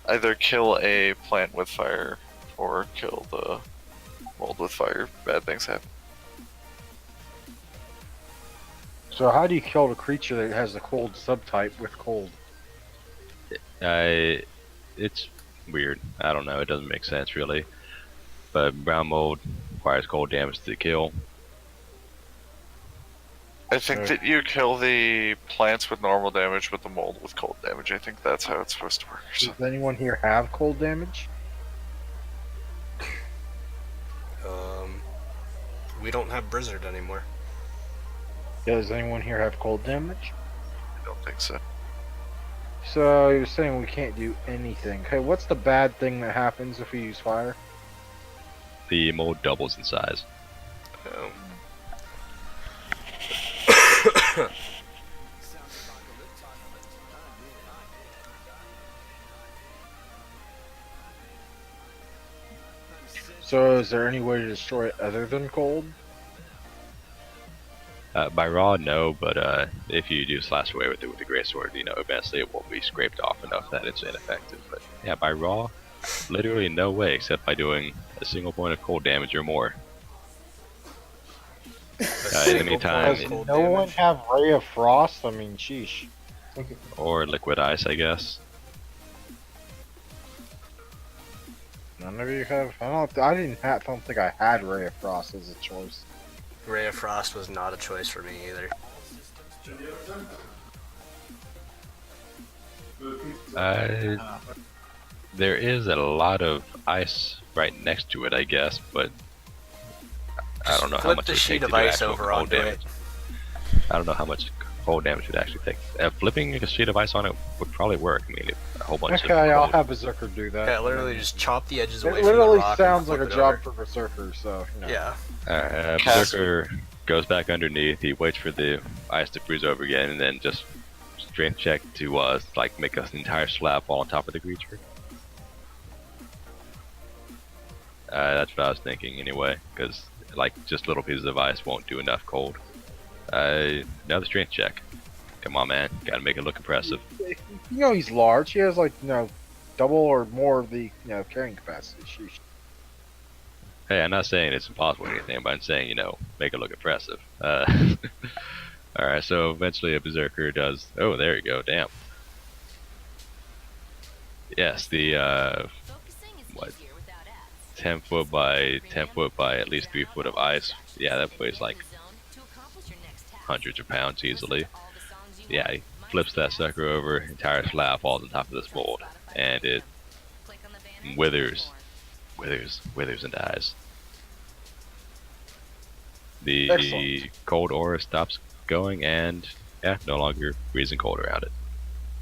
either kill a plant with fire or kill the mold with fire, bad things happen. So how do you kill the creature that has the cold subtype with cold? It's weird. I don't know. It doesn't make sense really. But brown mold requires cold damage to kill. I think that you kill the plants with normal damage with the mold with cold damage. I think that's how it's supposed to work. Does anyone here have cold damage? We don't have Blizzard anymore. Does anyone here have cold damage? I don't think so. So you're saying we can't do anything. Okay, what's the bad thing that happens if we use fire? The mold doubles in size. Oh. So is there any way to destroy it other than cold? By raw, no, but if you do slash away with it with the greatsword, eventually it won't be scraped off enough that it's ineffective. But yeah, by raw, literally no way except by doing a single point of cold damage or more. In the meantime, Does no one have Ray of Frost? I mean, sheesh. Okay. or liquid ice, I guess. None of you have. I don't think I had Ray of Frost as a choice. Ray of Frost was not a choice for me either. There is a lot of ice right next to it, I guess, but I don't know how much the it would sheet take of to do ice actual over cold onto damage. I don't know how much cold damage would actually take. Flipping a sheet of ice on it would probably work. I mean, a whole bunch of Okay, I'll cold. have Berserker do that. Yeah, literally just chop the edges away It from the literally rock. sounds and like a flip it job over. for Berserker, so, you know. Yeah. Berserker goes back underneath. He waits for the ice to freeze over again, and then just strength check to like make an entire slab fall on top of the creature. That's what I was thinking anyway, because like just little pieces of ice won't do enough cold. Another strength check. Come on, man, gotta make it look impressive. You know he's large. He has like, double or more of the, carrying capacity. Sheesh. Hey, I'm not saying it's impossible or anything, but I'm saying, make it look impressive. Alright, so eventually a Berserker does... Oh, there you go, damn. Yes, the, 10 foot by 10 foot by at least 3 foot of ice. Yeah, that weighs like hundreds of pounds easily. Yeah, flips that sucker over, entire slab falls on top of this mold, and it withers, withers and dies. The Excellent. cold aura stops going, and yeah, no longer freezing cold around it.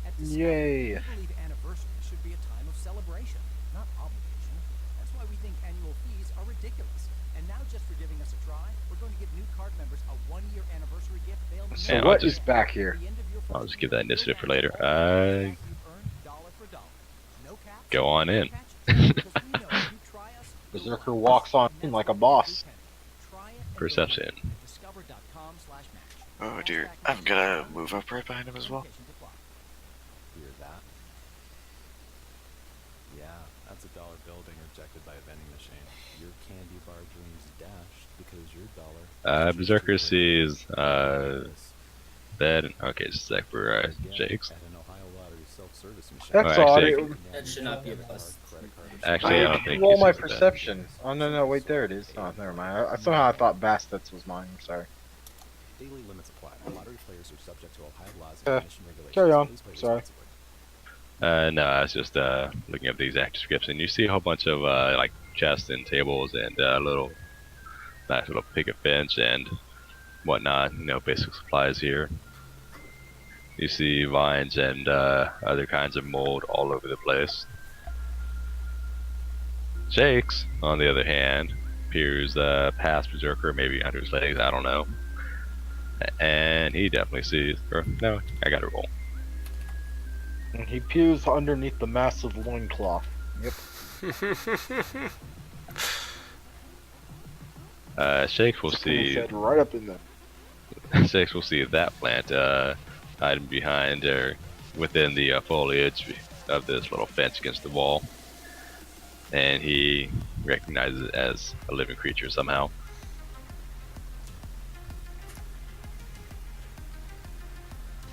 At Discover, Yay. we believe anniversaries should be a time of celebration, not obligation. That's why we think annual fees are ridiculous. And now, just for giving us a try, we're going to give new card members a 1-year anniversary gift they'll So Yeah, what I'll is just- back here? I'll just give that initiative for later. Go on in. Berserker walks on in like a boss. Perception. Oh dear, I'm gonna move up right behind him as well. Hear that? Yeah, that's a dollar bill being rejected by a vending machine. Your candy bar dreams dashed because your dollar. Berserker sees bed. Okay, just a sec for Jakes. At an Ohio Lottery self-service machine. That's Oh, odd. actually, That should not be a bus. Actually, I don't I think roll he my sees the bed. perception. Oh no, wait, there it is. Oh, never mind. Somehow I thought Bastards was mine. I'm sorry. Daily limits apply. Lottery players are subject to Ohio laws Uh, and commission regulations. carry on. Please play Sorry. responsibly. No, I was just looking at these active scripts, and you see a whole bunch of like chests and tables and little nice little picket fence and whatnot. You know, basic supplies here. You see vines and other kinds of mold all over the place. Jakes, on the other hand, appears past Berserker, maybe under his legs, I don't know. And he definitely sees. Or, no, I gotta roll. And he peers underneath the massive loincloth. Yep. Shakes will Just put his see. head right up in there. Shakes will see that plant hiding behind or within the foliage of this little fence against the wall, and he recognizes it as a living creature somehow.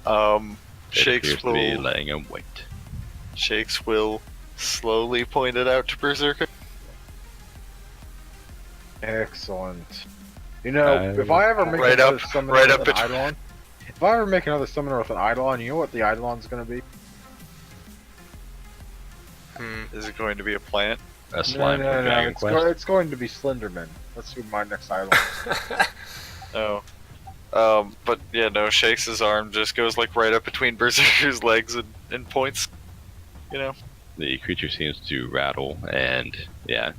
It Shakes appears to be will laying in wait. Shakes will slowly point it out to Berserker. Excellent. You know, if Uh, I ever make Right another up- summoner right with up an between- Eidolon, if I ever make another summoner with an Eidolon, you know what the Eidolon's gonna be? Is it going to be a plant? A slime from Dragon It's, Quest. it's going to be Slenderman. That's who my next Eidolon is. Oh. But yeah, no, Shakes' arm just goes like right up between Berserker's legs and points. You know? The creature seems to rattle, and yeah,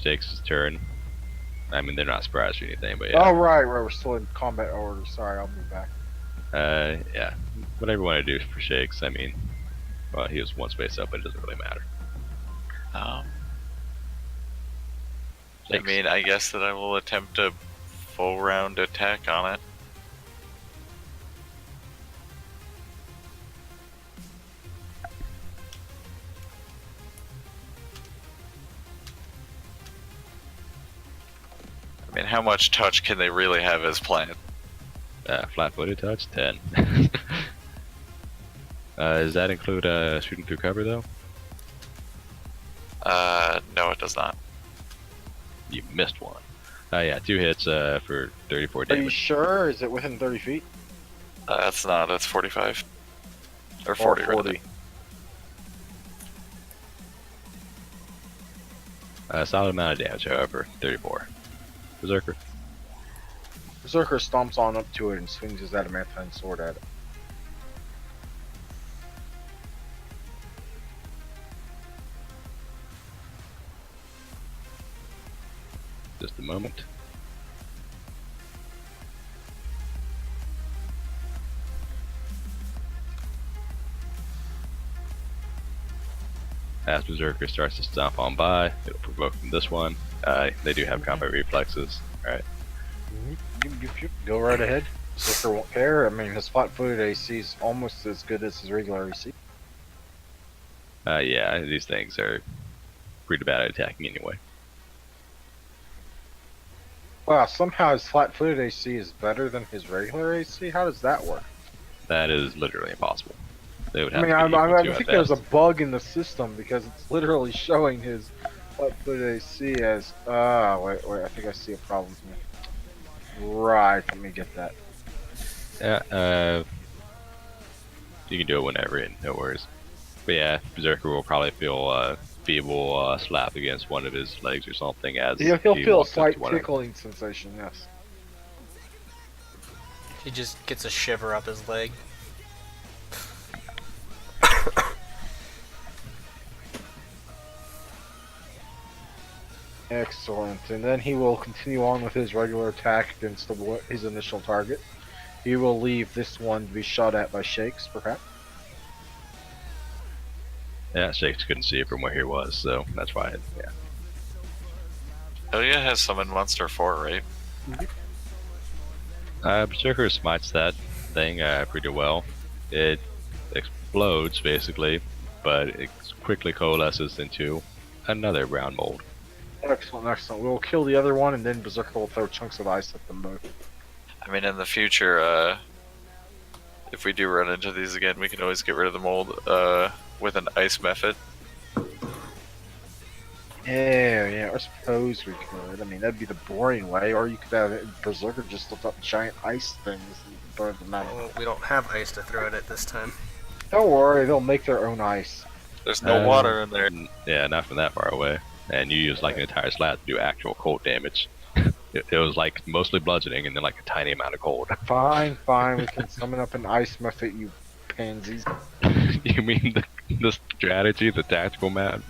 Shakes' turn. I mean, they're not surprised or anything, but yeah. Oh, right, we're still in combat order. Sorry, I'll move back. Yeah, whatever you want to do for Shakes. I mean, well, he was one space up, but it doesn't really matter. I Shakes. mean, I guess that I will attempt a full round attack on it. I mean, how much touch can they really have as plant? Flat-footed touch, 10. Does that include shooting through cover, though? No, it does not. You missed one. Yeah, 2 hits for 34 Are you damage. sure? Is it within 30 feet? That's not, that's 45. Or Or 40, rather. Solid amount of damage, however, 34. Berserker. Berserker stomps on up to it and swings his adamantine sword at it. Just a moment. As Berserker starts to stomp on by, it'll provoke from this one. They do have combat reflexes. Alright. Go right ahead. Berserker won't care. I mean, his flat-footed AC is almost as good as his regular AC. Yeah, these things are pretty bad at attacking anyway. Wow, somehow his flat-footed AC is better than his regular AC? How does that work? That is literally impossible. They would I have mean, to be equal I to think at there's a best. bug in the system because it's literally showing his flat-footed AC as... wait, I think I see a problem here. Right, let me get that. Yeah, you can do it whenever, and no worries. But yeah, Berserker will probably feel feeble slap against one of his legs or something as Yeah, he'll he feel a walks up to slight one of them. tickling sensation. Yes. He just gets a shiver up his leg. Excellent. And then he will continue on with his regular attack against his initial target. He will leave this one to be shot at by Shakes, perhaps. Yeah, Shakes couldn't see it from where he was, so that's why. Yeah. Ilya has summoned Monster 4, right? Berserker smites that thing pretty well. It explodes basically, but it quickly coalesces into another brown mold. Excellent, excellent. We'll kill the other one, and then Berserker will throw chunks of ice at them both. I mean, in the future, if we do run into these again, we can always get rid of the mold with an ice method. Yeah, I suppose we could. I mean, that'd be the boring way, or you could have Berserker just lift up giant ice things and throw them at. Well, we don't have ice to throw it at this time. Don't worry, they'll make their own ice. There's no water in there. Yeah, not from that far away. And you use like an entire slab to do actual cold damage. It was like mostly bludgeoning and then like a tiny amount of cold. Fine, we can summon up an ice method, you pansies. You mean the strategy, the tactical map?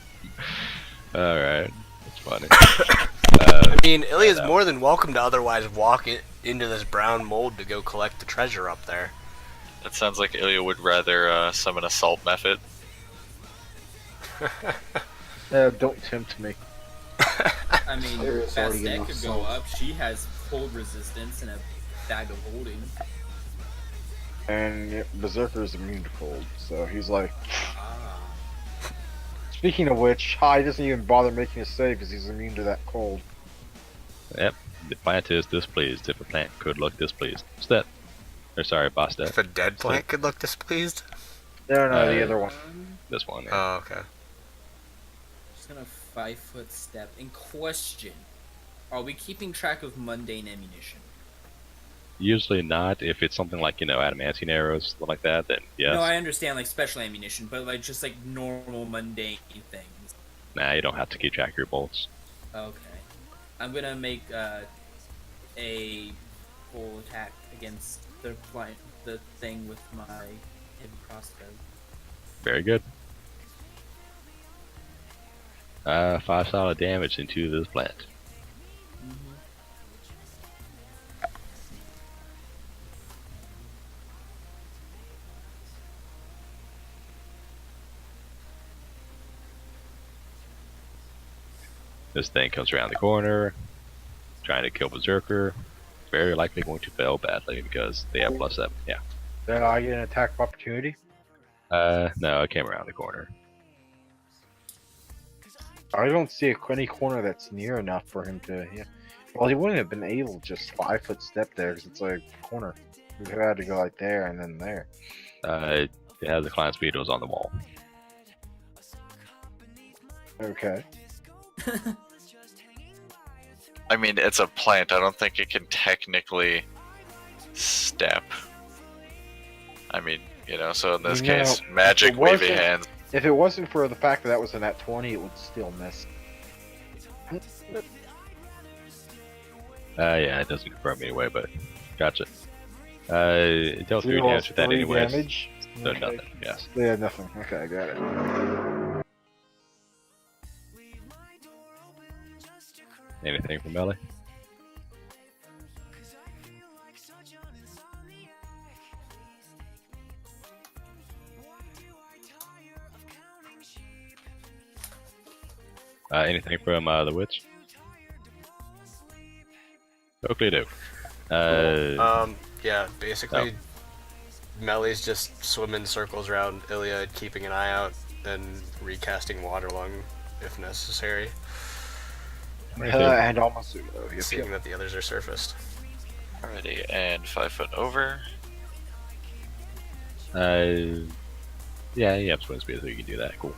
Alright, that's funny. I mean, Ilya's more than welcome to otherwise walk it into this brown mold to go collect the treasure up there. It sounds like Ilya would rather summon a salt method. Don't tempt me. I mean, There's already Bastet enough could go salt. up. She has cold resistance and a bag of holding. And yeah, Berserker's immune to cold, so he's like... Ah. Speaking of which, he doesn't even bother making a save because he's immune to that cold. Yep, the plant is displeased if a plant could look displeased. Stet. Or sorry, Bastet. If a dead plant could look displeased? No, the other one. This one. Yeah. Oh, okay. Just gonna 5-foot step. In question, are we keeping track of mundane ammunition? Usually not. If it's something like, adamantine arrows, something like that, then yes. No, I understand like special ammunition, but like just like normal mundane things. Nah, you don't have to keep track of your bolts. Okay. I'm gonna make a full attack against the thing with my hidden crossbow. Very good. 5 solid damage into this plant. This thing comes around the corner, trying to kill Berserker. Very likely going to fail badly because they have +7. Yeah. Then I get an attack of opportunity. No, it came around the corner. I don't see any corner that's near enough for him to. Yeah. Well, he wouldn't have been able to just 5-foot step there because it's like a corner. He had to go like there and then there. It has the climb speed. It was on the wall. Okay. I mean, it's a plant. I don't think it can technically step. I mean, so in this case, magic wavy hands. If it wasn't for the fact that that was a nat 20, it would still miss. Yeah, it doesn't confirm anyway, but gotcha. It dealt 3 damage with that anyways. Damage. So Okay. nothing, yes. Yeah, nothing. Okay, I got it. Anything from Ellie? Anything from the witch? Oakley do. Yeah, basically, Melly's just swimming circles around Ilya, keeping an eye out, and recasting water lung if necessary. And almost Seeing that the others are surfaced. Alrighty, and 5 foot over. Yeah, you have swim speed, so you can do that. Cool.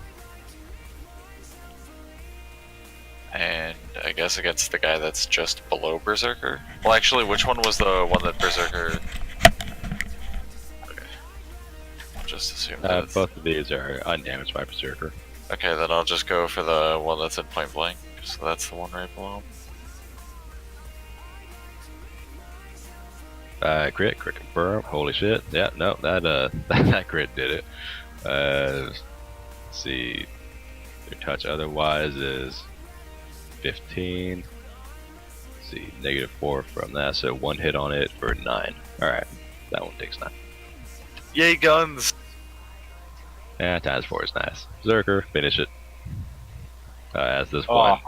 And I guess against the guy that's just below Berserker. Well, actually, which one was the one that Berserker just assume that it's... Both of these are undamaged by Berserker. Okay, then I'll just go for the one that's in point blank. So that's the one right below him. Crit confirm. Holy shit. Yeah, no, that that crit did it. Let's see. Their touch otherwise is 15. Let's see, -4 from that, so 1 hit on it for 9. Alright, that one takes 9. Yay, guns! Yeah, times 4 is nice. Berserker, finish it. As this one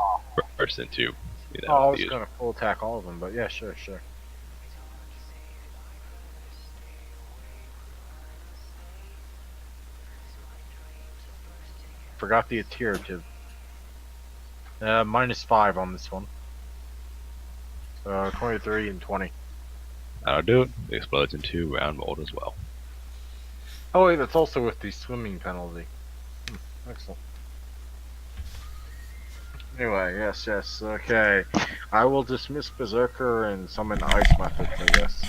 bursts into, you know, I was gonna full attack all of them, but yeah, sure. Forgot the iterative. -5 on this one. So 23 and 20. That'll do it. It explodes into round mold as well. Oh wait, that's also with the swimming penalty. Excellent. Anyway, yes, okay. I will dismiss Berserker and summon Ice Methods, I guess.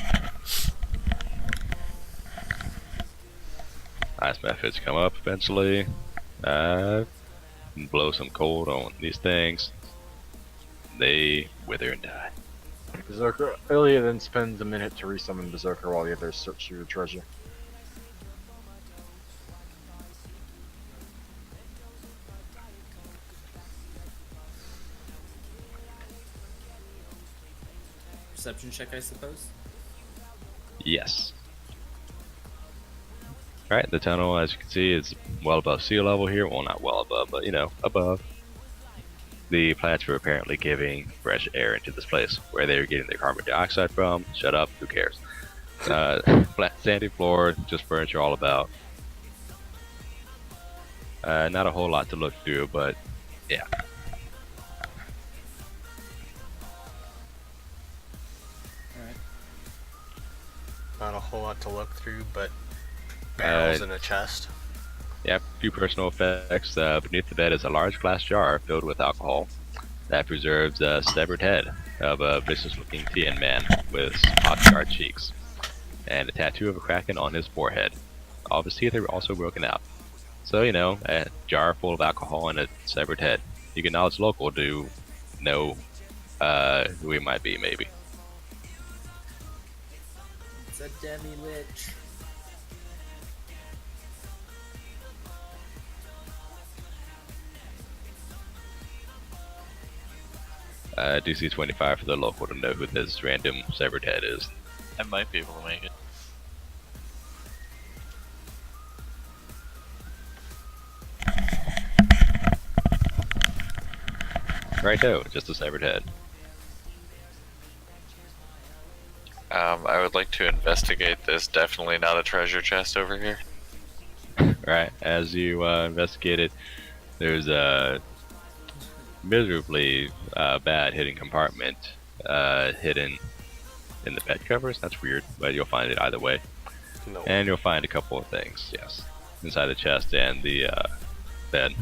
Ice methods come up eventually. Blow some cold on these things. They wither and die. Berserker. Ilya then spends a minute to resummon Berserker while the others search through the treasure. Perception check, I suppose. Yes. Alright, the tunnel, as you can see, is well above sea level here. Well, not well above, but, you know, above. The plants were apparently giving fresh air into this place. Where they were getting their carbon dioxide from, shut up, who cares? Flat sandy floor, just furniture all about. Not a whole lot to look through, but yeah. Alright. Not a whole lot to look through, but barrels in a chest. Yeah, a few personal effects. Beneath the bed is a large glass jar filled with alcohol that preserves a severed head of a vicious-looking Tian man with hot-scarred cheeks, and a tattoo of a kraken on his forehead. All of his teeth are also broken out. So, you know, a jar full of alcohol and a severed head. You can knowledge local to know who he might be, maybe. It's a demi-lich. DC 25 for the local to know who this random severed head is. I might be able to make it. Righto, just a severed head. I would like to investigate this. Definitely not a treasure chest over here. Right, as you investigate it, there's a miserably bad hidden compartment hidden in the bed covers. That's weird, but you'll find it either way. No. And you'll find a couple of things, yes, inside the chest and the bed.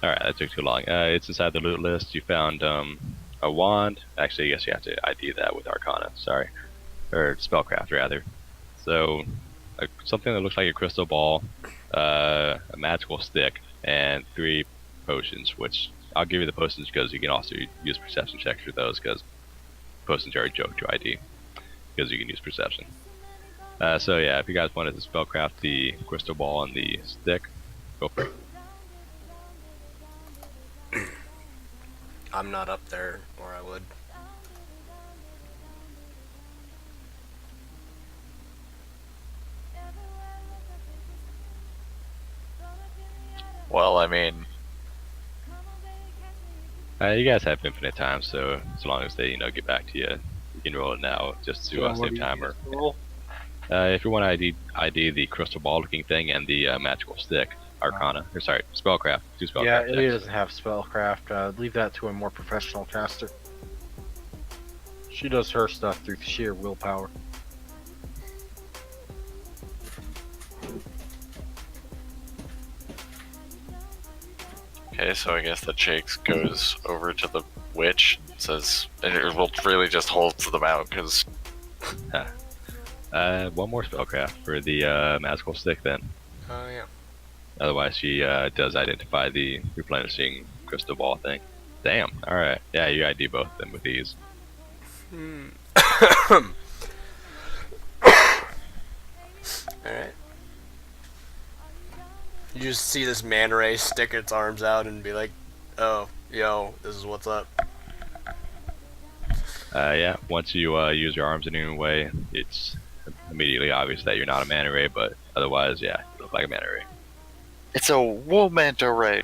Alright, that took too long. It's inside the loot list. You found a wand. Actually, I guess you have to ID that with Arcana, sorry. Or Spellcraft, rather. So, something that looks like a crystal ball, a magical stick, and 3 potions, which I'll give you the potions because you can also use perception checks for those, because potions are a joke to ID, because you can use perception. So yeah, if you guys wanted to spellcraft the crystal ball and the stick, go for it. I'm not up there, or I would. Well, I mean, You guys have infinite time, so as long as they get back to you, you can roll it now just to So what save do you time. need Or us to roll? if you want to ID the crystal ball looking thing and the magical stick, Arcana, or sorry, spellcraft. Do spellcraft Yeah, checks. Ilya doesn't have spellcraft. Leave that to a more professional caster. She does her stuff through sheer willpower. Okay, so I guess the Jakes goes over to the witch and says, and it will really just holds them out because. One more spellcraft for the magical stick then. Oh yeah. Otherwise, she does identify the replenishing crystal ball thing. Damn. All right. Yeah, you ID both of them with these. Alright. You just see this man ray stick its arms out and be like, oh, yo, this is what's up. Yeah. Once you use your arms in any way, it's immediately obvious that you're not a manta ray. But otherwise, yeah, you look like a manta ray. It's a wool manta ray.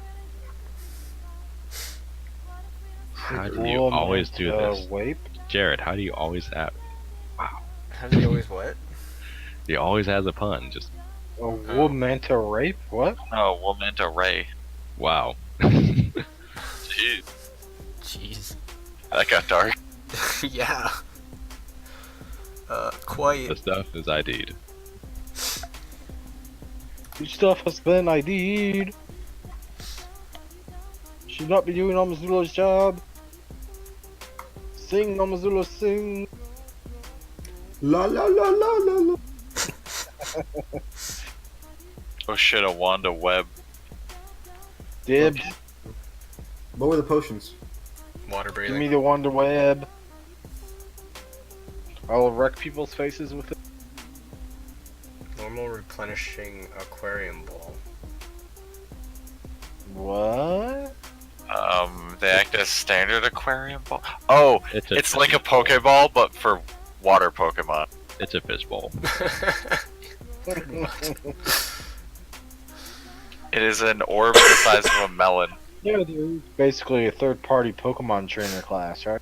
How do you always do this, Wape? Jared? How do you always have? Wow. How does he always what? He always has a pun. Just A wool manta rape? What? Oh, wool manta ray. wow. Jeez, Jeez. that got dark. Yeah. Quite. The stuff is ID'd. Your stuff has been ID'd. Should not be doing Amazula's job. Sing, Amazula, sing. La la la la la la. Oh shit, a Wanda web. Dibs. What were the potions? Water Give me breathing. the Wonder Web. I will wreck people's faces with it. Normal replenishing aquarium ball. What? They act as standard aquarium ball. Oh, It's it's like a Pokeball, but for water Pokemon. It's a fishbowl. It is an orb the size of a melon. Yeah, dude. Basically a third-party Pokemon trainer class, right?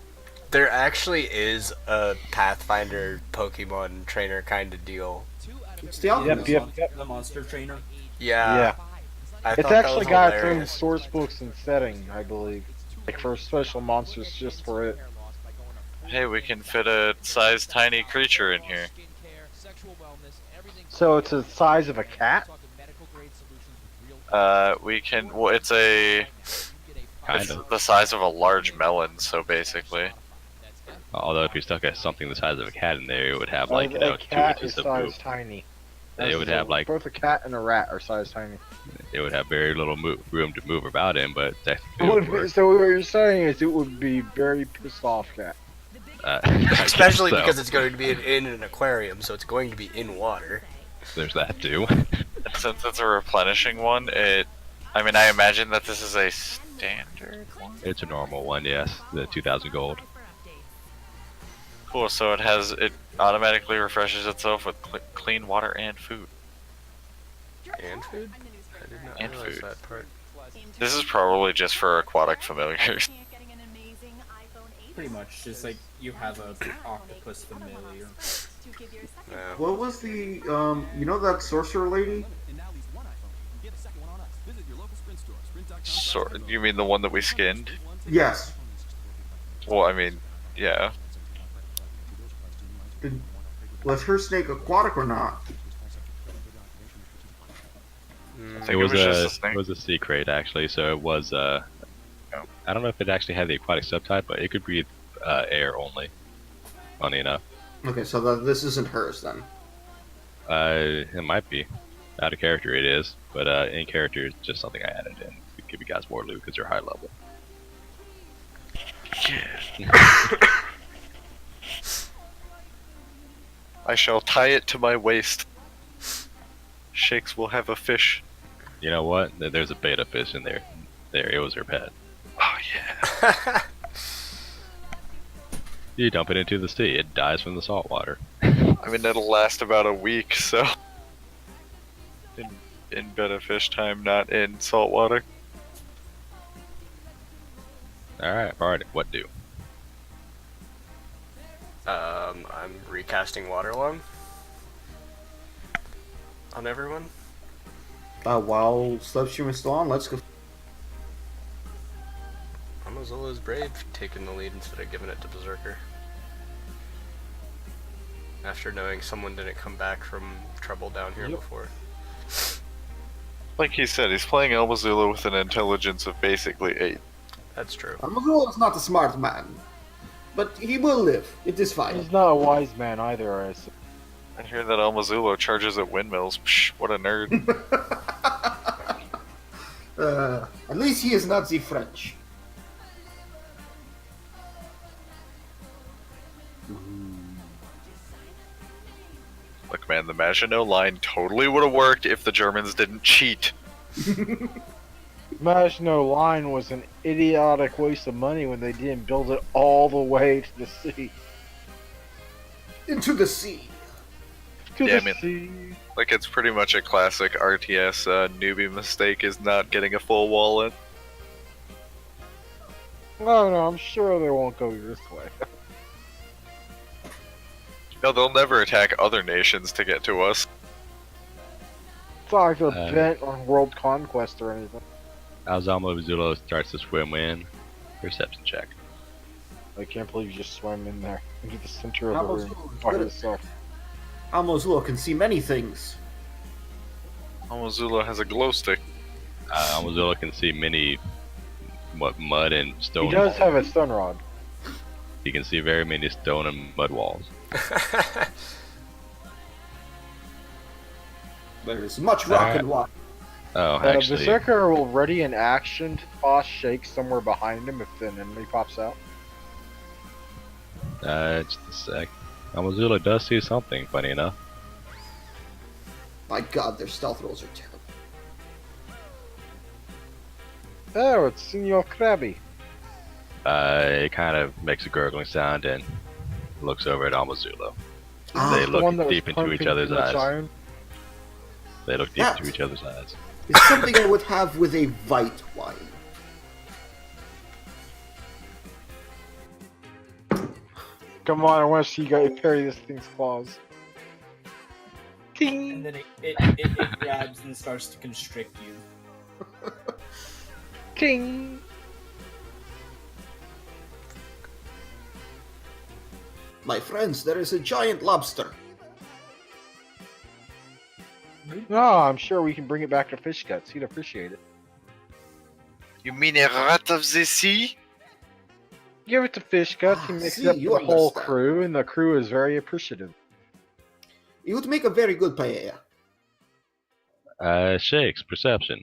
There actually is a Pathfinder Pokemon trainer kind of deal. It's the alchemist. Yep. The monster trainer. Yeah. Yeah. I It's thought that actually was got its own hilarious. source books and setting, I believe. Like for special monsters just for it. Hey, we can fit a size tiny creature in here. So it's the size of a cat? We can. Well, it's the size of a large melon. So basically, Although if you stuck something the size of a cat in there, it would have like a 2 cat inches is of size move. tiny. It would have like both a cat and a rat are size tiny. it would have very little room to move about in, but technically it would work. So what you're saying is it would be very pissed off cat. Especially so. because it's going to be in an aquarium, so it's going to be in water. There's that too. since it's a replenishing one, I mean, I imagine that this is a standard one. It's a normal one, yes. The 2,000 gold. Cool. So it automatically refreshes itself with clean water and food. And food? I did not And realize food. that part. This is probably just for aquatic familiars. Pretty much, just like you have a octopus familiar. No. What was the you know that sorcerer lady? You mean the one that we skinned? Yes. Well, I mean, yeah. Was her snake aquatic or not? I It think was, just a a snake. it was a sea crate actually, so it was I don't know if it actually had the aquatic subtype, but it could breathe air only. Funny enough. Okay, so this isn't hers then. It might be. Out of character it is, but in character it's just something I added in to give you guys more loot because you're high level. I shall tie it to my waist. Shakes will have a fish. You know what? There's a beta fish in there. There, it was her pet. Oh yeah. You dump it into the sea, it dies from the salt water. I mean, it'll last about a week, so. In betta fish time, not in salt water. Alright, alright, what do? I'm recasting Waterlung on everyone. While Slipstream is still on, let's go. Amazula's brave, taking the lead instead of giving it to Berserker. After knowing someone didn't come back from trouble down here before. Like he said, he's playing Elmazula with an intelligence of basically 8. That's true. Amazul is not a smart man, but he will live. It is fine. He's not a wise man either, I suppose. I hear that Elmazula charges at windmills. Psh, what a nerd. At least he is not the French. Look, man, the Maginot Line totally would have worked if the Germans didn't cheat. Maginot Line was an idiotic waste of money when they didn't build it all the way to the sea. Into the sea. Yeah, I mean, like, it's pretty much a classic RTS newbie mistake is not getting a full wall in. No, I'm sure they won't go this way. No, they'll never attack other nations to get to us. It's not like they're bent on world conquest or anything. As Amazula starts to swim in, perception check. I can't believe you just swam in there into the center of the room by yourself. Amazula can see many things. Amazula has a glow stick. Amazula can see many mud and stone. He does walls. have a stun rod. He can see very many stone and mud walls. There is much rock and water. Oh, actually, Berserker will ready in action to toss Shake somewhere behind him if an enemy pops out. just a sec. Amazula does see something, funny enough. My god, their stealth rolls are terrible. Oh, it's Senor Krabby. It kind of makes a gurgling sound and looks over at Amazula. They The one look that deep was into pumping each other's too much eyes. iron. They look deep That- into each other's eyes. It's something I would have with a white wine. Come on, I want to see you guys parry this thing's claws. And then it grabs and starts to constrict you. Ting! My friends, there is a giant lobster. No, I'm sure we can bring it back to Fish Guts. He'd appreciate it. You mean a rat of the sea? Give it to Fish Guts. He makes see, it up to you the whole understand. crew, and the crew is very appreciative. It would make a very good paella. Shakes, perception.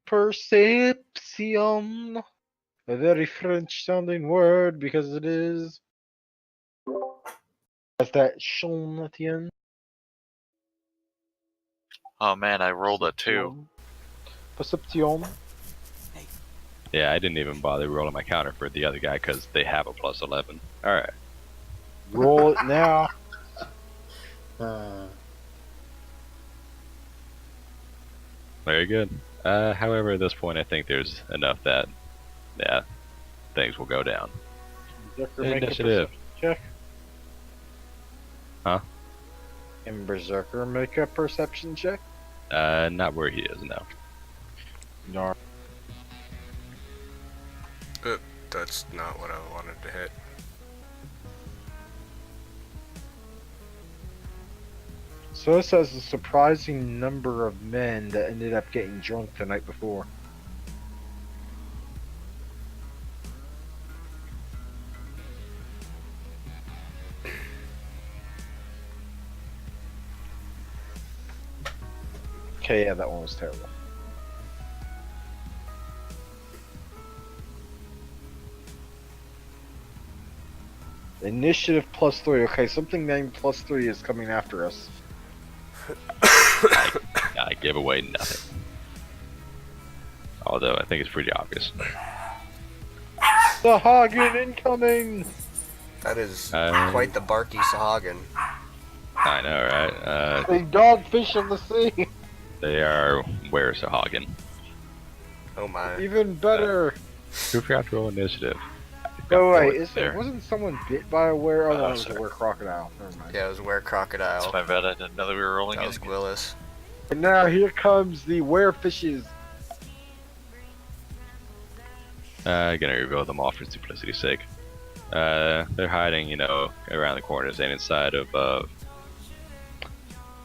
Perception. A very French sounding word because it is. Has that shon at the end. Oh man, I rolled a 2. Perception. Yeah, I didn't even bother rolling my counter for the other guy because they have a plus 11. Alright. Roll it now. Very good. However, at this point, I think there's enough that, yeah, things will go down. Berserker make a Initiative. perception check. Huh? And Berserker make a perception check. Not where he is, no. No. That's not what I wanted to hit. So this has a surprising number of men that ended up getting drunk the night before. Okay, yeah, that one was terrible. Initiative +3. Okay, something named +3 is coming after us. I give away nothing. Although I think it's pretty obvious. Sahagin incoming! That is Uh, quite the barky Sahagin. I know, right? A dogfish in the sea! They are where's Sahagin? Oh my. Even better! Who forgot to roll initiative? You've got Oh wait, four is there. wasn't someone bit by a were? Oh no, Oh, it was a sorry. were crocodile. Never mind. Yeah, it was were crocodile. That's my bad. I didn't know that we were rolling That it was again. Gwillis. And now here comes the were fishes. Gonna reveal them all for simplicity's sake. They're hiding, you know, around the corners and inside of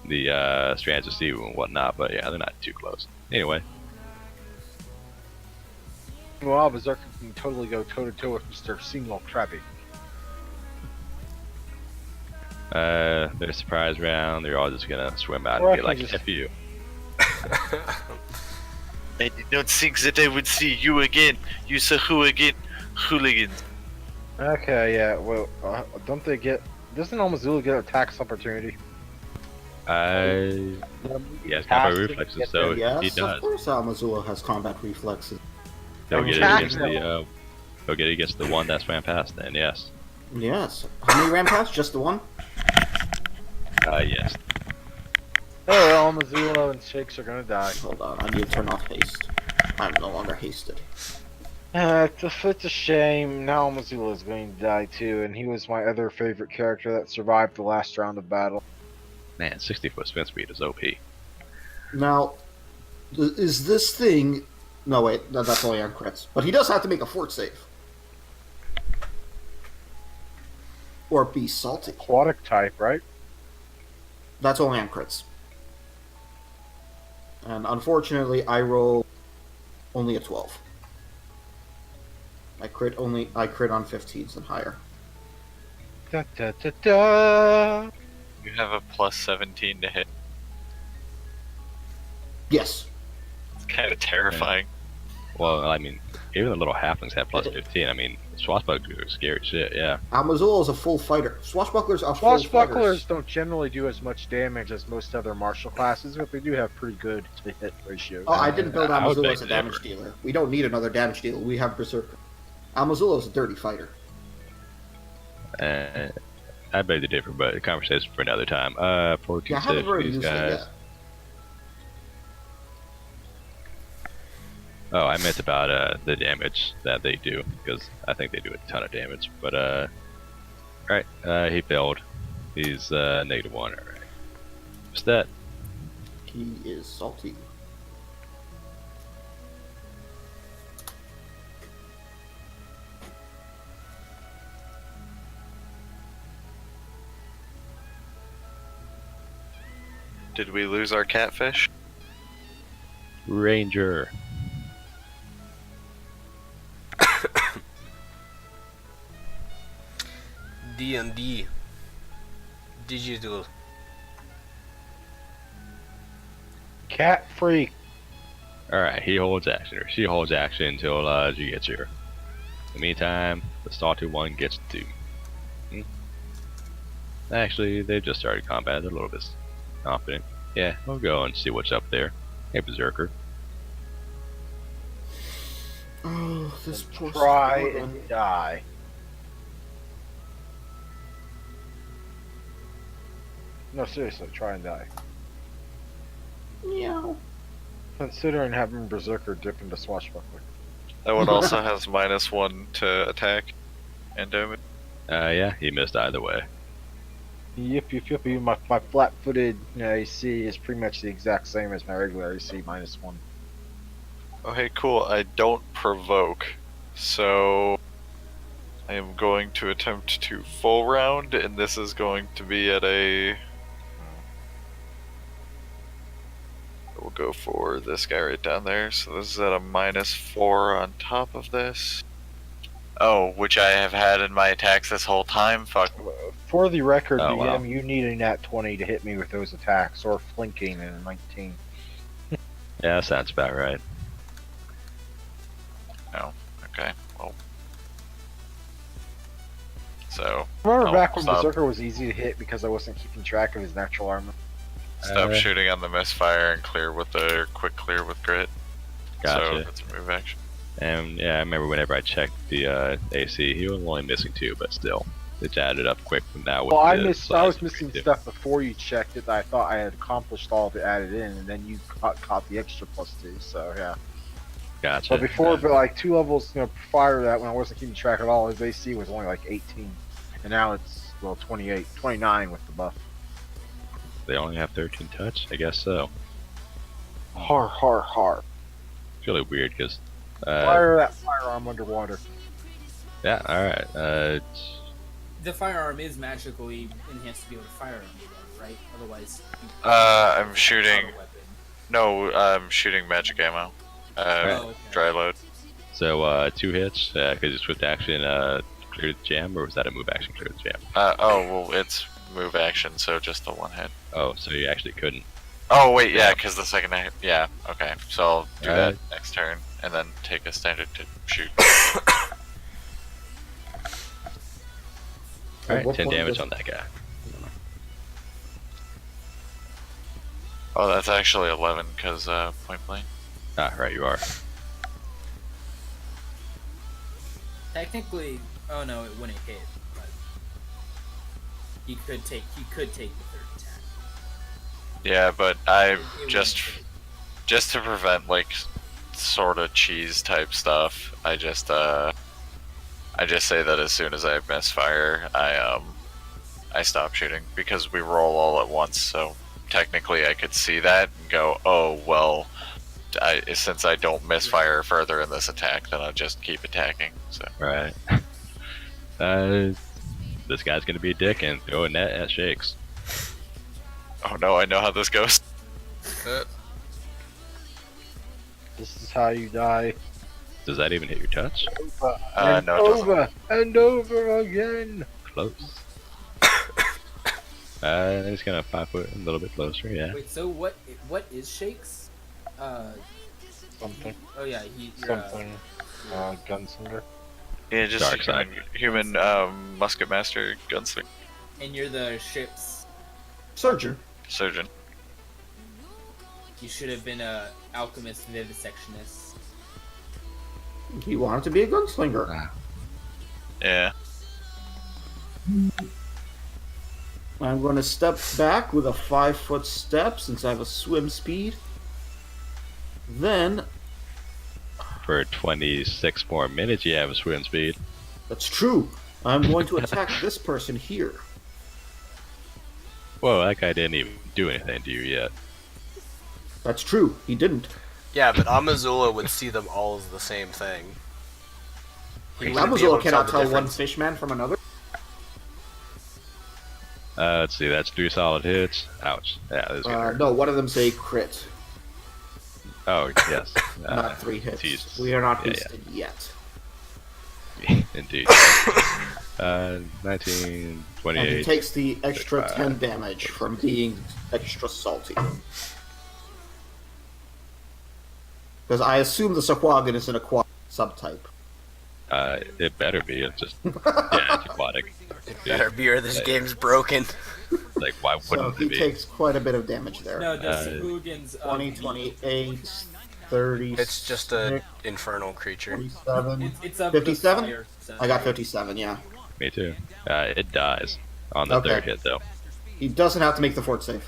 the strands of sea and whatnot, but yeah, they're not too close. Anyway, Well, Berserker can totally go toe to toe with Mr. Single Krabby. their surprise round, they're all just gonna swim out Or I and be can like, just- F you. I did not think that I would see you again. You again, hooligans. Okay, yeah. Well, don't they get? Doesn't Almazula get a tax opportunity? He has combat Has to reflexes, get so Yes, he of does. course Amazula has combat reflexes. He'll get it Attack against them. he'll get it against the one that's ran past. Then yes, Yes. How many ran past? Just the one? yes. Oh, Almazula and Shakes are gonna die. Hold on, I need to turn off haste. I'm no longer hasted. It's a shame. Now Almazula is going to die too, and he was my other favorite character that survived the last round of battle. Man, 60-foot spin speed is OP. Now, is this thing... No, wait, that's only on crits. But he does have to make a fort save. Or be salty. Aquatic type, right? That's only on crits. And unfortunately, I roll only a 12. I crit on 15s and higher. Da da da da. You have a plus 17 to hit. Yes. It's kind of terrifying. Well, I mean, even the little halflings have plus 15. I mean, swashbucklers are scary shit. Yeah. Amazula is a full fighter. Swashbucklers are full Swashbucklers fighters. don't generally do as much damage as most other martial classes, but they do have pretty good hit ratios. Oh, I didn't build I would Amazula beg as a to damage differ. dealer. We don't need another damage dealer. We have Berserker. Amazula is a dirty fighter. I beg to differ, but the conversation for another time. 14 Yeah, I haven't for very these used it guys. yet. Oh, I meant about the damage that they do, because I think they do a ton of damage. But alright, he failed. He's -1. Alright. What's that? He is salty. Did we lose our catfish? Ranger. D&D. Digital. Cat freak. Alright, he holds action, or she holds action until she gets here. In the meantime, the salty one gets to. Actually, they just started combat. They're a little bit confident. Yeah, we'll go and see what's up there. Hey, Berserker. Oh, this poor Try Scorpion. and die. No, seriously, try and die. Meow. Considering having Berserker dip into Swashbuckler. That one also has -1 to attack and damage. Yeah, he missed either way. Yep, yep, yep. My flat-footed AC is pretty much the exact same as my regular AC -1. Oh, hey, cool. I don't provoke, so I am going to attempt to full round, and this is going to be at a. We'll go for this guy right down there. So this is at a -4 on top of this. Oh, which I have had in my attacks this whole time. Fuck. For the record, Oh, BM, wow. you need a nat 20 to hit me with those attacks, or flanking in a 19. Yeah, that sounds about right. Oh, okay. Well. So Remember Oh, back when stop. Berserker was easy to hit because I wasn't keeping track of his natural armor? stop shooting on the misfire and clear with the quick clear with grit. Gotcha. So that's a move action. And yeah, I remember whenever I checked the AC, he was only missing 2, but still, it's added up quick from now. With Well, I the was size missing increase. stuff before you checked it that I thought I had accomplished all of it added in, and then you caught the extra +2, so yeah. Gotcha. But before, but like 2 levels, prior to that, when I wasn't keeping track at all, his AC was only like 18, and now it's 28, 29 with the buff. They only have 13 touch. I guess so. Har. It's really weird because. Fire that firearm underwater. Yeah. All right. The firearm is magically enhanced to be able to fire on, right? Otherwise, I'm shooting. No, I'm shooting magic ammo. okay. Dry load. So 2 hits. Because you swift action clear the jam, or was that a move action clear the jam? Well, it's move action, so just the 1 hit. Oh, so you actually couldn't. Oh wait, yeah, because the second hit. Yeah, okay. So I'll do that Alright. next turn, and then take a standard to shoot. At Alright, what 10 point damage does- on that guy. Oh, that's actually 11 because point blank. Ah, right, you are. Technically, oh no, it wouldn't hit. But he could take the third attack. Yeah, but I It just wouldn't hit. just to prevent like sort of cheese type stuff, I just say that as soon as I misfire, I stop shooting because we roll all at once. So technically, I could see that and go, oh well. Since I don't misfire further in this attack, then I'll just keep attacking. So Right. This guy's gonna be a dick and throw a net at Shakes. oh no, I know how this goes. This is how you die. Does that even hit your touch? And No, it doesn't. over and over again. Close. He's gonna 5 foot a little bit closer, yeah. Wait, so what is Shakes? Something. Oh yeah, you're, Something. Gunslinger. Yeah, just Dark side. human musket master gunslinger and you're the ship's. Surgeon. surgeon. You should have been a alchemist vivisectionist. He wanted to be a gunslinger. Yeah. I'm going to step back with a 5-foot step since I have a swim speed. Then, For 26 more minutes, you have a swim speed. that's true. I'm going to attack this person here. Whoa, that guy didn't even do anything to you yet. That's true. He didn't. Yeah, but Amazula would see them all as the same thing. He wouldn't be able Amazula to cannot the tell one difference. fishman from another. Let's see, that's 3 solid hits. Ouch. Yeah, this is gonna hurt. No, one of them's a crit, Oh, yes. not 3 hits. tease. We are not Yeah, hasted yet. Indeed. 19, And 28. he takes the extra 35. 10 damage from being extra salty. Because I assume the Sahuagin is an aquatic subtype. It better be. It's just, yeah, it's aquatic. Better be or this game's broken. Like, why So wouldn't he it be? takes quite a bit of damage there. No, the Sahuagins. 20, 28, 30. It's just a infernal creature. 47. It's up 57? to fire, so- I got 57, yeah. Me too. It dies on the Okay. 3rd hit, though. He doesn't have to make the fort save.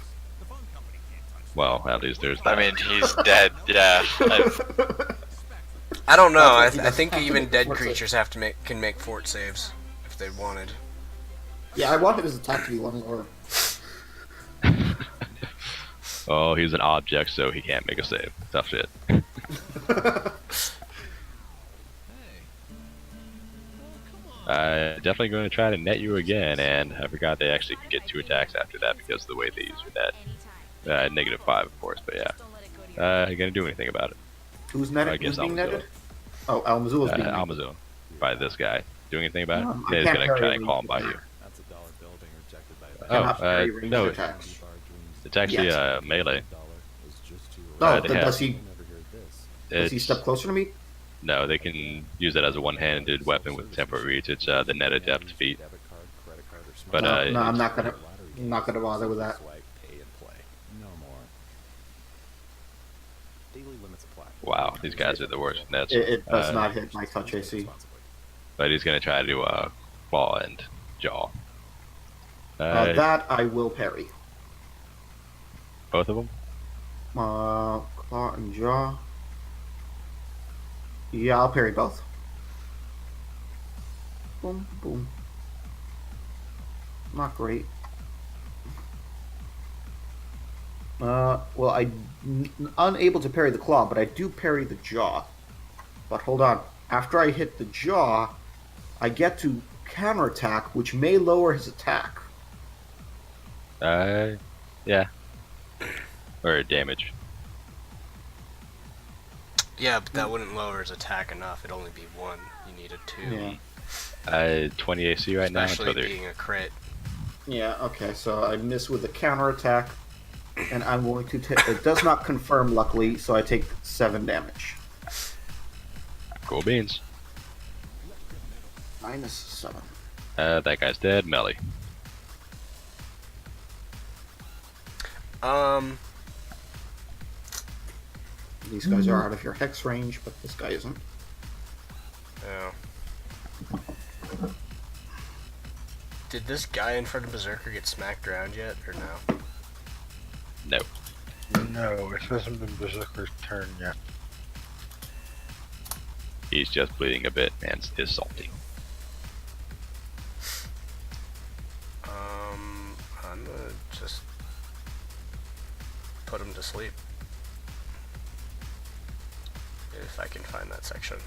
Well, at least there's I that. mean, he's dead. Yeah. I don't know. That's what he I think doesn't have to even make dead fort save. creatures can make fort saves if they wanted. Yeah, I wanted his attack to be one lower. Oh, he's an object, so he can't make a save. Tough shit. Definitely going to try to net you again, and I forgot they actually could get 2 attacks after that because of the way they use your net. -5, of course, but yeah. You gonna do anything about it? Who's I netted? guess Who's being Almazula. netted? Oh, Almazula's being netted. Amazon. By this guy. Doing anything about it? I Yeah, he's can't gonna parry try and ranged call him by you. attacks. Oh, Cannot parry ranged no, attacks. it's actually Yes. melee. No, they then have- does he It's, step closer to me? No, they can use it as a one-handed weapon with temporary reach. It's the net adept feat. But no, I'm it's- not gonna bother with that. Wow, these guys are the worst nets. It does not hit my touch AC. But he's gonna try to claw and jaw. That I will parry. Both of them. Claw and jaw. Yeah, I'll parry both. Boom, boom. Not great. Well, unable to parry the claw, but I do parry the jaw. But hold on. After I hit the jaw, I get to counterattack, which may lower his attack. Yeah. Or damage. Yeah, but that wouldn't lower his attack enough. It'd only be 1. You need a 2. Yeah. 20 AC right now. Especially Until being a crit. Yeah, okay, so I miss with the counterattack, and I'm going to take. It does not confirm, luckily, so I take 7 damage. Cool beans. -7. That guy's dead. Melly. These guys are out of your hex range, but this guy isn't. Yeah. Did this guy in front of Berserker get smacked around yet, or no? No. No, it hasn't been Berserker's turn yet. He's just bleeding a bit and is salty. I'm gonna just put him to sleep. If I can find that section.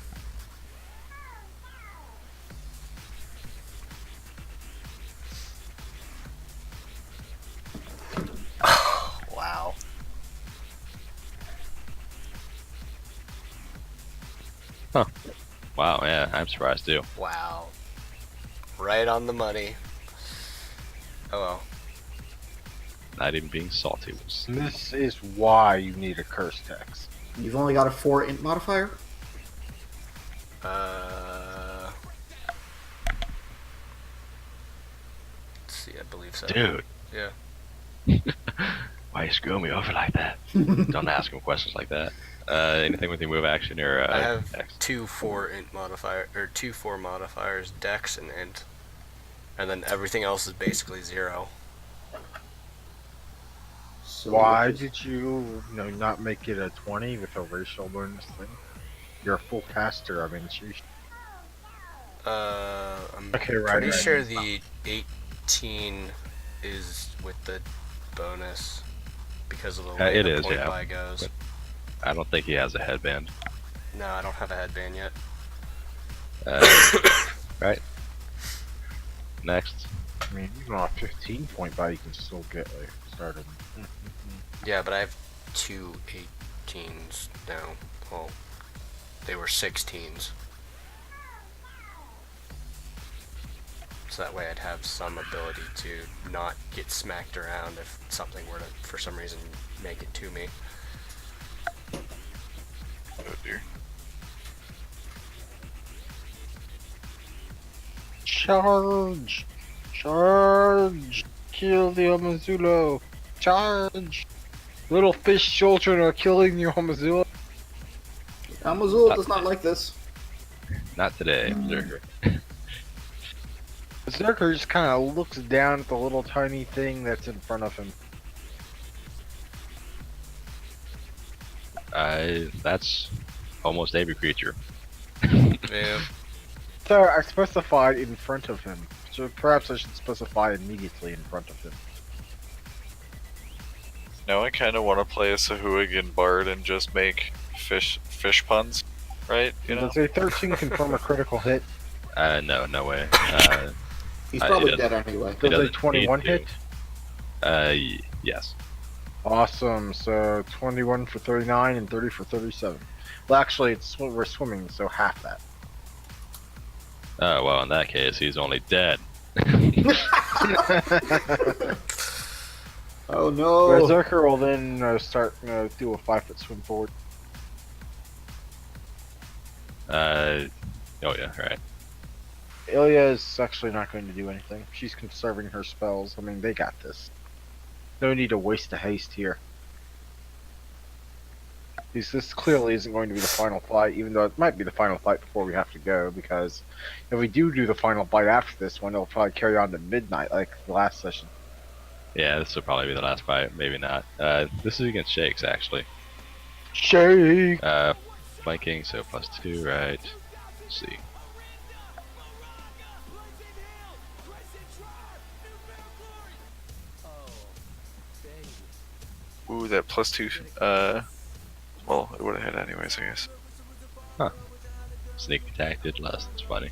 Wow. Huh. Wow, yeah, I'm surprised too. Wow. Right on the money. Oh well. Not even being salty was. This is why you need a curse text. You've only got a 4 int modifier? Let's see, I believe so. Dude. Yeah. Why you screw me over like that? Don't ask him questions like that. Anything with your move action or I have X? 2 4 int modifier or 2 4 modifiers, Dex and int, and then everything else is basically 0. So Why did you, not make it a 20 with a racial bonus thing? You're a full caster. I mean, sheesh. I'm Okay, right, pretty right. sure the 18 is with the bonus because of the way It the is, point yeah. buy goes. But I don't think he has a headband. No, I don't have a headband yet. Right. Next. I mean, even on a 15 point buy, you can still get started. Yeah, but I have 2 18s now. Well, they were 16s. So that way I'd have some ability to not get smacked around if something were to, for some reason, make it to me. Oh dear. Charge! Charge! Kill the Amazulo! Charge! Little fish children are killing the Amazulo. Amazul does not like this. Not today, Berserker. Berserker just kind of looks down at the little tiny thing that's in front of him. That's almost every creature. Yeah. So I specified in front of him, so perhaps I should specify immediately in front of him. Now I kind of want to play a Sahuagin Bard and just make fish puns, right? You know? Does a 13 confirm a critical hit? No way. He's he probably doesn't- dead anyway. He Does a doesn't 21 need to. hit? Yes. Awesome, so 21 for 39 and 30 for 37. Well, actually, we're swimming, so half that. Well, in that case, he's only dead. Oh no! Berserker will then start do a 5-foot swim forward. Oh yeah, right. Ilya is actually not going to do anything. She's conserving her spells. I mean, they got this. No need to waste a haste here. This clearly isn't going to be the final fight, even though it might be the final fight before we have to go, because if we do the final fight after this one, it'll probably carry on to midnight, like the last session. Yeah, this will probably be the last fight. Maybe not. This is against Shakes, actually. Shake! flanking, so +2, right? Let's see. Ooh, that +2. Well, it would have hit anyways, I guess. Huh. Sneak attack did less. That's funny.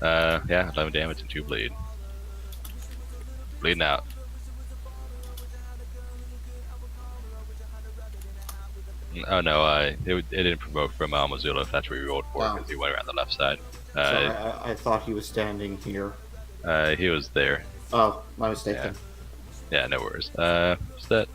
Yeah, 11 damage and 2 bleed. Bleeding out. Oh no, it didn't provoke from Missoula if that's where he rolled for, because he went around the left side. Sorry, I thought he was standing here. He was there. Oh, my mistake then. Yeah, no worries. What's that?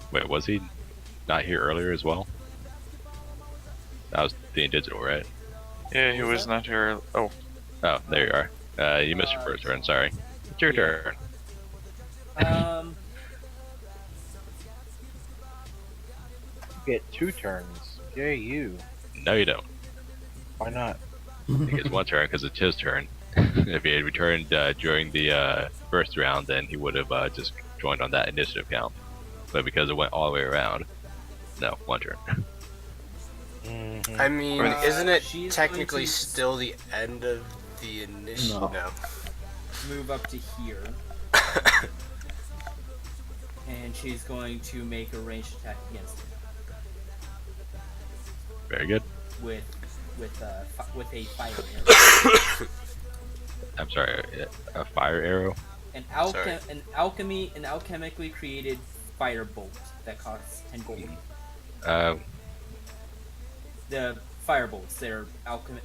Wait, was he not here earlier as well? That was being digital, right? Yeah, he was not here. Oh, there you are. You missed your first turn, sorry. It's your turn. Get 2 turns. Yay, you. No, you don't. Why not? He gets 1 turn because it's his turn. If he had returned during the first round, then he would have just joined on that initiative count. But because it went all the way around, no, 1 turn. I mean, isn't it she's technically going to- still the end of the initiative? No. Move up to here. And she's going to make a ranged attack against him Very good. with a fire arrow. I'm sorry, a fire arrow? An alchemically created fire bolt that costs 10 gold. The fire bolts, they're alchemy.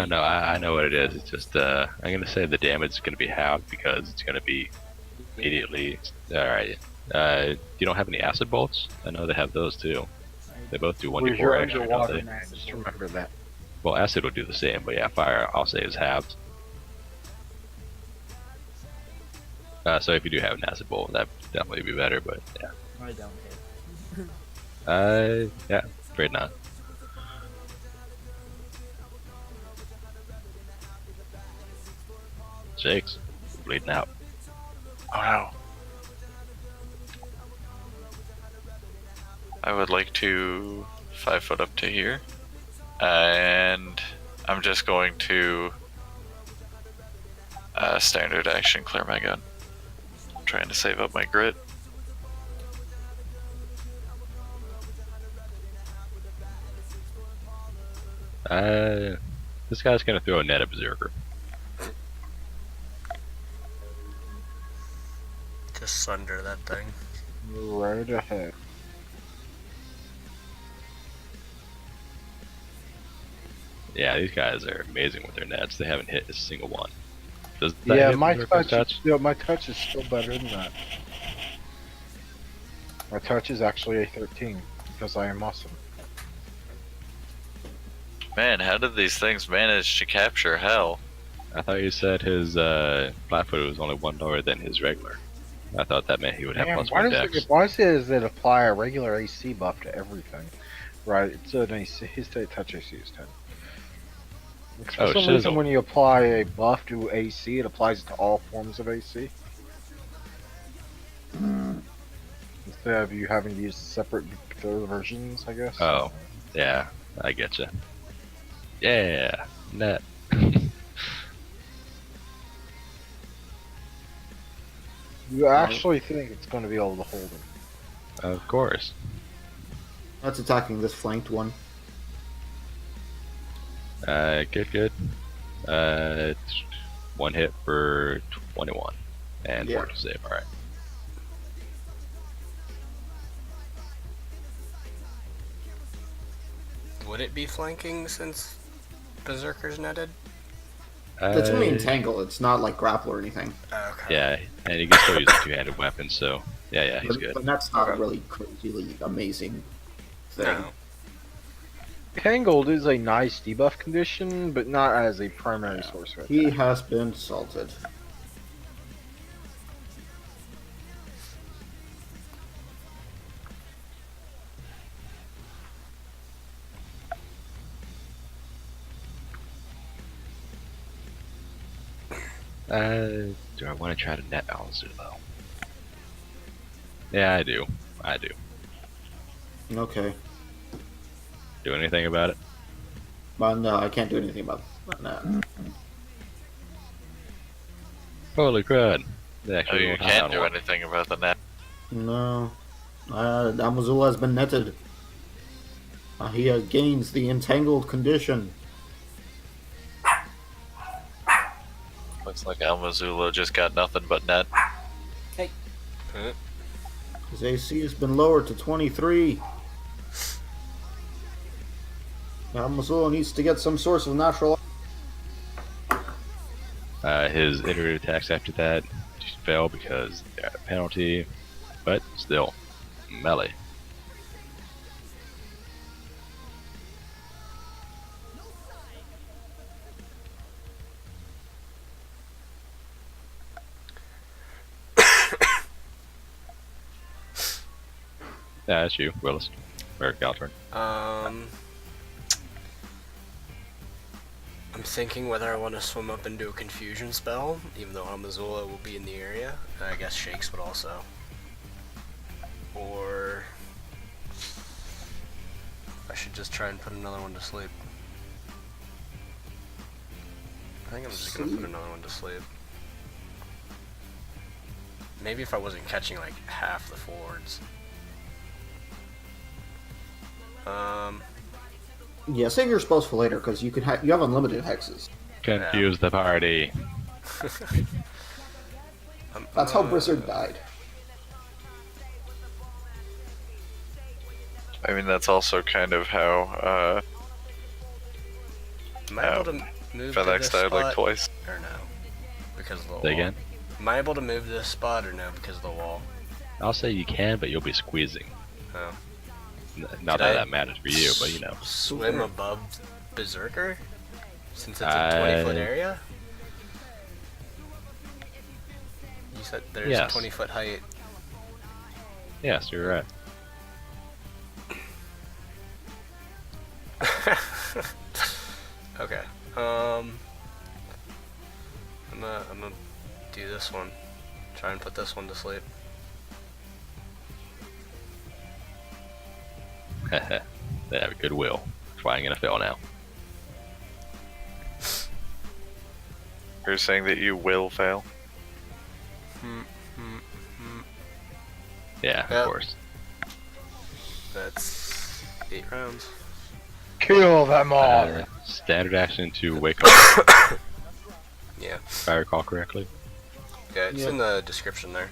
No, I know what it is. It's just I'm gonna say the damage is gonna be halved because it's gonna be immediately. All right. You don't have any acid bolts? I know they have those too. They both do 1d4 extra, don't they? Just remember that. Well, acid will do the same, but yeah, fire I'll say is halved. So if you do have an acid bolt, that'd definitely be better. But yeah. I don't hit. Yeah, afraid not. Shakes, bleeding out. oh no. I would like to 5 foot up to here, and I'm just going to standard action clear my gun. I'm trying to save up my grit. This guy's gonna throw a net at Berserker. Just sunder that thing. Right ahead. Yeah, these guys are amazing with their nets. They haven't hit a single one. Does that Yeah, hit my Berserker's touch is still better than that. My touch is actually a 13 because I am awesome. Man, how did these things manage to capture hell? I thought you said his flat-footed was only 1 lower than his regular. I thought that meant he would have Damn, +1 dex. why does it apply a regular AC buff to everything? Right, it's an AC, his touch AC is 10. For some reason, when you apply a buff to AC, it applies to all forms of AC. Instead of you having to use separate versions, I guess. Oh, yeah, I get you. Yeah, net. You actually think it's going to be able to hold him? Of course. That's attacking this flanked one. Good. It's 1 hit for 21. And 4 to save, alright. Would it be flanking since Berserker's netted? It's only entangle, it's not like grapple or anything. Okay. Yeah, and you can still use a 2-handed weapon, so yeah, he's good. But that's not a really crazily amazing thing. No. Tangled is a nice debuff condition, but not as a primary source of He attack. has been salted. Do I want to try to net Alzulo? Yeah, I do. I do. Okay. Do anything about it? But no, I can't do anything about that. Holy crud. They Oh, actually you rolled high can't on do one. anything about the net. No. Amazula has been netted. He gains the entangled condition. Looks like Almazulo just got nothing but net. Hey, His AC has been lowered to 23. Amazula needs to get some source of natural. His iterative attacks after that just fell because they had a penalty, but still, melee. Yeah, that's you, Willis. Or Galturn. I'm thinking whether I want to swim up and do a confusion spell, even though Amazula will be in the area. I guess Shakes would also. Or I should just try and put another one to sleep. I think I'm just gonna put another one to sleep. Maybe if I wasn't catching like half the forwards. Yeah, save your spells for later because you have unlimited hexes. Confuse the party. That's how Blizzard died. I mean, that's also kind of how Am I able to move to FedEx this died spot? like twice. Or no? Because of the wall. Say again? Am I able to move to this spot or no because of the wall? I'll say you can, but you'll be squeezing. Oh. Not Could that I that matters for you, but you know. Swim above Berserker? Since it's a 20-foot area? You said there's Yes. a 20-foot height. Yes, you're right. Okay. I'm gonna do this one. Try and put this one to sleep. They have goodwill. That's why I'm gonna fail now. You're saying that you will fail? Yeah, Yep. of course. That's 8 rounds. Kill them all. Standard action to wake up, Yeah. if I recall correctly. Yeah, it's Yeah. in the description there.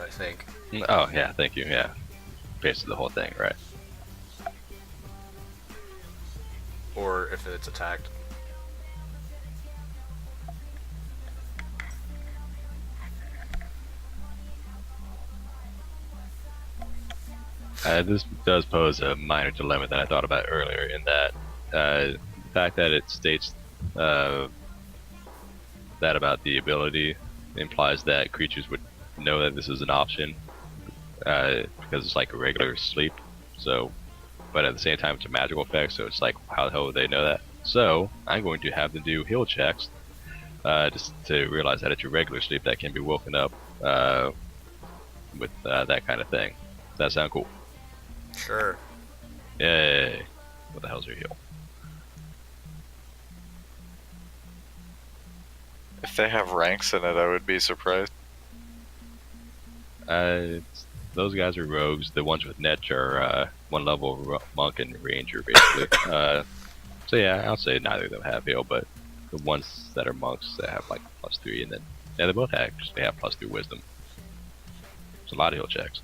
I think. Oh, yeah, thank you, yeah. Basically the whole thing, right. Or if it's attacked. This does pose a minor dilemma that I thought about earlier, in that the fact that it states that about the ability implies that creatures would know that this is an option because it's like a regular sleep. So, but at the same time, it's a magical effect, so it's like, how the hell would they know that? So, I'm going to have them do heal checks just to realize that it's a regular sleep that can be woken up with that kind of thing. Does that sound cool? Sure. Yay. What the hell's your heal? If they have ranks in it, I would be surprised. Those guys are rogues. The ones with Netch are one level monk and ranger, basically. So yeah, I'll say neither of them have heal, but the ones that are monks that have like +3, and then yeah, they both actually have +3 wisdom. It's a lot of heal checks.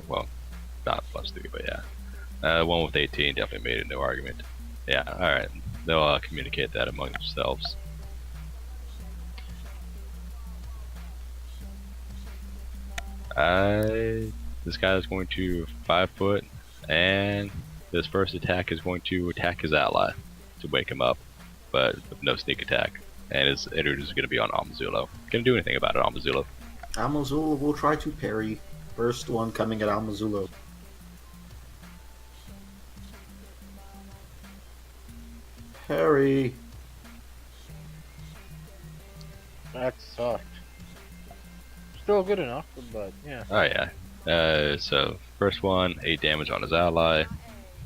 Well, not +3, but yeah. One with 18 definitely made it no argument. Yeah, alright. They'll communicate that among themselves. This guy is going to 5 foot, and this first attack is going to attack his ally to wake him up, but with no sneak attack. And his energy is going to be on Amazulo. Can't do anything about it, Amazulo. Amazula will try to parry. First one coming at Amazula. Parry. That sucked. Still good enough, but yeah. Oh yeah. So first one, 8 damage on his ally.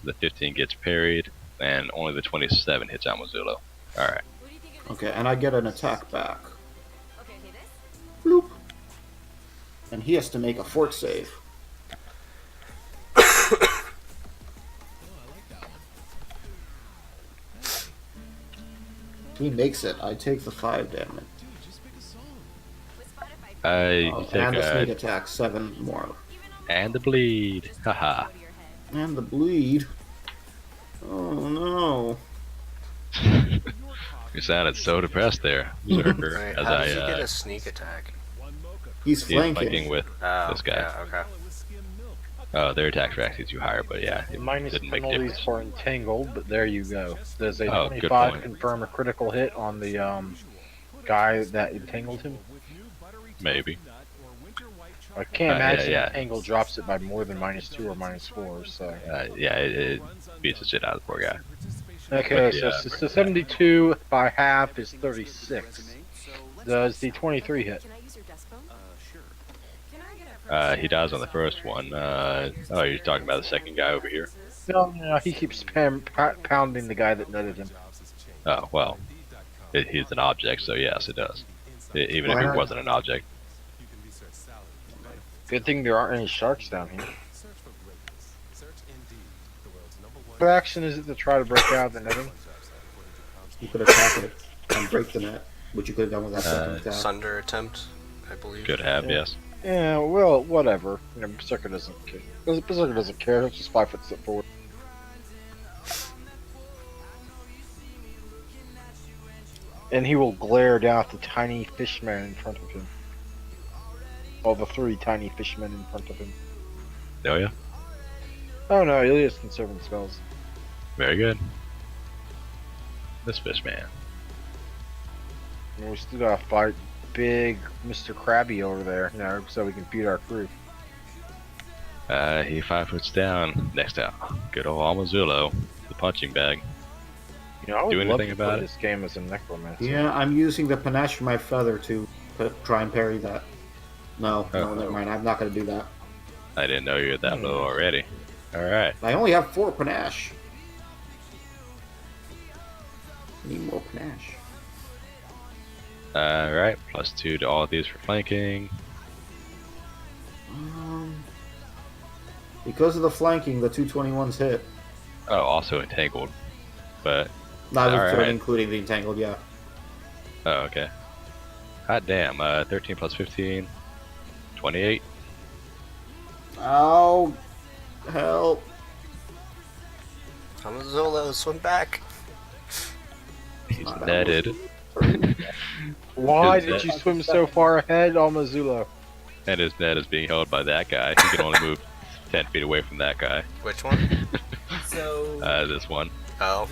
The 15 gets parried, and only the 27 hits Amazulo. All right. Okay, and I get an attack back. Bloop. And he has to make a fort save. He makes it. I take the 5 damage. You take and the sneak attack, 7 more. and the bleed. Haha. And the bleed. Oh no. You sounded so depressed there, Zerker. Right. As How I does he get a sneak attack? He's he's flanking. flanking with this guy. Yeah, okay. Oh, their attacks are actually too higher, but yeah, it Minus didn't make penalties difference. for entangled, but there you go. Does a Oh, good 25 point. confirm a critical hit on the guy that entangled him? Maybe. I can't Yeah, imagine yeah. entangle drops it by more than -2 or -4. So Yeah, it beats the shit out of the poor guy. okay, But, yeah. so 72 by half is 36. Does the 23 hit? He dies on the first one. Oh, you're talking about the second guy over here? No, he keeps pounding the guy that netted him. Oh, well. He's an object, so yes, it does. Even if Why he not? wasn't an object. Good thing there aren't any sharks down here. What action is it to try to break out the netting? You could attack it and break the net, which you could have done with that second attack. Sunder attempt, I believe. Could have, Yeah. yes. Yeah, well, whatever. You know, Berserker doesn't care. Berserker doesn't care. He'll just 5 foot step forward. And he will glare down at the tiny fishman in front of him. All the 3 tiny fishmen in front of him. Oh, yeah. Oh no, Ilias can serve spells. Very good. This fish man. And we still gotta fight big Mr. Krabby over there, you know, so we can feed our crew. He 5 foots down. Next out. Good old Amazulo. The punching bag. You know, I would Do love anything to about play it? this game as a necromancer. Yeah, I'm using the panache of my feather to try and parry that. No, Oh. never mind. I'm not going to do that. I didn't know you were that low already. Alright. I only have 4 panache. I need more panache. Alright. +2 to all of these for flanking. Because of the flanking, the 221s hit. Oh, also entangled. But, Not Alright. including the entangled, yeah. oh, okay. Hot damn. 13 plus 15. 28. Ow! Help! Amazola, swim back. He's Not netted. Why Is did that- you swim so far ahead, Almazulo? And his net is being held by that guy. He can only move 10 feet away from that guy. Which one? So This one. Oh,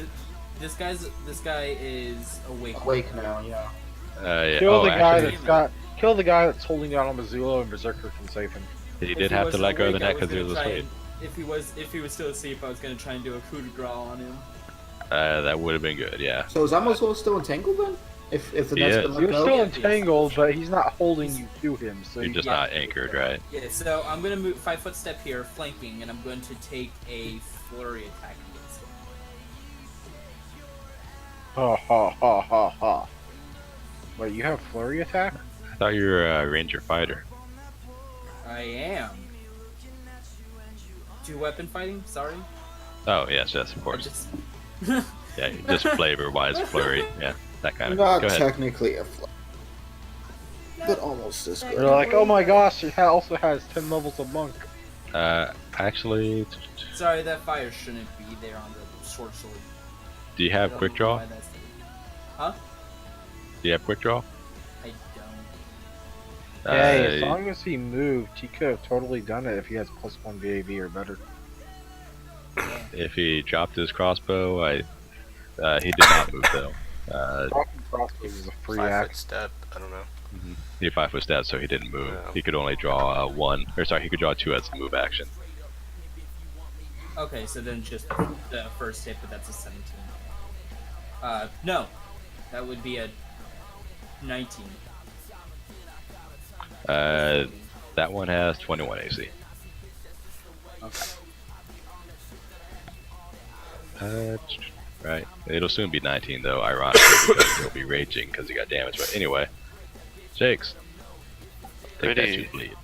this guy is awake. Awake now, yeah. Yeah. Kill Oh, the guy actually, kill the guy that's holding down Almazulo, and Berserker can save him. he If did have to wasn't let go of the awake, I net was because he was gonna try asleep. and- If he was still asleep, I was gonna try and do a coup de grace on him. That would have been good, yeah. So is Amazon still entangled then? If the He net's is. been let You're go? still entangled, but he's not holding you to him, so You're you just Yeah. not anchored, right? Yeah, so I'm gonna move 5 foot step here, flanking, and I'm going to take a flurry attack against him. ha ha ha ha ha. Wait, you have flurry attack? I thought you were a ranger fighter. I am. 2 weapon fighting. Sorry. Oh, yes, of I course. just. Yeah, just flavor-wise, flurry. Yeah, that kind of. Not Go ahead. technically a but almost as good. They're like, oh my gosh, it also has 10 levels of monk. Actually, Sorry, that fire shouldn't be there on the short sword. do you I have don't quick know draw? why that's there. Huh? Do you have quick draw? I don't. Hey, as long as he moved, he could have totally done it if he has +1 VAV or better. If he dropped his crossbow, he did not move though. Dropping crossbows is a free 5 act. foot step. I don't know. He 5 foot step, so he didn't move. No. He could only draw 1, or sorry, he could draw 2 as a move action. Okay, so then just the first hit, but that's a 17. No. That would be a 19. That one has 21 AC. Okay. Right. It'll soon be 19 though, ironically, because he'll be raging because he got damaged. But anyway, Shakes. Take that Ready. you bleed.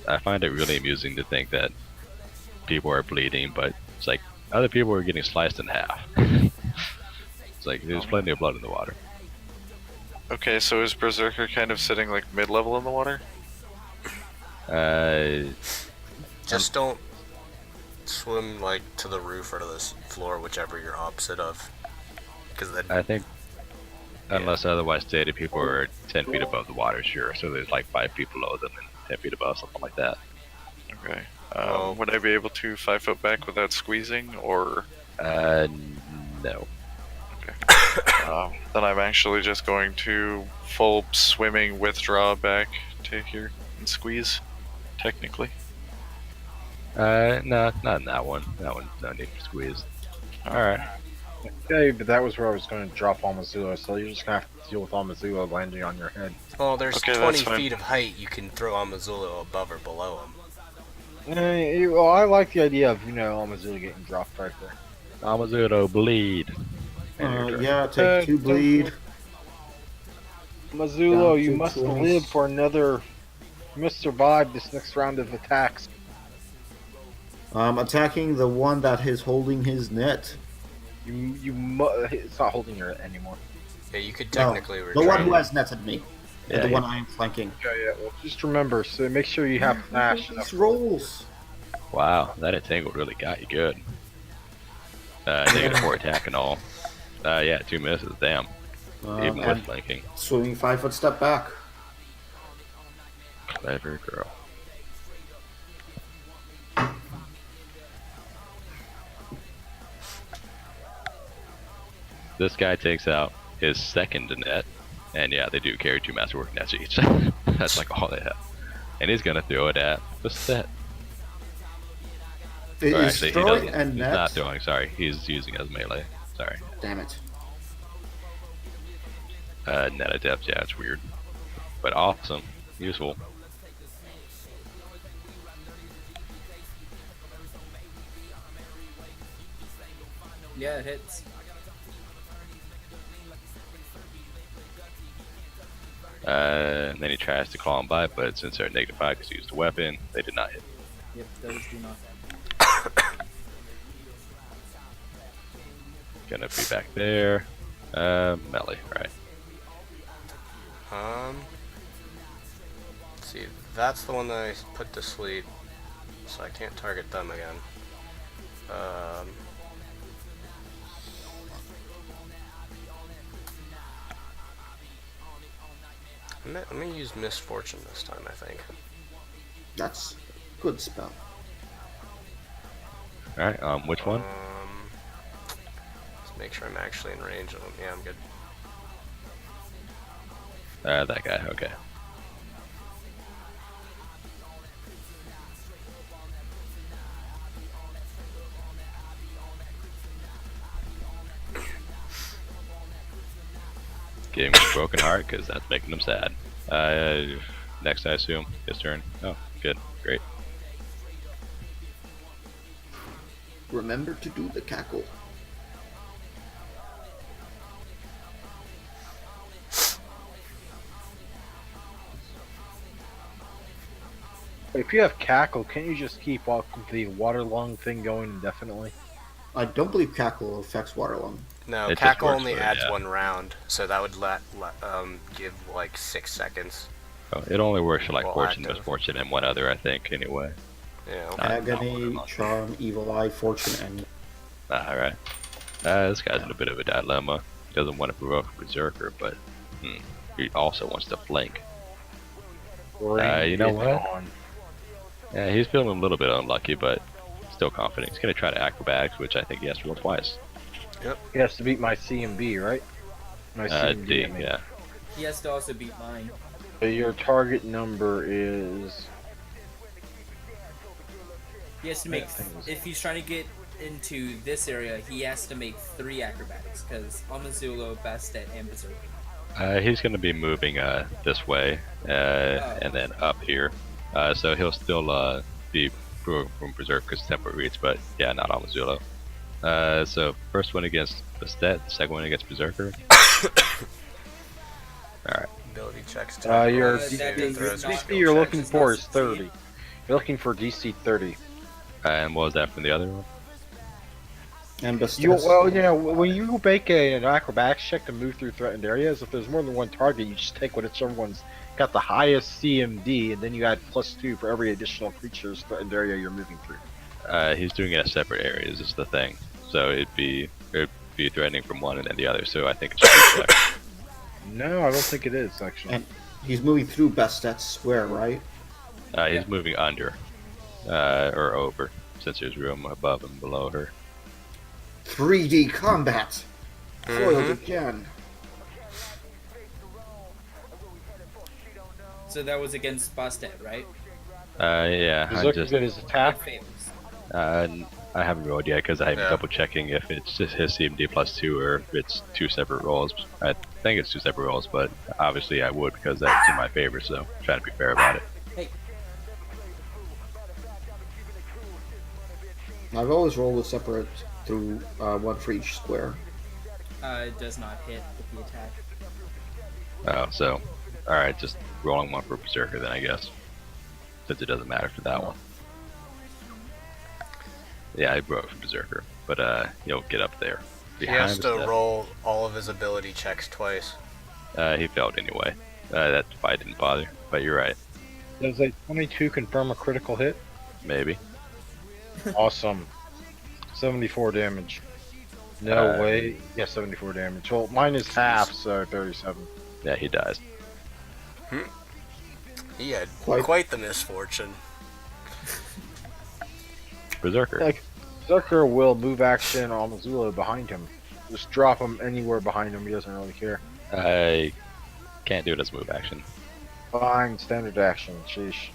I find it really amusing to think that people are bleeding, but it's like other people are getting sliced in half. It's like there's plenty of blood in the water. Okay, so is Berserker kind of sitting like mid-level in the water? Just don't swim like to the roof or to the floor, whichever you're opposite of. Because then I think, unless otherwise stated, people are 10 feet above the water, sure. So there's like 5 feet below them and 10 feet above, something like that. Okay. Would I be able to 5 foot back without squeezing, or? No. Okay. Then I'm actually just going to full swimming withdraw back to here and squeeze, technically. No, not in that one. That one, no need for squeeze. Alright. Okay, but that was where I was going to drop Amazula, so you're just going to have to deal with Amazula landing on your head. well, there's Okay, 20 that's fine. feet of height. You can throw Amazulu above or below him. Well, I like the idea of, Amazula getting dropped right there. Amazuro, bleed. Yeah, take 2 bleed. Amazula, Down you to must 20. live for another... You must survive this next round of attacks. Attacking the one that is holding his net. It's not holding her anymore. Yeah, you could No, technically the retrain. one who has netted me. Yeah, the yeah. one I am flanking. Yeah, well, just remember, so make sure you have Nash. These rolls. Wow, that entangled really got you good. -4 attack and all. Yeah, 2 misses, damn. Even with And flanking. swimming 5-foot step back. Clever girl. This guy takes out his second net, and yeah, they do carry 2 masterwork nets each. That's like all they have. And he's gonna throw it at the set. It Or is actually, throwing he's and net. not throwing, sorry. He's using it as melee. Sorry. Damn it. Net adept, yeah, it's weird. But awesome. Useful. Yeah, it hits. And then he tries to claw him by, but since they're -5 because he used a weapon, they did not hit. Yep, those do not hit. Gonna be back there. Melee, right. See, that's the one that I put to sleep, so I can't target them again. I'm gonna use Misfortune this time, I think. That's a good spell. Alright, which one? Let's make sure I'm actually in range of them. Yeah, I'm good. That guy, okay. Giving him a broken heart because that's making him sad. Next, I assume his turn. Oh, good, great. Remember to do the cackle. If you have Cackle, can't you just keep the water lung thing going indefinitely? I don't believe cackle affects water lung. No, It just Cackle works only for it, adds yeah. 1 round, so that would give like 6 seconds. Oh, it only works for like Well, fortune, active. misfortune, and one other, I think. Anyway. Yeah. Not Agony, water lung. charm, evil eye, fortune, and Alright. This guy's in a bit of a dilemma. He doesn't want to provoke a berserker, but he also wants to flank. You know what? Yeah, he's feeling a little bit unlucky, but still confident. He's going to try to acrobatics, which I think he has to roll twice. He has to beat my C and B, right? My C and D, I mean. yeah. He has to also beat mine. So your target number is He has to make. If he's trying to get into this area, he has to make 3 acrobatics because Amazulo, Bastet, and Berserker. He's going to be moving this way and then up here. So he'll still be from Berserker's temporary reach, but yeah, not Amazulo. So first one against Bastet, second one against Berserker. Alright. Ability checks. Your throws DC you're looking for is 30. You're looking for DC 30. And what was that from the other one? And when you make an acrobatics check to move through threatened areas, if there's more than one target, you just take whichever one's got the highest CMD, and then you add +2 for every additional creature's threatened area you're moving through. He's doing it at separate areas, is the thing. So it'd be threatening from one and then the other. So I think it should be checked. No, I don't think it is actually. And he's moving through Bastet's square, right? He's moving under or over, since there's room above and below her. 3D combat. Foiled again. So that was against Bastet, right? Yeah. Berserker did his attack. I haven't rolled yet because I'm double checking if it's just his CMD +2 or if it's 2 separate rolls. I think it's 2 separate rolls, but obviously I would because that's in my favor, so trying to be fair about it. Hey. I've always rolled a separate through one for each square. It does not hit with the attack. Oh, so alright, just rolling one for Berserker then I guess, since it doesn't matter for that one. Yeah, I broke for Berserker, but he'll get up there. He has to roll all of his ability checks twice. He failed anyway. That fight didn't bother, but you're right. Does a 22 confirm a critical hit? Maybe. Awesome. 74 damage. No way. Yeah, 74 damage. Well, mine is half, so 37. Yeah, he dies. He had quite the misfortune. Berserker. Like, Berserker will move action on Missoula behind him. Just drop him anywhere behind him, he doesn't really care. I can't do it as move action. Fine, standard action, sheesh.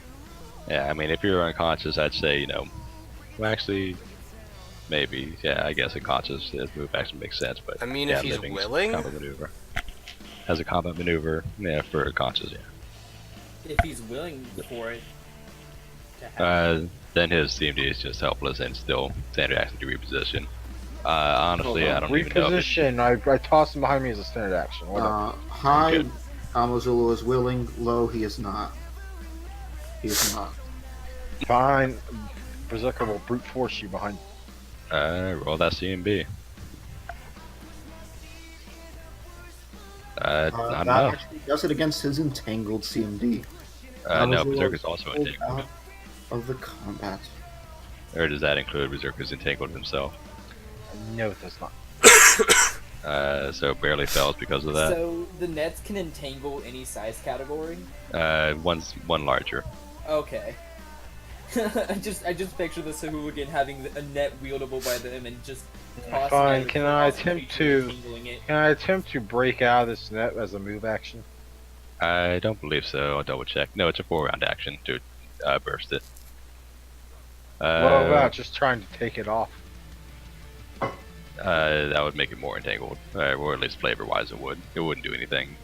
Yeah, I mean, if you're unconscious, I'd say, you know, well, actually, maybe, yeah, I guess unconscious as move action makes sense, but I mean, yeah, if he's willing? Combat maneuver. As a combat maneuver, yeah, for conscious, yeah. If he's willing for it to happen. Then his CMD is just helpless and still standard action to reposition. Honestly, I don't even know. Reposition, I toss him behind me as a standard action. High, Amazulu is willing. Low, he is not. He is not. Fine. Berserker will brute force you behind. Roll that CMB. Not that enough. actually does it against his entangled CMD. No, Berserker's also entangled. Of the combat. Or does that include Berserker's entangled himself? No, it does not. So barely fails because of that. So the nets can entangle any size category? One larger. Okay. I just picture the Sahuagin having a net wieldable by them and just tossing Fine, it can I attempt to break out of this net as a move action? I don't believe so. I'll double check. No, it's a 4-round action to burst it. What about just trying to take it off? That would make it more entangled, or at least flavor-wise it would. It wouldn't do anything.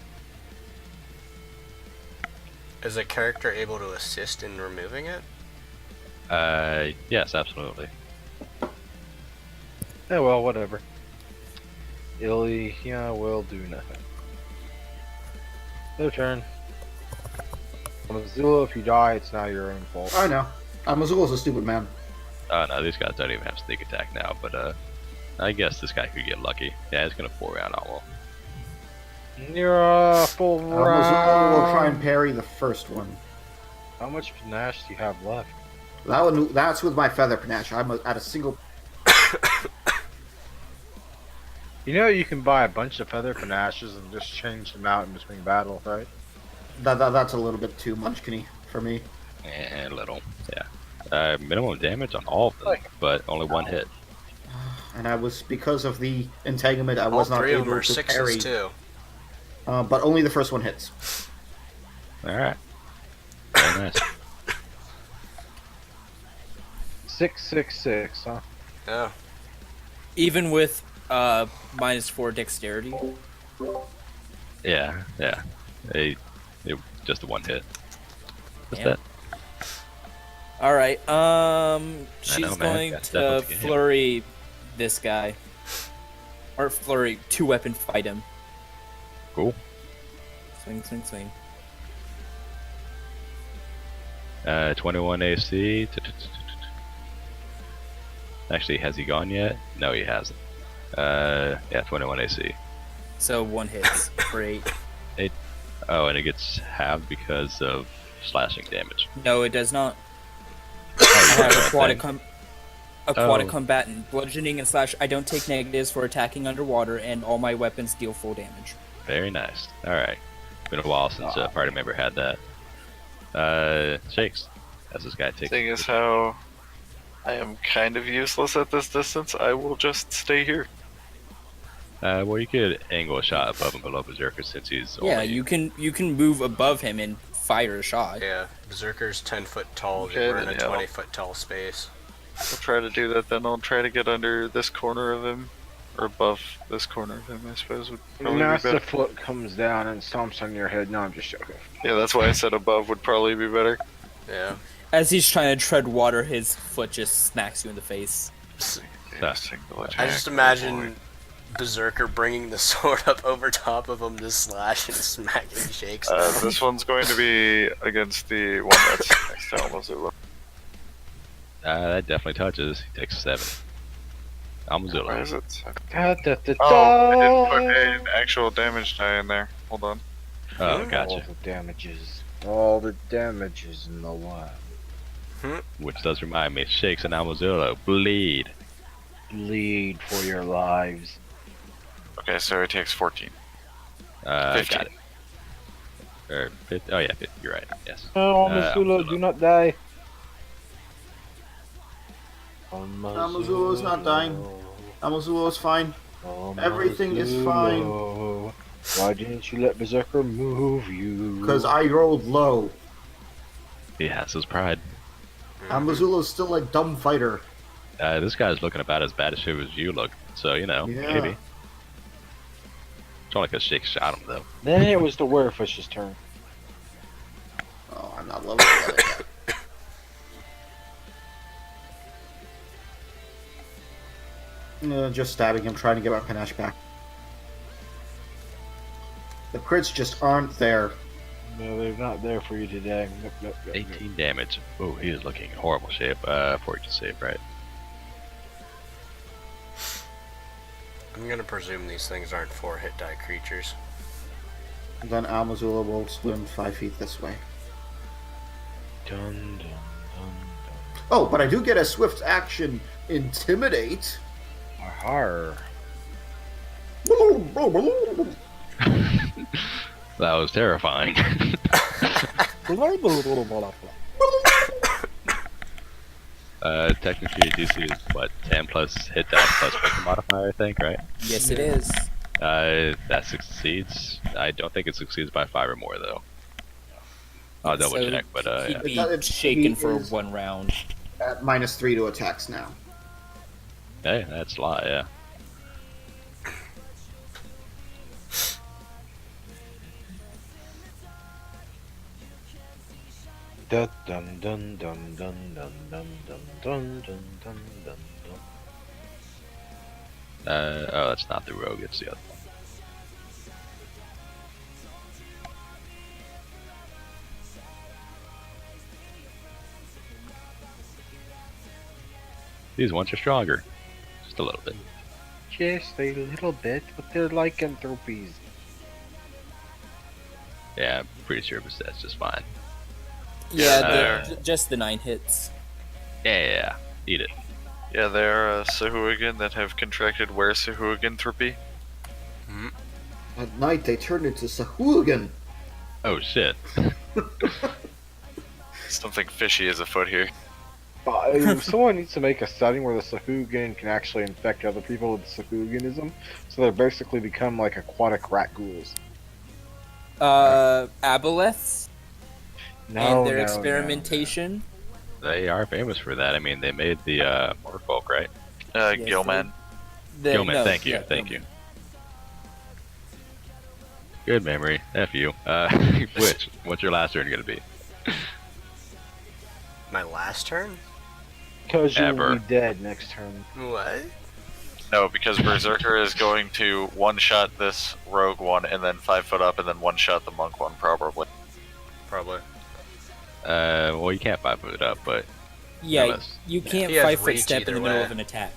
Is a character able to assist in removing it? Yes, absolutely. Yeah, well, whatever. Ilya will do nothing. Their turn. Amazula, if you die, it's now your own fault. I know. Amazula's a stupid man. No, these guys don't even have sneak attack now, but I guess this guy could get lucky. Yeah, he's gonna 4-round almost. You're a full round. Amazula will try and parry the first one. How much panache do you have left? That's with my feather panache. I'm at a single. You know you can buy a bunch of feather panaches and just change them out in between battles, right? That's a little bit too munchkin-y for me. A little, yeah. Minimum damage on all of them, but only one hit. And I was, because of the entanglement, I was not able to parry. Too. But only the first one hits. Alright. Very nice. 666, huh? Yeah. Even with -4 dexterity. Yeah, yeah. It just a one hit. What's Damn. that? All right. I She's know, man. going Got to definitely get hit. flurry this guy, or flurry 2-weapon fight him. Cool. Swing, swing, swing. 21 AC. Actually, has he gone yet? No, he hasn't. Yeah, 21 AC. So 1 hits for 8. Oh, and it gets halved because of slashing damage. No, it does not. Oh, I have yeah, aquatic thing. aquatic Oh. combatant, bludgeoning and slash. I don't take negatives for attacking underwater, and all my weapons deal full damage. Very nice. Alright. Been a while since a party member had that. Shakes. As this guy takes. Seeing as how I am kind of useless at this distance, I will just stay here. Well, you could angle a shot above and below Berserker since he's Yeah, only... you can move above him and fire a shot. Yeah. Berserker's 10 foot tall. Okay, We're in a then, yeah. 20 foot tall space. I'll try to do that then. I'll try to get under this corner of him. Or above this corner of him, I suppose would probably be Massive better. foot comes down and stomps on your head. No, I'm just joking. Yeah, that's why I said above would probably be better. Yeah. As he's trying to tread water, his foot just smacks you in the face. Yeah, single I attack. just imagine Berserker bringing the sword up over top of him to slash and smacking Shakes. This one's going to be against the one that's next to Almazula. That definitely touches. He takes 7. Where Almazula. is it? Da, da, da, Oh, I didn't put da. an actual damage die in there. Hold on. Oh, All gotcha. the damages. All the damages in the wild. Which does remind me, Shakes and Almazula bleed. Bleed for your lives. Okay, so he takes 14. 15. Got it. Or 50. Oh yeah, 50. You're right. Yes. Oh, Amazula. Amazula, do not die. Amazula's not dying. Amazula's fine. Everything is fine. Why didn't you let Berserker move you? Because I rolled low. He has his pride. Amazula's still a dumb fighter. This guy's looking about as bad as you look. So, you know, Yeah. maybe. It's only because Shake shot him, though. Then it was the Werefish's turn. Oh, I'm not level 11 yet. Just stabbing him, trying to get my panache back. The crits just aren't there. No, they're not there for you today. Nope, nope, nope, nope. 18 damage. Oh, he is looking in horrible shape. Fortune save, right? I'm gonna presume these things aren't 4 hit die creatures. And then Amazula will swim 5 feet this way. Dun, dun, dun, dun. Oh, but I do get a swift action Intimidate. Arr. That was terrifying. Technically, DC is what, 10 plus hit die plus weapon modifier, I think, right? Yes, it is. That succeeds. I don't think it succeeds by 5 or more, though. I'll double So check, but he'd yeah. be It- shaken he for is- 1 round. At -3 to attacks now. Hey, that's a lot, yeah. Dun dun dun dun dun dun dun dun dun dun dun dun dun. Oh, that's not the rogue, it's the other one. These ones are stronger. Just a little bit. Just a little bit, but they're lycanthropies. Yeah, I'm pretty sure that's just fine. Yeah, just the 9 hits. Yeah, eat it. Yeah, they're Sahuagin that have contracted Were-Sahuagin-tropy. At night, they turned into Sahuagin. Oh shit. Something fishy is afoot here. Someone needs to make a setting where the Sahuagin can actually infect other people with Sahuaginism, so they basically become like aquatic rat ghouls. Aboleths No, and their no, experimentation. They are famous for that. I mean, they made the Merfolk, right? Yes, Gilman. Gilman, no, thank you, yeah, thank Gilman. you. Good memory. F you. What's your last turn gonna be? My last turn? Because you will Ever. be dead next turn. What? No, because Berserker is going to one-shot this rogue one, and then 5 foot up, and then one-shot the monk one, probably. Probably. Well, you can't 5 foot up, but Yeah, Unless- you can't He has 5 foot reach step in either the middle way. of an attack.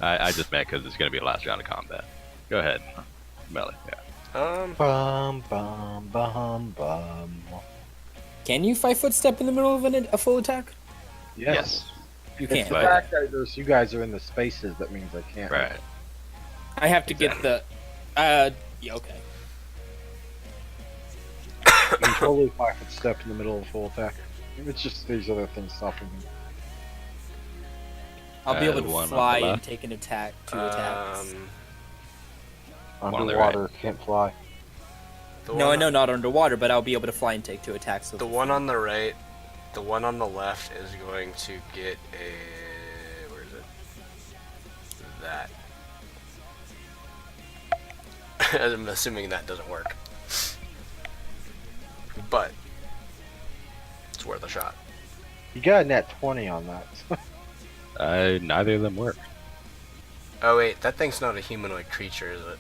I just meant because it's gonna be the last round of combat. Go ahead, Melly. Yeah. Bum bum bum bum. Can you 5 foot step in the middle of a full attack? Yes. You It's can't. the Right. fact that you guys are in the spaces that means I can't. Right. I have to get the. Yeah, okay. You can totally 5 foot step in the middle of a full attack. It's just these other things stopping me. I'll be able the to one on the fly and left? take an attack, 2 attacks. One on the Underwater, can't fly. No, I know not underwater, but I'll be able to fly and take 2 attacks. The one on the right, the one on the left is going to get a. Where is it? That. I'm assuming that doesn't work. But it's worth a shot. You got a net 20 on that. Neither of them work. Oh wait, that thing's not a humanoid creature, is it?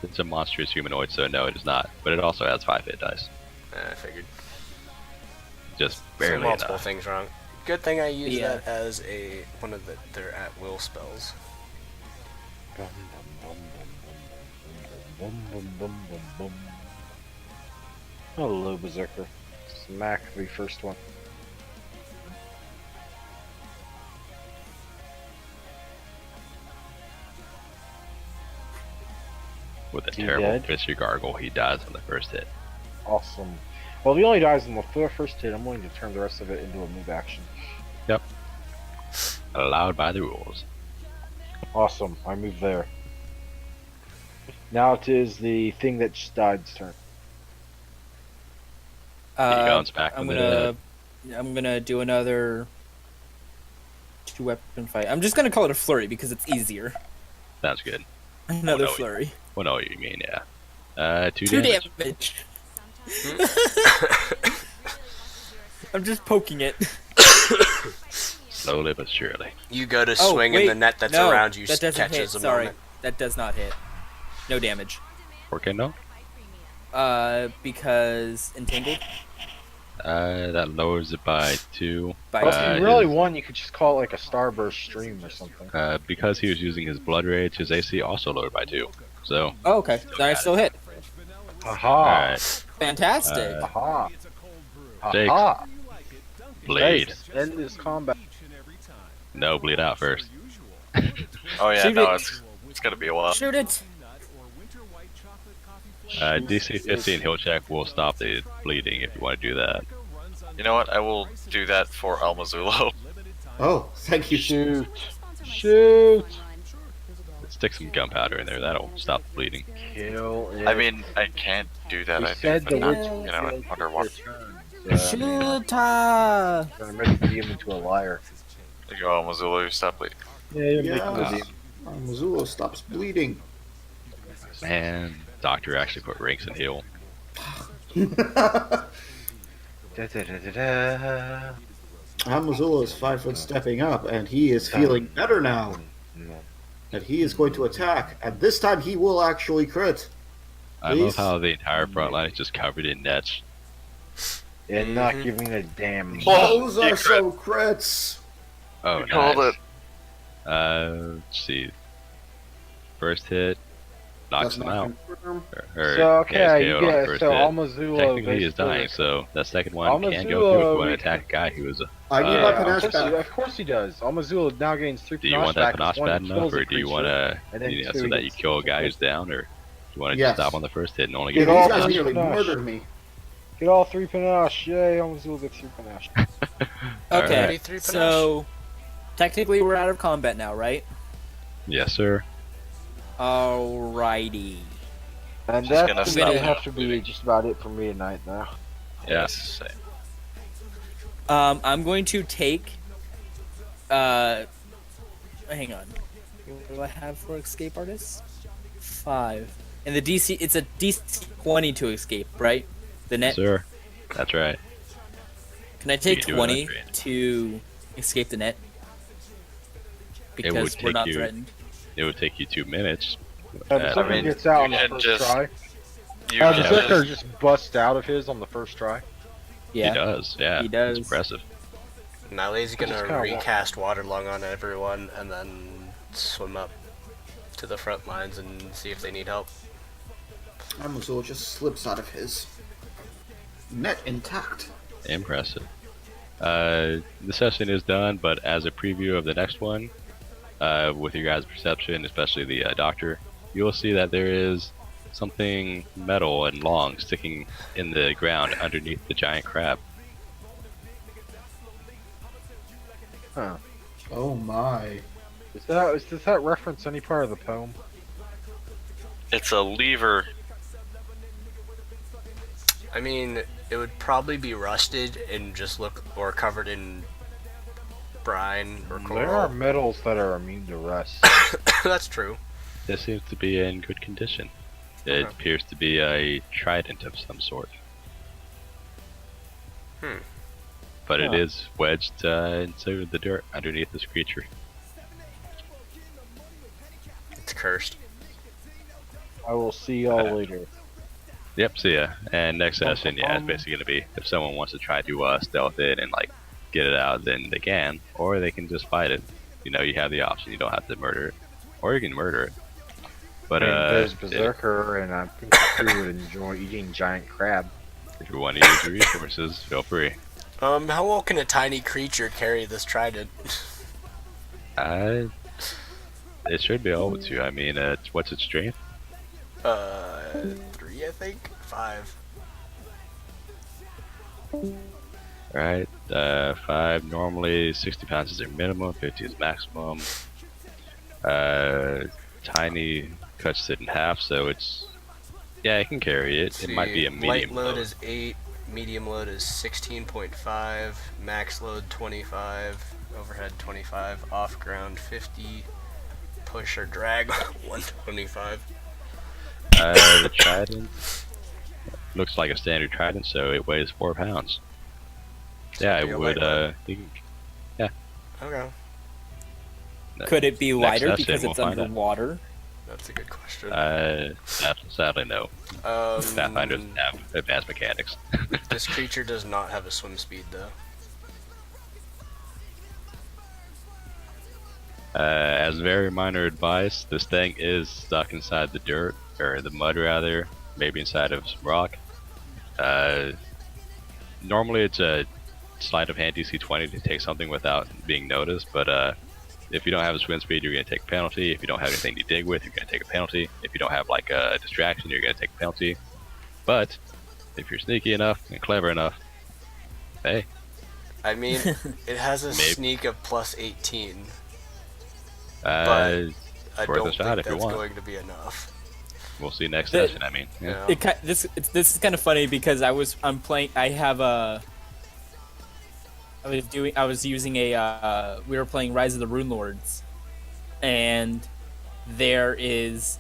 It's a monstrous humanoid, so no, it is not. But it also has 5 hit dice. I figured. Just So barely multiple enough. things wrong. Good thing I use Yeah. that as one of their at will spells. Bum, bum, bum, bum, bum, bum, bum, bum. Hello, Berserker. Smack the first one. With a He terrible dead? fishy gargle, he dies on the first hit. Awesome. Well, if he only dies in the first hit, I'm willing to turn the rest of it into a move action. Yep. Allowed by the rules. Awesome. I move there. Now it is the thing that just died's turn. He comes back I'm from I'm gonna do another 2-weapon fight. I'm just gonna call it a flurry because it's easier. Sounds good. Another Oh, no. flurry. Well, no, you mean, yeah. 2 2 damage. damage. I'm just poking it. Slowly but surely. You go to Oh, swing and the wait, net that's no, around you that doesn't catches hit. a Sorry, moment. that does not hit. No damage. Por qué no? Because entangled. That lowers it by 2. By Well, if you really his- want, you could just call it like a starburst stream or something. because he was using his blood rage, his AC also lowered by 2. So, Oh, okay. Then I still hit. Aha! alright. Fantastic. Aha! Jake. Aha! Bleed. Nice. End this combat. No, bleed out first. Oh yeah, Shoot no, it. it's gonna be a while. Shoot it. DC 15 heal check will stop the bleeding if you want to do that. You know what? I will do that for Almazulo. Oh, thank you. Shoot! Shoot! Stick some gunpowder in there, that'll stop the bleeding. Kill it. I mean, I can't do that. You I said think, the but witch not, you know, underwater. Shoot her. I'm ready to beat him into a liar. There you go, Almazulo, stop bleeding. Yeah, you're Yeah. making the Missoula stops bleeding. Man, doctor actually put ranks in heal. Da, da, da, da, da. Missoula is 5 foot stepping up, and he is feeling better now. No. And he is going to attack, and this time he will actually crit. I Please. love how the entire front line is just covered in nets. And not giving a damn. Those you are crit. so crits. Oh, You called nice. it. Let's see. First hit knocks Does him not out. confirm. Or, So okay, yeah, you it's KO'd on the get first so hit. Almazulo. Technically, he is basically- dying, so that second one can go Almazulo, through if you want we- to attack a guy who was. I need Uh, my of panache course, he, back. of course he does. Almazulo now gains 3 Do you want that panache one, bad he enough, kills a or do you creature, want to, and then you know, two, so he that you gets kill a two guy who's hits. down, or do you want to Yes. just stop on the first hit and only Yeah, get these all guys three nearly panache. murdered me. Get all 3 panache. Yay, Almazulo gets 3 panache. Okay. Alright. 33 So technically we're out of combat now, right? Yes, sir. Alrighty. And Just that's gonna gonna stop have to be just about it for me tonight now. Yeah. Same. I'm going to take. Hang on. What do I have for escape artists? 5. And the DC, it's a DC 20 to escape, right? The Yes, net. sir. That's right. Can I You take can do 20 100. to escape the net? It would Because we're take not you. threatened. It would take you 2 minutes. Berserker mean, gets out you on the can first just- try. You can Berserker just- just busts out of his on the first try. Yeah. He does. Yeah. He does. It's impressive. Nally's gonna kinda recast Waterlung on everyone and then swim up to the front lines and see if they need help. Amazul just slips out of his net intact. Impressive. The session is done, but as a preview of the next one, with your guys' perception, especially the doctor, you will see that there is something metal and long sticking in the ground underneath the giant crab. Huh. Oh my. Does that reference any part of the poem? It's a lever. I mean, it would probably be rusted and just look, or covered in brine or There are coral. metals that are immune to rust. That's true. This seems to be in good condition. It Okay. appears to be a trident of some sort. But it Huh. is wedged into the dirt underneath this creature. It's cursed. I will see y'all later. Yep, see ya. And next session, yeah, it's Bum. basically gonna be if someone wants to try to stealth it and like get it out, then they can, or they can just fight it. You know, you have the option. You don't have to murder it, or you can murder it. But I mean, there's it- Berserker, and I think the crew would enjoy eating giant crab. if you want to use your resources, feel free. How well can a tiny creature carry this trident? It should be able to. I mean, what's its strength? 3, I think? 5. Right, 5 normally, 60 pounds is their minimum, 50 is maximum. Tiny cuts it in half, so it's it can carry it. It might be a medium Light load load. is 8, medium load is 16.5, max load 25, overhead 25, off ground 50, push or drag 125. The trident looks like a standard trident, so it weighs 4 pounds. Yeah, it'd be it a would. light load. Okay, Could it be Next lighter session, because we'll it's find out. underwater? that's a good question. Sadly, no. Pathfinder doesn't have advanced mechanics. This creature does not have a swim speed though. As very minor advice, this thing is stuck inside the dirt, or the mud rather, maybe inside of some rock. Normally it's a sleight of hand DC 20 to take something without being noticed, but if you don't have a swim speed, you're going to take a penalty. If you don't have anything to dig with, you're going to take a penalty. If you don't have like a distraction, you're going to take a penalty. But if you're sneaky enough and clever enough, hey, I mean, it has a Maybe. sneak of plus 18. uh, I worth a don't shot think if you that's want. going to be enough. we'll see next The- session. I mean, yeah. Yeah. This is kind of funny because I'm playing. I have a. I was using a. We were playing Rise of the Rune Lords, and there was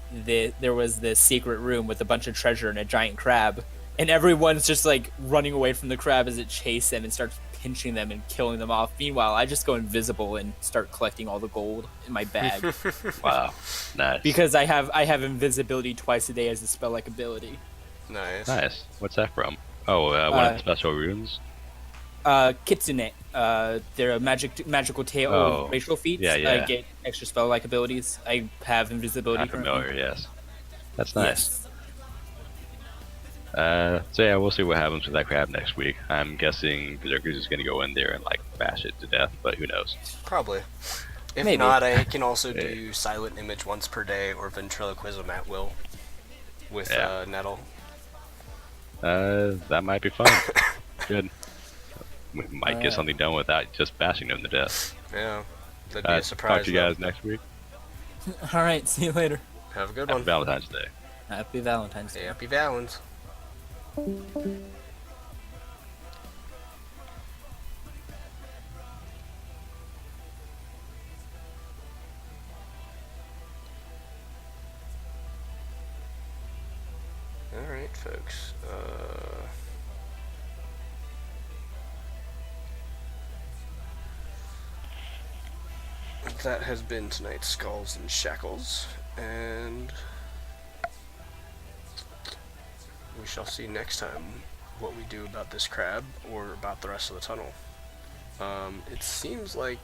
this secret room with a bunch of treasure and a giant crab, and everyone's just like running away from the crab as it chases them and starts pinching them and killing them off. Meanwhile, I just go invisible and start collecting all the gold in my bag Wow, nice. because I have invisibility twice a day as a spell-like ability. Nice. Nice. What's that from? Oh, one of the special runes. Kitsune. They're a magical tale Oh, of racial feats. yeah, yeah. I get extra spell-like abilities. I have invisibility. I'm currently. familiar. Yes, that's nice. Yes. So yeah, we'll see what happens with that crab next week. I'm guessing Berserker's is gonna go in there and like bash it to death, but who knows? Probably. If Maybe. not, I can also Yeah. do silent image once per day or ventriloquism at will with Yeah. Nettle. That might be fun. Good. We might get Uh, something done without just bashing them to death. Yeah, that'd be a surprise. Talk to you though. guys next week. All right. See you later. Have a good Happy one. Valentine's Day. Happy Valentine's Day. Happy Valens. folks. That has been tonight's Skulls and Shackles, and we shall see next time what we do about this crab or about the rest of the tunnel. It seems like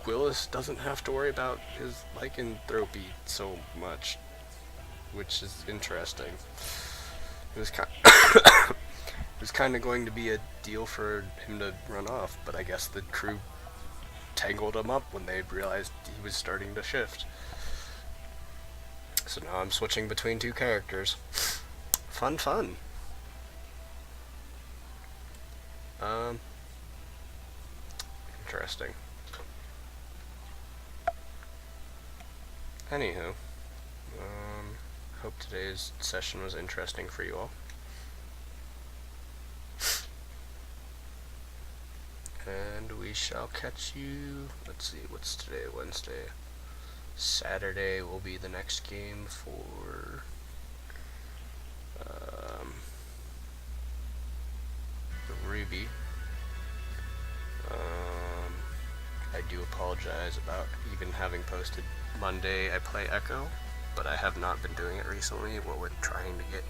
Willis doesn't have to worry about his lycanthropy so much, which is interesting. It was kind it was kind of going to be a deal for him to run off, but I guess the crew tangled him up when they realized he was starting to shift. So now I'm switching between two characters. Fun. Interesting. Anywho, hope today's session was interesting for you all. And we shall catch you, let's see, what's today, Wednesday? Saturday will be the next game for, the Ruby. I do apologize about even having posted Monday I play Echo, but I have not been doing it recently. What we're trying to get,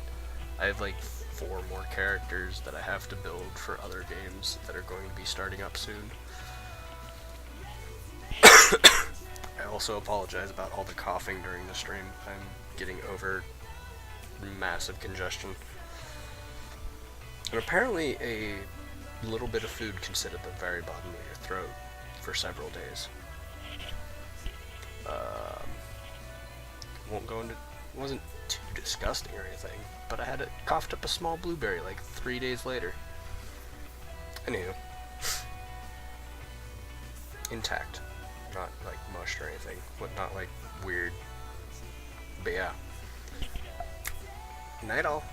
I have like 4 more characters that I have to build for other games that are going to be starting up soon. I also apologize about all the coughing during the stream. I'm getting over massive congestion. And apparently a little bit of food can sit at the very bottom of your throat for several days. Won't go into, it wasn't too disgusting or anything, but I had coughed up a small blueberry like 3 days later. Anywho, intact, not like mushed or anything, not like weird. But yeah, night all.